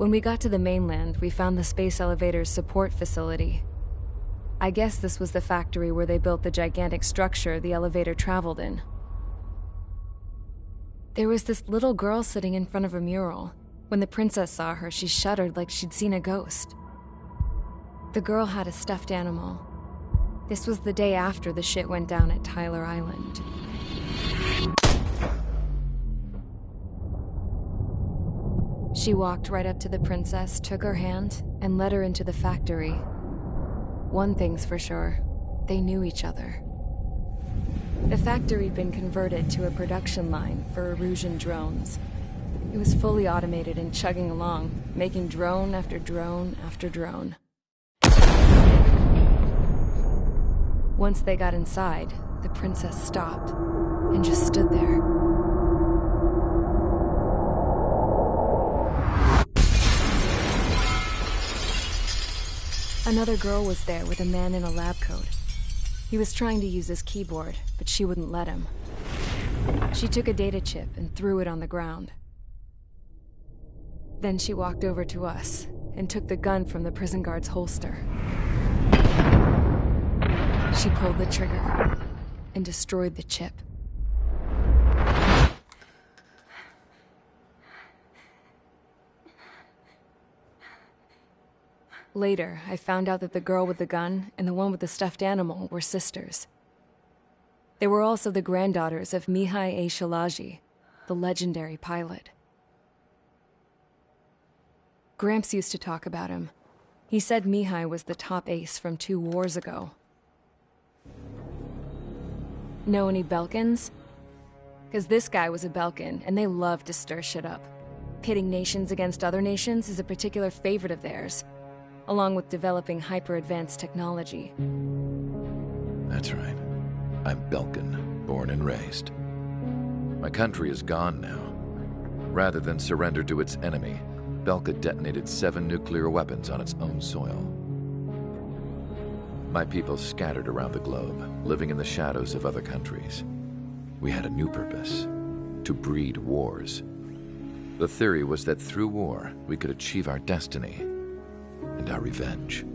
When we got to the mainland, we found the space elevator's support facility. I guess this was the factory where they built the gigantic structure the elevator traveled in. There was this little girl sitting in front of a mural. When the princess saw her, she shuddered like she'd seen a ghost. The girl had a stuffed animal. This was the day after the shit went down at Tyler Island. She walked right up to the princess, took her hand, and led her into the factory. One thing's for sure, they knew each other. The factory'd been converted to a production line for Erusian drones. It was fully automated and chugging along, making drone after drone after drone. Once they got inside, the princess stopped and just stood there. Another girl was there with a man in a lab coat. He was trying to use his keyboard, but she wouldn't let him. She took a data chip and threw it on the ground. Then she walked over to us and took the gun from the prison guard's holster. She pulled the trigger and destroyed the chip. Later, I found out that the girl with the gun and the one with the stuffed animal were sisters. They were also the granddaughters of Mihai A. Shalaji, the legendary pilot. Gramps used to talk about him. He said Mihai was the top ace from 2 wars ago. Know any Belkans? Because this guy was a Belkan, and they love to stir shit up. Pitting nations against other nations is a particular favorite of theirs, along with developing hyper-advanced technology. That's right. I'm Belkan, born and raised. My country is gone now. Rather than surrender to its enemy, Belka detonated 7 nuclear weapons on its own soil. My people scattered around the globe, living in the shadows of other countries. We had a new purpose: to breed wars. The theory was that through war, we could achieve our destiny and our revenge.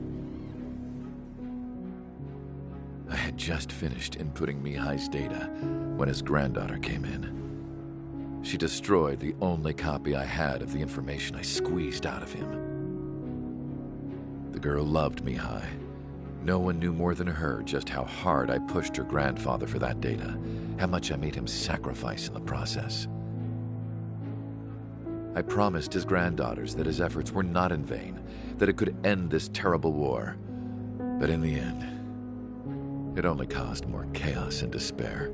I had just finished inputting Mihai's data when his granddaughter came in. She destroyed the only copy I had of the information I squeezed out of him. The girl loved Mihai. No one knew more than her just how hard I pushed her grandfather for that data, how much I made him sacrifice in the process. I promised his granddaughters that his efforts were not in vain, that it could end this terrible war. But in the end, it only caused more chaos and despair.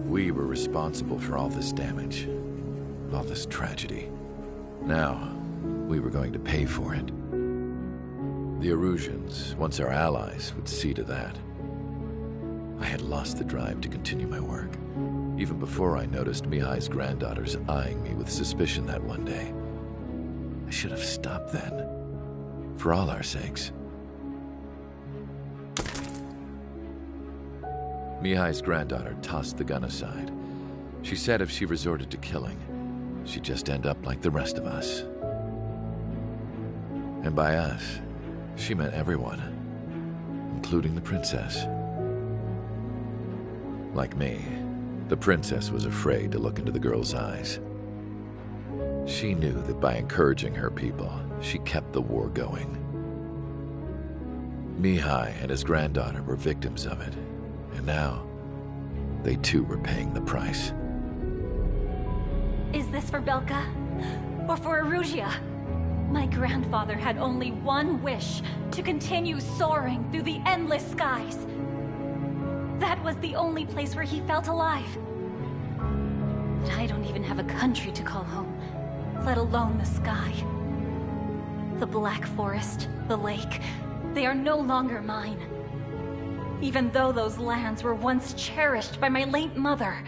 We were responsible for all this damage, all this tragedy. Now, we were going to pay for it. The Erusians, once our allies, would see to that. I had lost the drive to continue my work, even before I noticed Mihai's granddaughters eyeing me with suspicion that one day. I should have stopped then, for all our sakes. Mihai's granddaughter tossed the gun aside. She said if she resorted to killing, she'd just end up like the rest of us. And by us, she meant everyone, including the princess. Like me, the princess was afraid to look into the girl's eyes. She knew that by encouraging her people, she kept the war going. Mihai and his granddaughter were victims of it, and now, they too were paying the price. Is this for Belka? Or for Erusea? My grandfather had only one wish: to continue soaring through the endless skies. That was the only place where he felt alive. But I don't even have a country to call home, let alone the sky. The Black Forest, the lake, they are no longer mine. Even though those lands were once cherished by my late mother.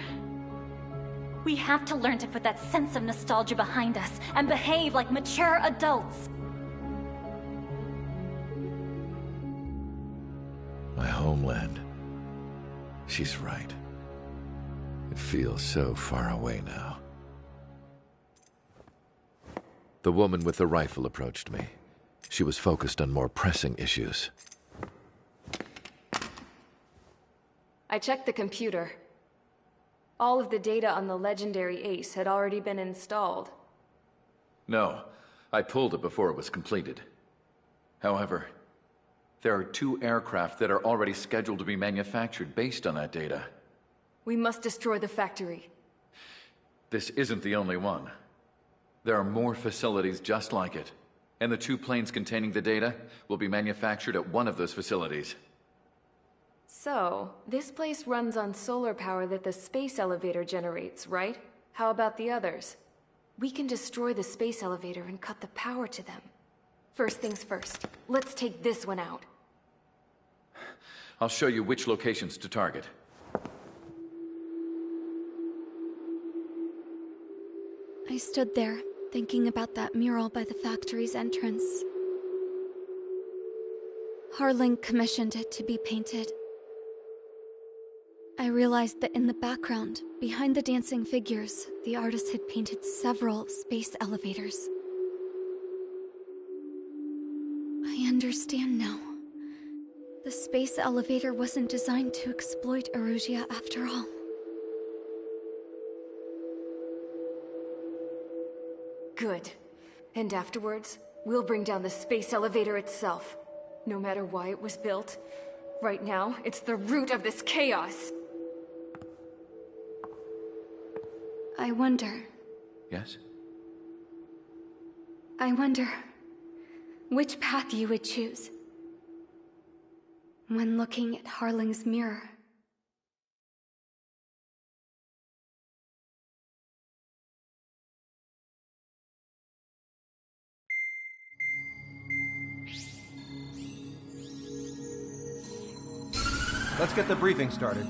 We have to learn to put that sense of nostalgia behind us and behave like mature adults. My homeland. She's right. It feels so far away now. The woman with the rifle approached me. She was focused on more pressing issues. I checked the computer. All of the data on the legendary Ace had already been installed. No, I pulled it before it was completed. However, there are 2 aircraft that are already scheduled to be manufactured based on that data. We must destroy the factory. This isn't the only one. There are more facilities just like it, and the 2 planes containing the data will be manufactured at one of those facilities. So, this place runs on solar power that the space elevator generates, right? How about the others? We can destroy the space elevator and cut the power to them. First things first, let's take this one out. I'll show you which locations to target. I stood there, thinking about that mural by the factory's entrance. Harling commissioned it to be painted. I realized that in the background, behind the dancing figures, the artist had painted several space elevators. I understand now. The space elevator wasn't designed to exploit Erusia after all. Good. And afterwards, we'll bring down the space elevator itself. No matter why it was built, right now, it's the root of this chaos. I wonder... Yes? I wonder... which path you would choose when looking at Harling's mirror. Let's get the briefing started.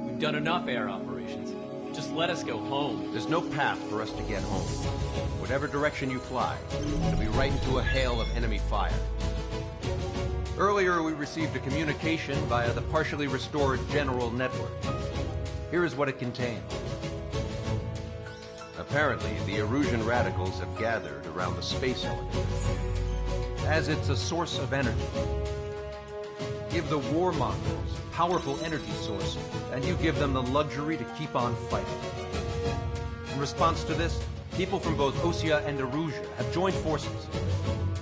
We've done enough air operations. Just let us go home. There's no path for us to get home. Whatever direction you fly, it'll be right into a hail of enemy fire. Earlier, we received a communication via the partially restored General Network. Here is what it contained. Apparently, the Erusian radicals have gathered around the space elevator, as it's a source of energy. Give the warmongers powerful energy source, and you give them the luxury to keep on fighting. In response to this, people from both Osea and Erusia have joined forces,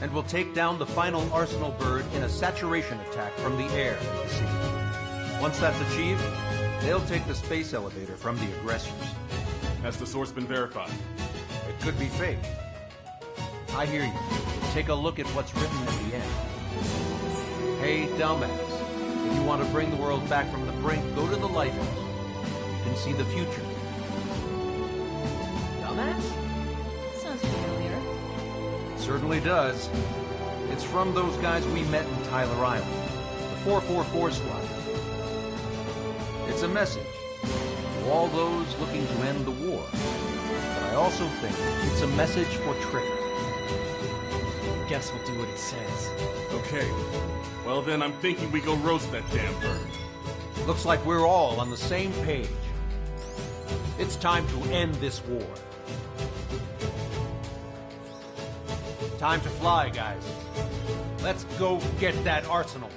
and will take down the final Arsenal bird in a saturation attack from the air to the sea. Once that's achieved, they'll take the space elevator from the aggressors. Has the source been verified? It could be fake. I hear you. Take a look at what's written at the end. Hey, dumbass. If you want to bring the world back from the brink, go to the lighthouse. You can see the future. Dumbass? Sounds familiar. It certainly does. It's from those guys we met in Tyler Island. The 444 Squad. It's a message to all those looking to end the war. But I also think it's a message for Trigger. Guess we'll do what it says. Okay. Well then, I'm thinking we go roast that damn bird. Looks like we're all on the same page. It's time to end this war. Time to fly, guys. Let's go get that Arsenal bird.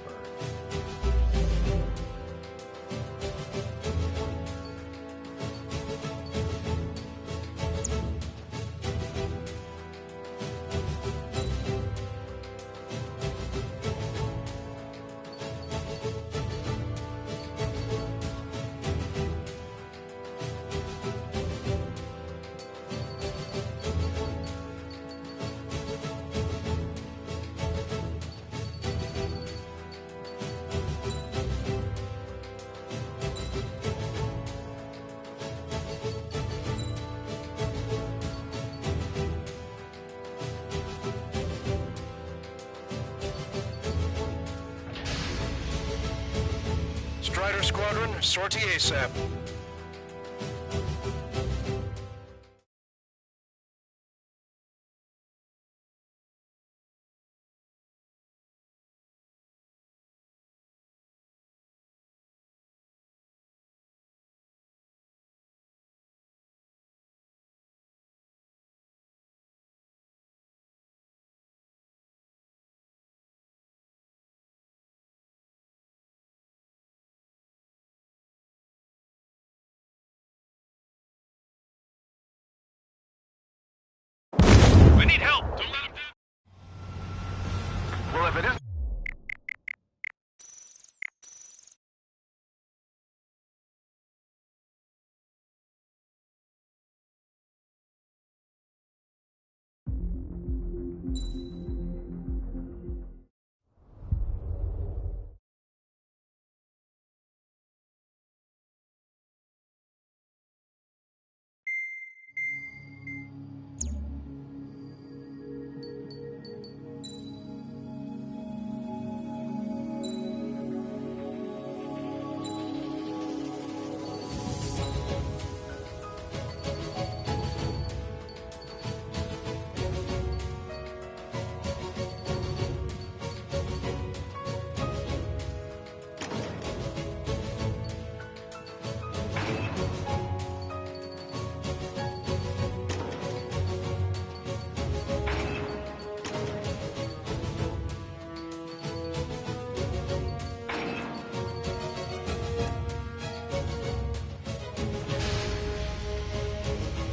Strider Squadron, sortie ASAP. Well, if it is...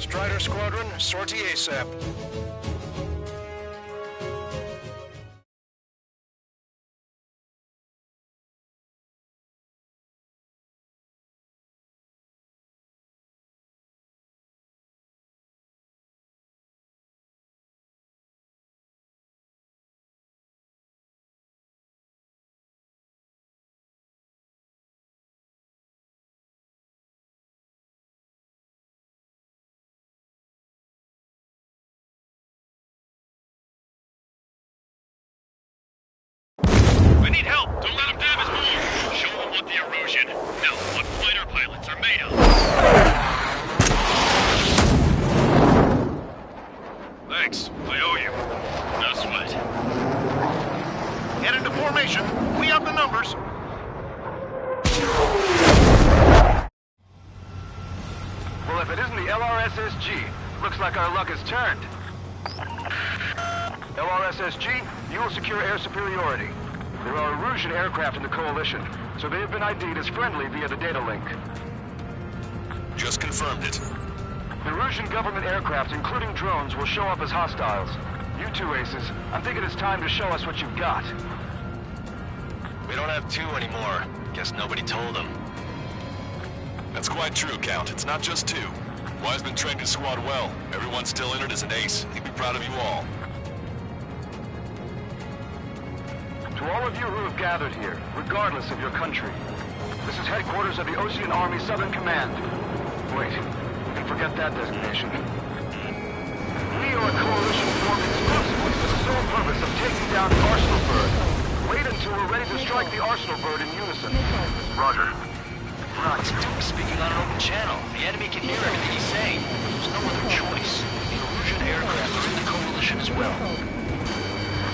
Strider Squadron, sortie ASAP. We need help! Don't let them damage more! Show them what the erosion, no, what fighter pilots are made of! Thanks, I owe you. No sweat. Get into formation. We have the numbers. Well, if it isn't the LRSSG, looks like our luck has turned. LRSSG, you will secure air superiority. There are Erusian aircraft in the Coalition, so they have been ID'd as friendly via the data link. Just confirmed it. The Erusian government aircraft, including drones, will show up as hostiles. You two aces, I'm thinking it's time to show us what you've got. We don't have two anymore. Guess nobody told them. That's quite true, Count. It's not just two. Wiseman trained his squad well. Everyone still in it as an ace. He'd be proud of you all. To all of you who have gathered here, regardless of your country, this is headquarters of the Osean Army Southern Command. Wait, you can forget that designation. We are a coalition formed exclusively for the sole purpose of taking down the Arsenal Bird. Wait until we're ready to strike the Arsenal Bird in unison. Roger. Ron, Duke's speaking on an open channel. The enemy can hear everything he's saying. There's no other choice. The Erusian aircraft are in the coalition as well.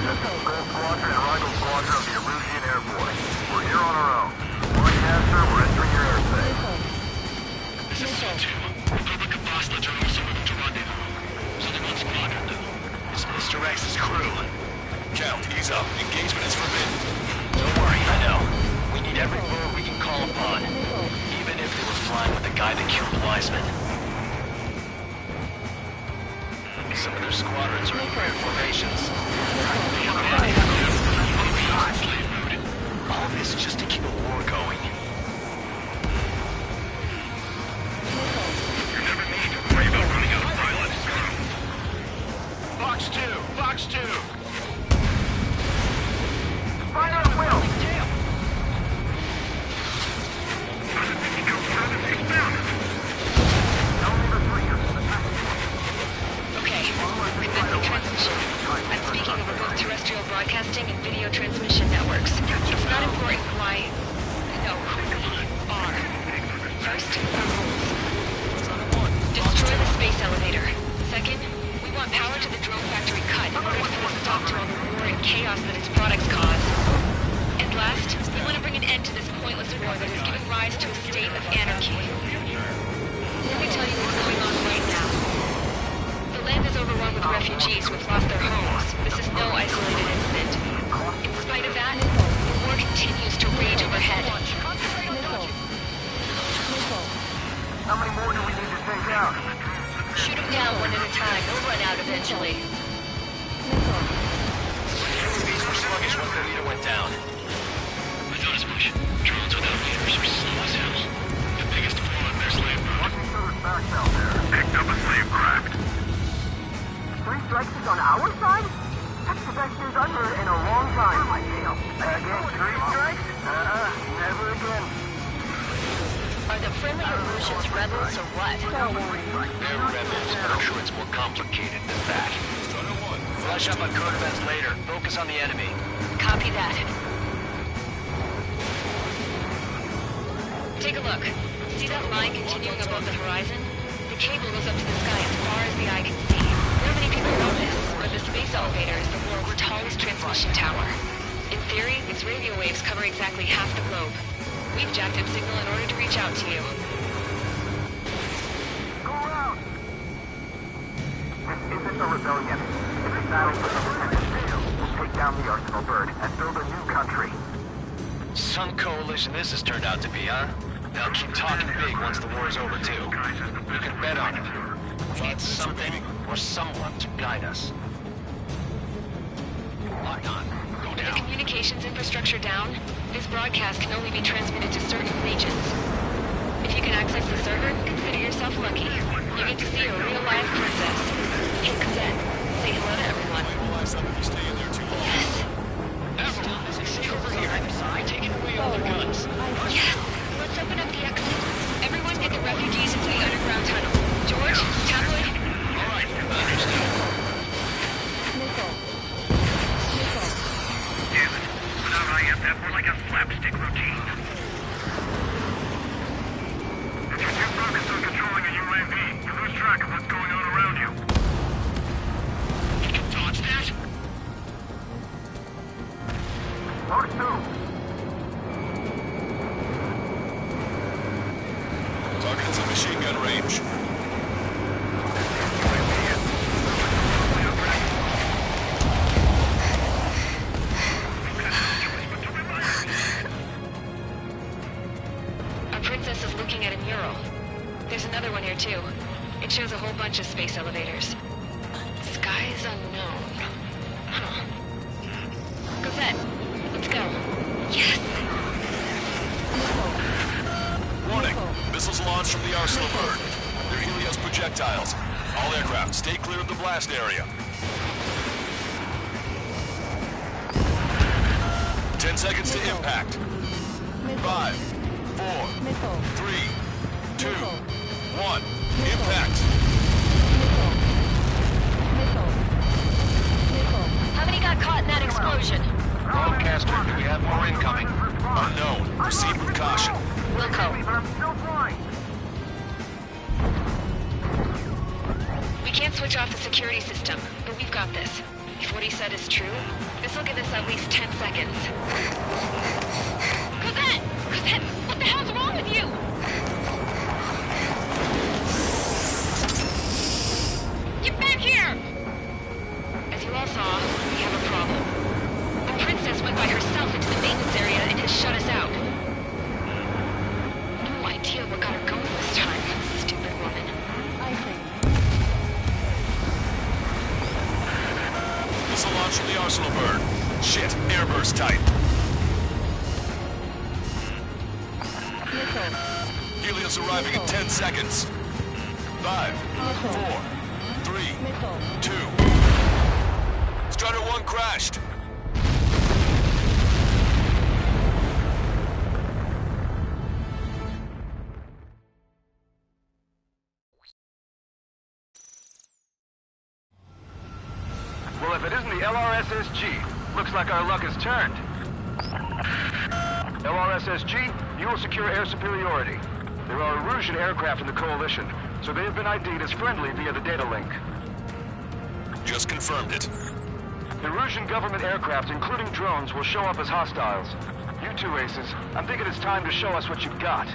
This is Gold Squadron and Rival Squadron of the Erusian Air Force. We're here on our own. Broadcaster, we're entering your airspace. This is C2. Republic of Bastards are also moving to rendezvous. Southern One Squadron, though. It's Mr. X's crew. Count, ease up. Engagement is forbidden. Don't worry, I know. We need every bird we can call upon. Even if they were flying with the guy that killed Wiseman. Some of their squadrons are in weird formations. All this just to keep a war going. You never need to worry about running out of pilots. Fox 2! Fox 2! Fire at will! Okay, commencing transmission. I'm speaking over both terrestrial broadcasting and video transmission networks. It's not important why... No, who we are. First, our rules. Destroy the space elevator. Second, we want power to the drone factory cut in order to put a stop to all the war and chaos that its products cause. And last, we want to bring an end to this pointless war that is giving rise to a state of anarchy. Let me tell you what's going on right now. The land is overrun with refugees who have lost their homes. This is no isolated incident. In spite of that, the war continues to rage overhead. How many more do we need to take out? Shoot them down one at a time. They'll run out eventually. These were slung Just when the leader went down. I thought as much. Drones without leaders are slow as hell. The biggest flaw in their slave Picked up a slave craft. 3 strikes is on our side? That's the best news I've heard in a long time. Again, 3 strikes? Never again. Are the friendly Erusians rebels or what? They're rebels, but I'm sure it's more complicated than that. Flash up on code events later. Focus on the enemy. Copy that. Take a look. See that line continuing above the horizon? The cable goes up to the sky as far as the eye can see. Not many people know this, but the space elevator is the world's tallest transmission tower. In theory, its radio waves cover exactly half the globe. We've jacked up signal in order to reach out to you. Go around! This isn't a rebellion. It's a battle for the Lieutenant. We'll take down the Arsenal Bird and build a new country. Some coalition this has turned out to be, huh? They'll keep talking big once the war's over, too. You can bet on it. We need something or someone to guide us. Lock on. Go down. The communications infrastructure down, this broadcast can only be transmitted to certain regions. If you can access the server, consider yourself lucky. You get to see a real-life princess. Hey, Cosette, say hello to everyone. Yes. Everyone, stay over here. Taking away all their guns. Yes. Let's open up the exit. Everyone get the refugees into the underground tunnel. George, Tabloid. All right, understood. Damn it. Without IFF, we're like a slapstick routine. If you're too focused on controlling a UAV, you lose track of what's going on around you. You can dodge that? Mark 2. Target's in machine gun range. Our princess is looking at a mural. There's another one here too. It shows a whole bunch of space elevators. Skies unknown. Huh. Cosette, let's go. Yes! Warning! Missiles launched from the Arsenal Bird. They're Helios projectiles. All aircraft, stay clear of the blast area. 10 seconds to impact. 5, 4, 3, 2, 1. Impact! How many got caught in that explosion? Broadcaster, do we have more incoming? Unknown. Proceed with caution. Wilco. I'm still flying. We can't switch off the security system, but we've got this. If what he said is true, this will give us at least 10 seconds. Cosette! Cosette! What the hell's wrong with you? Get back here! As you all saw, we have a problem. The princess went by herself into the maintenance area and has shut us out. No idea what got her going this time, stupid woman. I think. Missile launch from the Arsenal Bird. Shit, airburst type. Helios arriving in 10 seconds. 5, 4, 3, 2. Strutter 1 crashed. Well, if it isn't the LRSSG, looks like our luck has turned. LRSSG, you will secure air superiority. There are Erusian aircraft in the Coalition, so they have been ID'd as friendly via the data link. Just confirmed it. Erusian government aircraft, including drones, will show up as hostiles. You two aces, I'm thinking it's time to show us what you've got.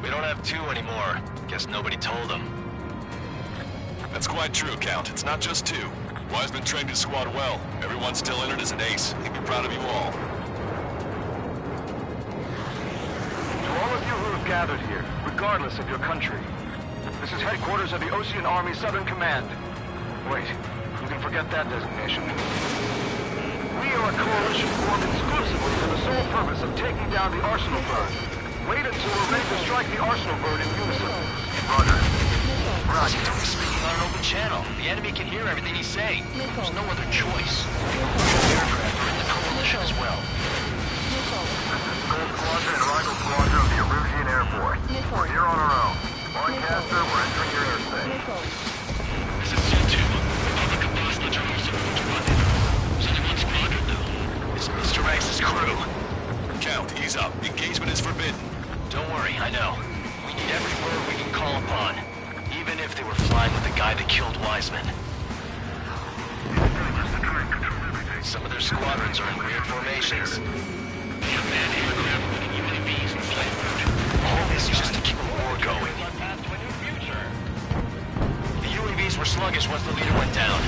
We don't have 2 anymore. Guess nobody told them. That's quite true, Count. It's not just 2. Wiseman trained his squad well. Everyone's still entered as an ace. He'd be proud of you all. To all of you who have gathered here, regardless of your country, this is headquarters of the Osean Army Southern Command. Wait, you can forget that designation. We We are a coalition formed exclusively for the sole purpose of taking down the Arsenal bird. Wait until we're ready to strike the Arsenal bird in unison. Roger. Roger, he's speaking on an open channel. The enemy can hear everything he's saying. There's no other choice. Aircraft are in the coalition as well. Gold Squadron and Rival Squadron of the Erusian Air Force. We're here on our own. Lancaster, we're entering your airspace. This is C2. Republic of Bosnia are also going to run in. There's only one squadron, though. It's Mr. X's crew. Count, ease up. Engagement is forbidden. Don't worry, I know. We need every word we can call upon. Even if they were flying with the guy that killed Wiseman. Some of their squadrons are in weird formations. They have manned aircraft with UAVs and flamethrowers. All this is just to keep a war going. The UAVs were sluggish once the leader went down.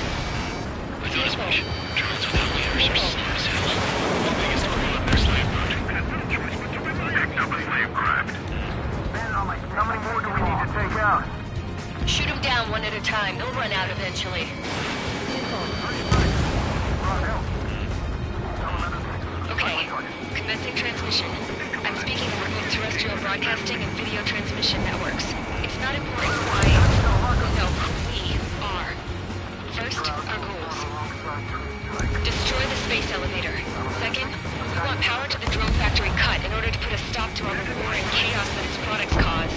I noticed mission. Drones without leaders are slow as hell. The biggest target up their slave boat. Picked up a slave craft. How many more do we need to take out? Shoot them down one at a time. They'll run out eventually. Okay, commencing transmission. I'm speaking of remote terrestrial broadcasting and video transmission networks. It's not important why. No, we are. First, our goals. Destroy the space elevator. Second, we want power to the drone factory cut in order to put a stop to all the war and chaos that its products cause.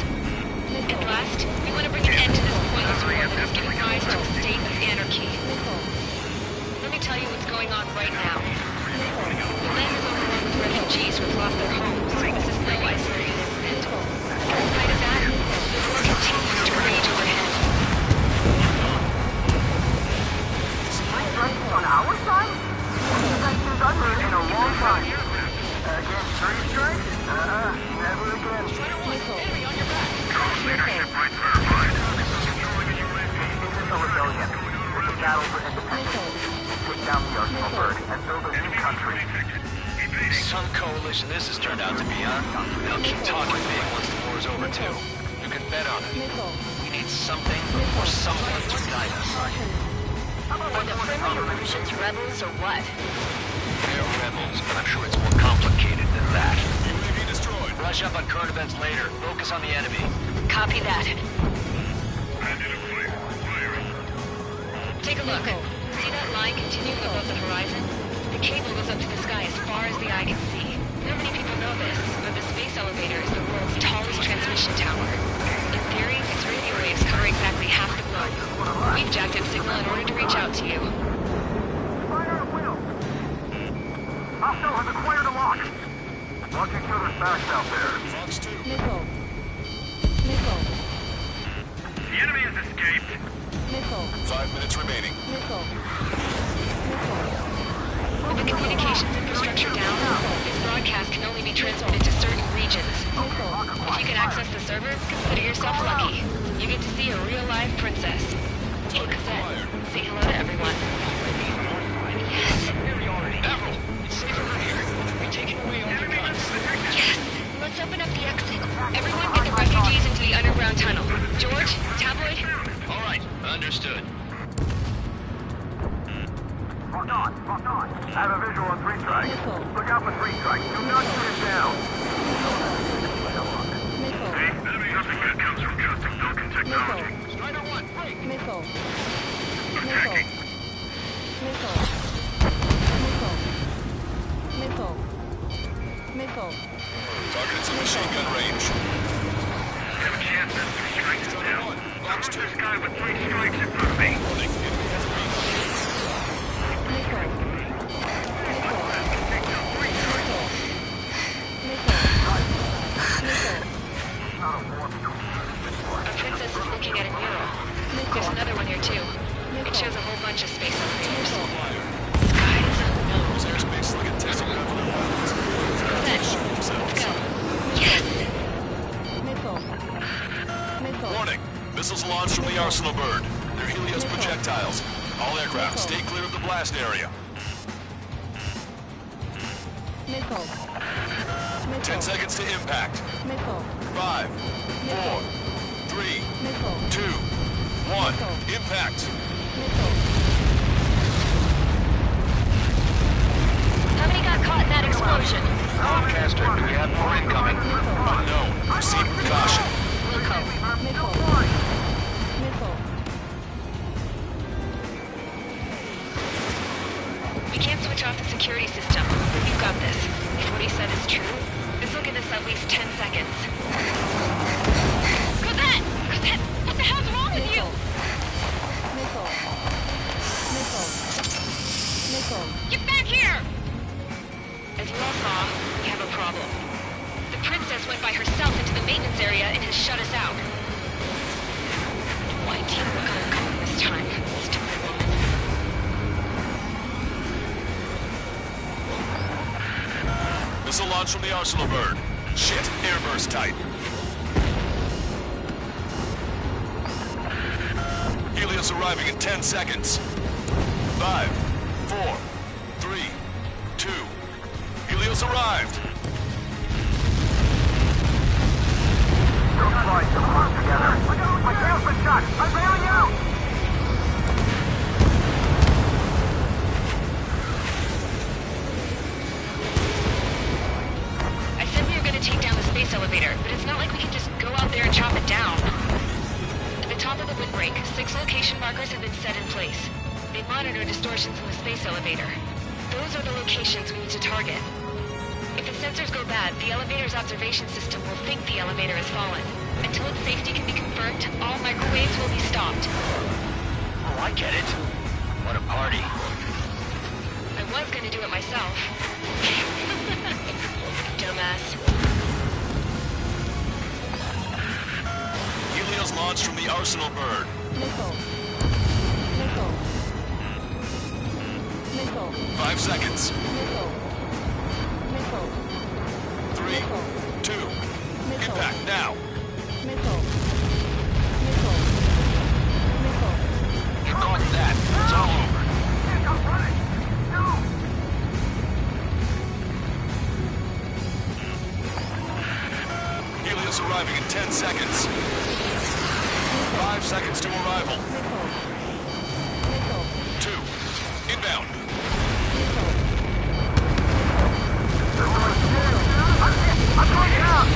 And last, we want to bring an end to this pointless war that is giving rise to a state of anarchy. Let me tell you what's going on right now. The land is overrun with refugees who have lost their homes. This is no isolated incident. In spite of that, the war continues to rage overhead. On our side? That's been done in a long time. Against three strikes? Never again. Enemy on your back. Leadership right verified. This is a rebellion. It's a battle for independence. Take down the Arsenal bird and build a new country. Some coalition this has turned out to be, huh? They'll keep talking big once the war's over, too. You can bet on it. We need something or someone to guide us. Are the friendly Erusians rebels or what? They're rebels, but I'm sure it's more complicated than that. UAV destroyed. Brush up on current events later. Focus on the enemy. Copy that. Take a look. See that line continuing above the horizon? The cable goes up to the sky as far as the eye can see. Not many people know this, but the space elevator is the world's tallest transmission tower. In theory, its radio waves cover exactly half the globe. We've jacked up signal in order to reach out to you. Fire at will. Hostile has acquired a lock. Watch each other's backs out there. Fox 2. Missile. The enemy has escaped. Missile. 5 minutes remaining. Missile. With the communications infrastructure down, this broadcast can only be transmitted to certain regions. If you can access the server, consider yourself lucky. You get to see a real-life princess. Hey, Cosette, say hello to everyone. Yes. Avril, it's safe over here. We're taking away all the guns. Yes. Let's open up the exit. Everyone get the refugees into the underground tunnel. George, Tabloid? All right, understood. Locked on. I have a visual on 3 strikes. Look out for 3 strikes. Do not shoot it down. Hey, nothing good comes from custom Vulcan technology. Strider 1, break! Missile. Attacking. Missile. Target's in machine gun range. We have a chance at 3 strikes down. Fox Look 2. at this guy with 3 strikes in front of me. Warning, enemy has a Our princess is looking at a mural. There's another one here too. It shows a whole bunch of space elevators. Skies. Those airspace like a Tesla level of weapons. Let's go. Yes! Warning. Missiles launched from the Arsenal bird. They're Helios projectiles. All aircraft, stay clear of the blast area. 10 seconds to impact. 5, 4, 3, 2, 1. Impact. many got caught in that explosion? Lancaster, do we have more incoming? Unknown. Proceed with caution. We can't switch off the security system. You've got this. If what he said is true, this will give us at least 10 seconds. Cosette! Cosette! What the hell's wrong with you? Get back here! As you all saw, we have a problem. The princess went by herself into the maintenance area and has shut us out. Why do you look uncomfortable this time? Stupid woman. Missile launch from the Arsenal bird. Shit, airburst type. Helios arriving in 10 seconds. 5, 4, 3, 2. Helios arrived. Don't fly so close together. My tail's been shot. I'm bailing out. I said we were going to take down the space elevator, but it's not like we can just go out there and chop it down. At the top of the windbreak, 6 location markers have been set in place. They monitor distortions in the space elevator. Those are the locations we need to target. If the sensors go bad, the elevator's observation system will think the elevator has fallen. Until its safety can be confirmed, all microwaves will be stopped. Oh, I get it. What a party. I was going to do it myself. Dumbass. Helios launched from the Arsenal bird. Missile. 5 seconds. 3, 2. Impact now. You caught that. It's all over. Helios arriving in 10 seconds. 5 seconds to arrival. 2. Inbound. I'm going out!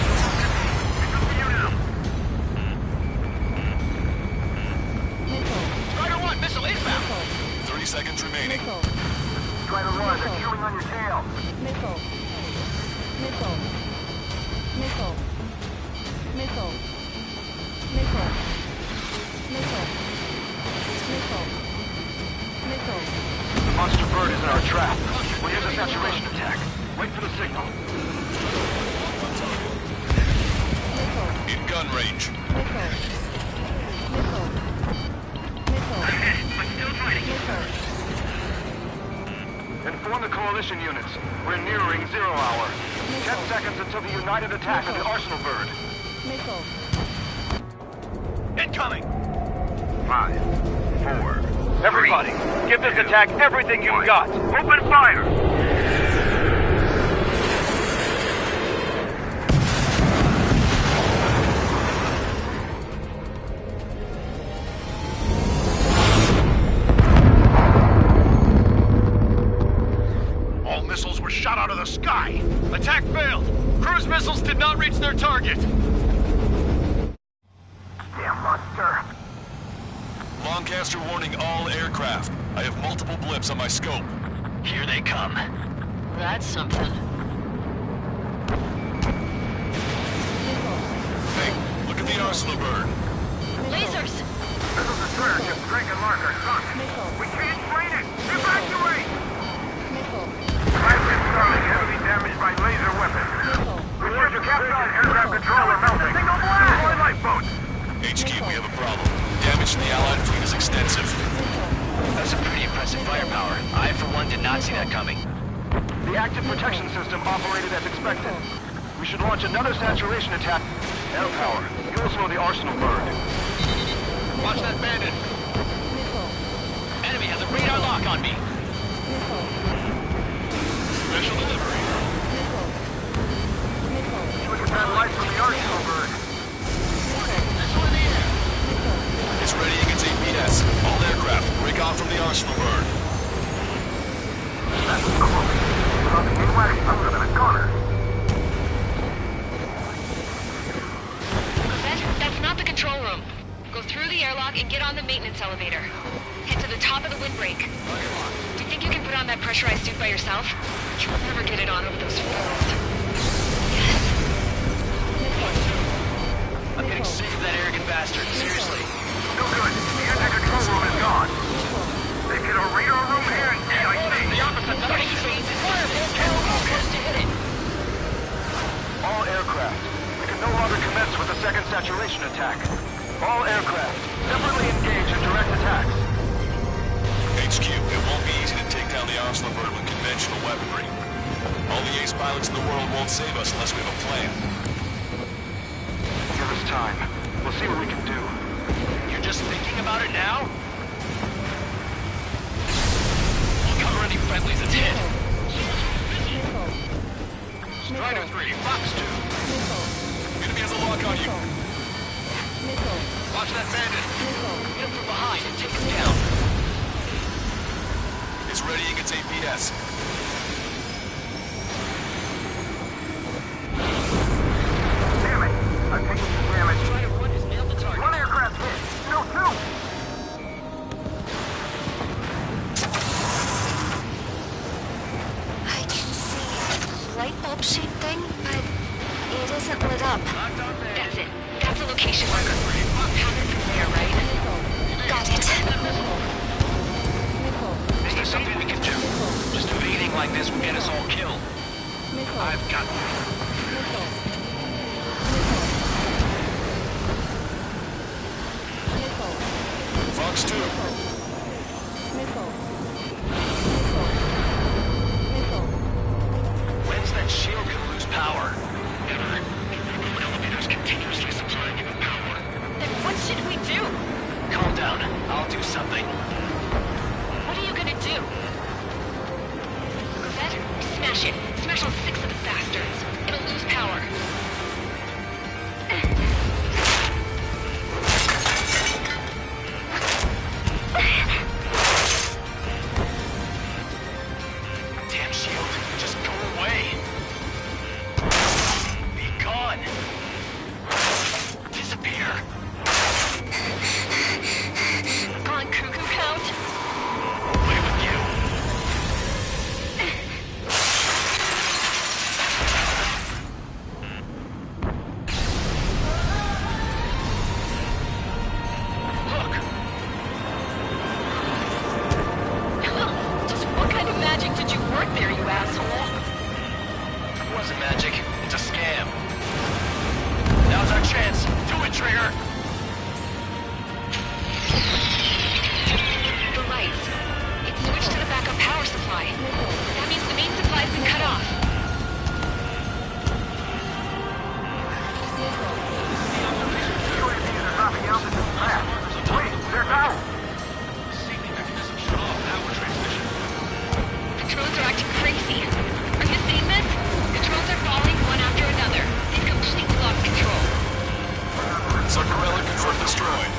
Strider 1, missile inbound. 30 seconds remaining. Strider 1, they're chewing on your tail. The monster bird is in our trap. We'll use a saturation attack. Wait for the signal. In gun range. I'm still fighting. Inform the coalition units. We're nearing 0 hour. 10 seconds until the united attack of the Arsenal bird. Incoming! 5, 4. Everybody, give this attack everything you've got. Open fire! All missiles were shot out of the sky. Attack failed. Cruise missiles did not reach their target. Damn monster. Lancaster warning all aircraft. I have multiple blips on my scope. Here they come. That's something. Hey, look at the Arsenal bird. Lasers! This is the trigger ship Drake and Larker sunk. We can't fight it! Evacuate! Private Starling heavily damaged by laser weapons. Report to captain. Aircraft control are melting. Deploy lifeboats. HQ, we have a problem. Damage to the Allied fleet is extensive. That's some pretty impressive firepower. I, for one, did not see that coming. The active protection system operated as expected. We should launch another saturation attack. Air power. You'll slow the Arsenal bird. Watch that bandit. Enemy has a radar lock on me. Special delivery. Look at that light from the Arsenal bird. It's readying its APS. All aircraft, break off from the Arsenal bird. That's close. We'll have to airlock and get on the maintenance elevator. Head to the top of the windbreak. Do you think you can put on that pressurized suit by yourself? You'll never get it on over those falls. I'm getting sick of that arrogant bastard, seriously. No good. The engine control room is gone. They get a radar room here in DIC. The opposite direction. Close to hit it. All aircraft. We can no longer commence with the second saturation attack. All aircraft, separately engage in direct attacks. HQ, it won't be easy to take down the Oslo bird with conventional weaponry. All the ace pilots in the world won't save us unless we have a plan. Give us time. We'll see what we can do. You're just thinking about it now? We'll cover any friendlies that's hit. Strider 3, Fox 2. Enemy has a lock on you. Watch that bandit. Hit him from behind and take him down. It's readying its APS. Damn it! I'm taking some damage. Strider 1 has nailed the target. One aircraft hit. No, two! I can see a light bulb shaped thing, but it isn't lit up. That's it. That's the location marker. Have it from there, right? Got it. Is there something we can do? Just evading like this will get us all killed. I've got Fox 2. When's that shield gonna lose power? Never. The elevator's continuously supplying you with power. Then what should we do? Calm down. I'll do something. What are you gonna do? Cosette, smash it. Smash all 6 of the bastards. It'll lose power. Damn shield. Just go away. Be gone. Disappear. Gone cuckoo count? Away with you. Look. Just what kind of magic did you work there, you asshole? It wasn't magic. It's a scam. Now's our chance. Do it, Trigger. The lights. It switched to the backup power supply. That means the main supply's been cut off. UAVs are dropping altitude fast. Wait, they're down! Safety mechanism shut off. Power transmission. The drones are acting crazy. Are you seeing this? The drones are falling one after another. They've completely lost control. Zuccarello confirmed destroyed.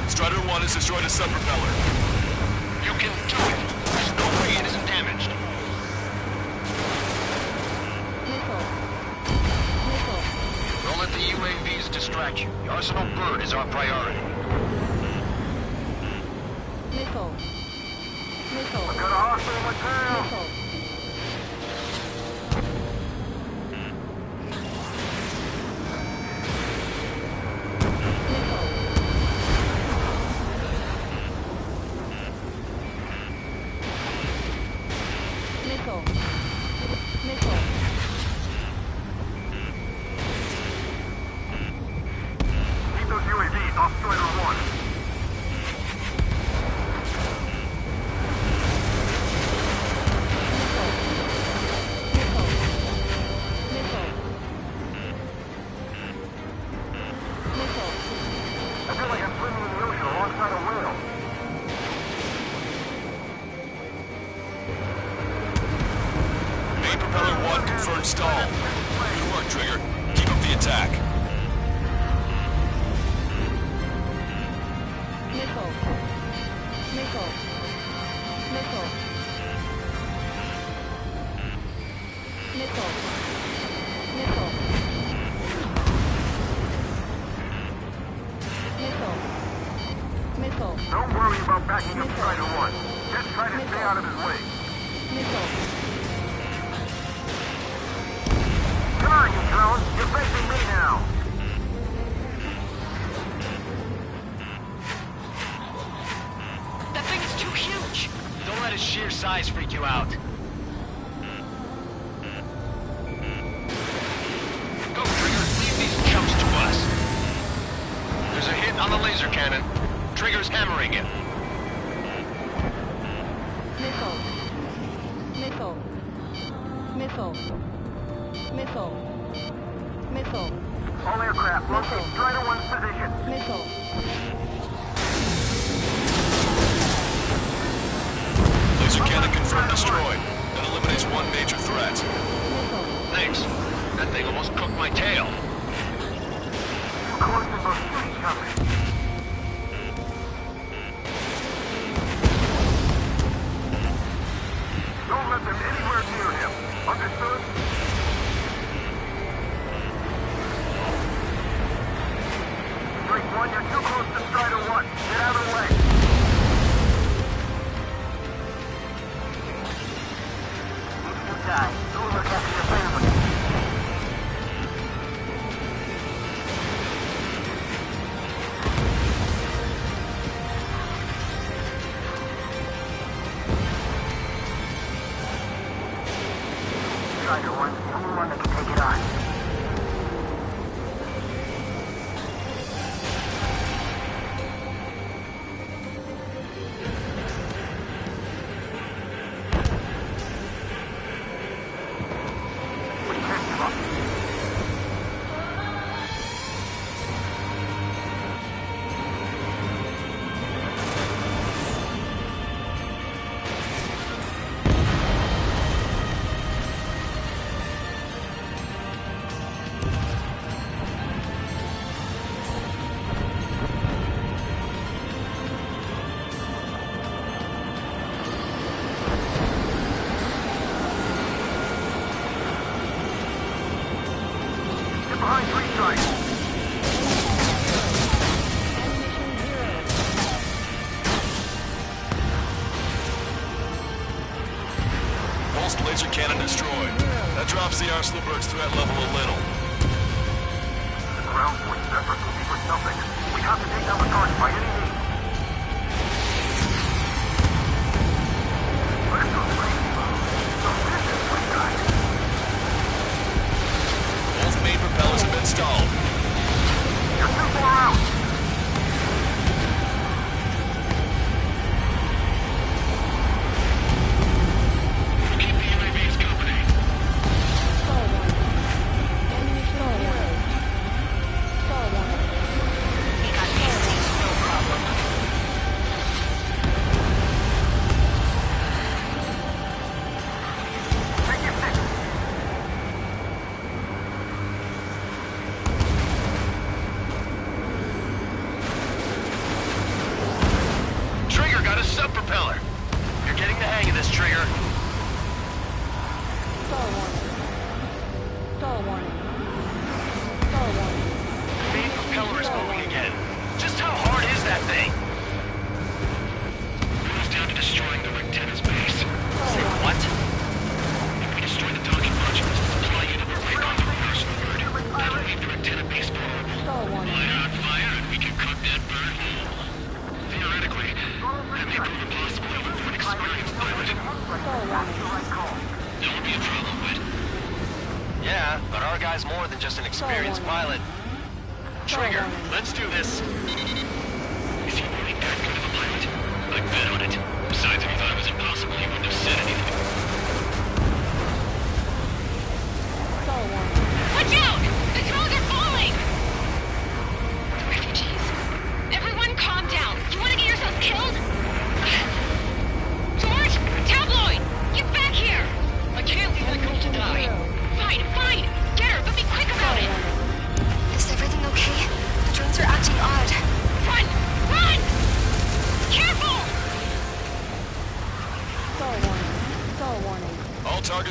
Strider 1 has destroyed a sub-propeller. You can do it. There's no way it isn't damaged. Don't let the UAVs distract you. The Arsenal bird is our priority. Got a hostile material! Keep those UAVs off Strider 1. bird stalled. Good work, Trigger. Keep up the attack. Missile. Missile. Missile. Missile. Missile. Missile. Missile. Don't worry about backing up Strider 1. Just try to stay out of his way. Missile. Come on, you drones. You're facing me now. That thing is too huge! Don't let its sheer size freak you out. Go, Trigger. Leave these chumps to us. There's a hit on the laser cannon. Trigger's hammering it. Missile. Missile. Missile. Missile. Missile. All aircraft, locate Strider 1's position. Missile. Laser cannon confirmed destroyed. That eliminates one major threat. Thanks. That thing almost cooked my tail. Too close to both shoot each other. Don't let them anywhere near him. Understood? Strike 1, you're too close to Strider 1. Get out of the way. If you die, who will look after your family? Strider 1's the only one that can take it on. We can't give up. Get behind 3 strikes. Pulsed laser cannon destroyed. That drops the Arslanberg's threat level a little. The ground force effort will be for something. We have to take down the target by any means. Look at those planes. Some business, sweet guys. Both main propellers have been stalled. You're too far out. Keep the UAVs company. Star 1. Enemy Star 1. Star 1. We got these, no problem. Take your pick. Trigger got a sub-propeller. You're getting the hang of this, Trigger. Star 1. Star 1. Star 1. Main propeller is moving again. Just how hard is that thing? Goes down to destroying the Rectenna's base. Say what? If we destroy the docking modules, the supply unit will break off the Arslanberg. That'll leave the Rectenna base vulnerable. Star 1. Light on fire and we can cook that bird whole. Theoretically, that may prove impossible even for an experienced pilot. Star 1. Don't be a problem, Whit. Yeah, but our guy's more than just an experienced pilot. Trigger, let's do this. Is he really that good of a pilot? I'd bet on it. Besides, if he thought it was impossible, he wouldn't have said anything. Star 1. Watch out! The drones are falling! The refugees. Everyone calm down. You want to get yourself killed? George! Tabloid! Get back here! I can't leave that girl to die. Fine,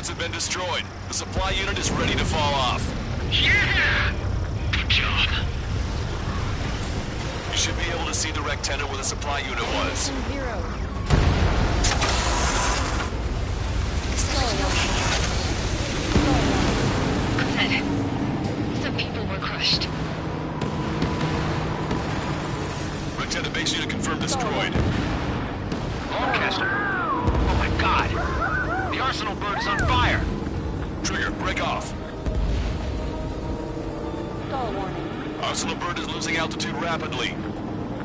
targets have been destroyed. The supply unit is ready to fall off. Yeah! Good job. You should be able to see the rectenna where the supply unit was. Some people were crushed. Rectenna base unit confirmed destroyed. Lancaster! Oh my god! The Arsenal bird is on fire! Trigger, break off. Stall warning. Arsenal bird is losing altitude rapidly.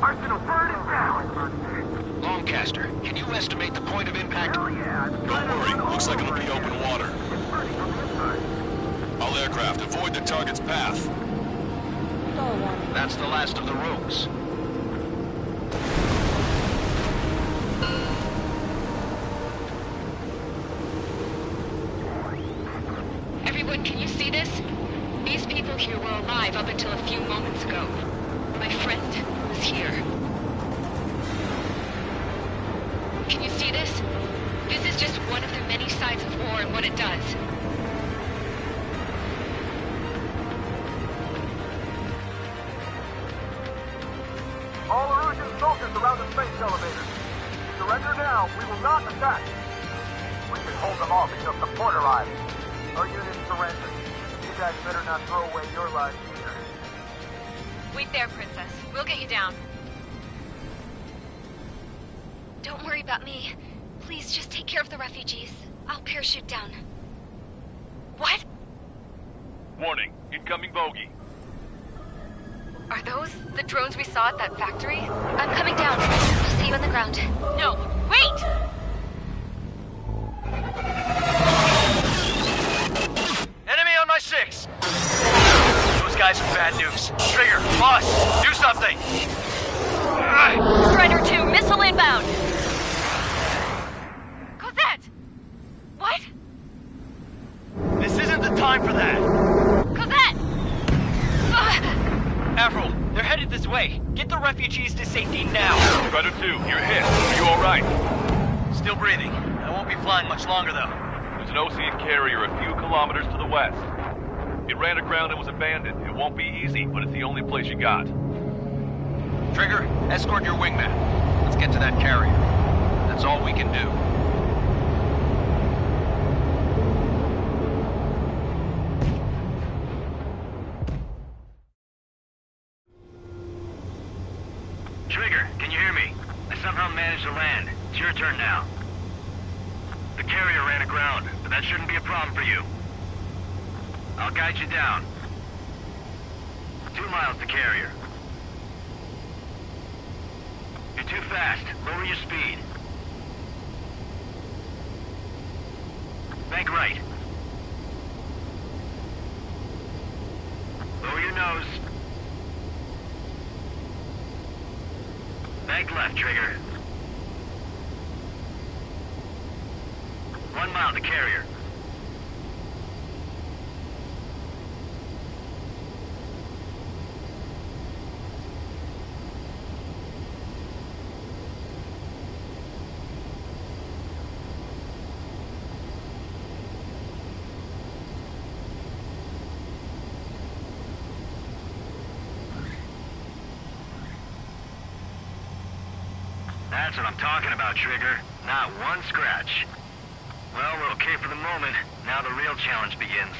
Arsenal bird is down! Lancaster, can you estimate the point of impact? Hell yeah! Don't worry, looks like it'll be open water. All aircraft, avoid the target's path. Stall warning. That's the last of the rooms. Everyone, can you see this? These people here were alive up until a few moments ago. My friend was here. Can you see this? This is just one of the many sides of war and what it does. All Erusian soldiers around the space elevator. Surrender now. We will not attack. We can hold them off until support arrives. Our unit surrenders. You guys better not throw away your lives either. Wait there, Princess. We'll get you down. Don't worry about me. Please just take care of the refugees. I'll parachute down. What? Warning, incoming bogey. Are those the drones we saw at that factory? I'm coming down. I'll see you on the ground. No, wait! Enemy on my 6! Those guys are bad news. Trigger, boss, do something! Strider 2, missile inbound! Cosette! What? This isn't the time for that! Cosette! Avril, they're headed this way. Get the refugees to safety now. Strider 2, you're hit. Are you alright? Still breathing. I won't be flying much longer, though. There's an Osean carrier a few kilometers to the west. It ran aground and was abandoned. It won't be easy, but it's the only place you got. Trigger, escort your wingman. Let's get to that carrier. That's all we can do. Trigger, can you hear me? I somehow managed to land. It's your turn now. The carrier ran aground, but that shouldn't be a problem for you. I'll guide you down. 2 miles to carrier. You're too fast. Lower your speed. Bank right. Lower your nose. Bank left, Trigger. 1 mile to carrier. That's what I'm talking about, Trigger. Not one scratch. Well, we're okay for the moment. Now the real challenge begins.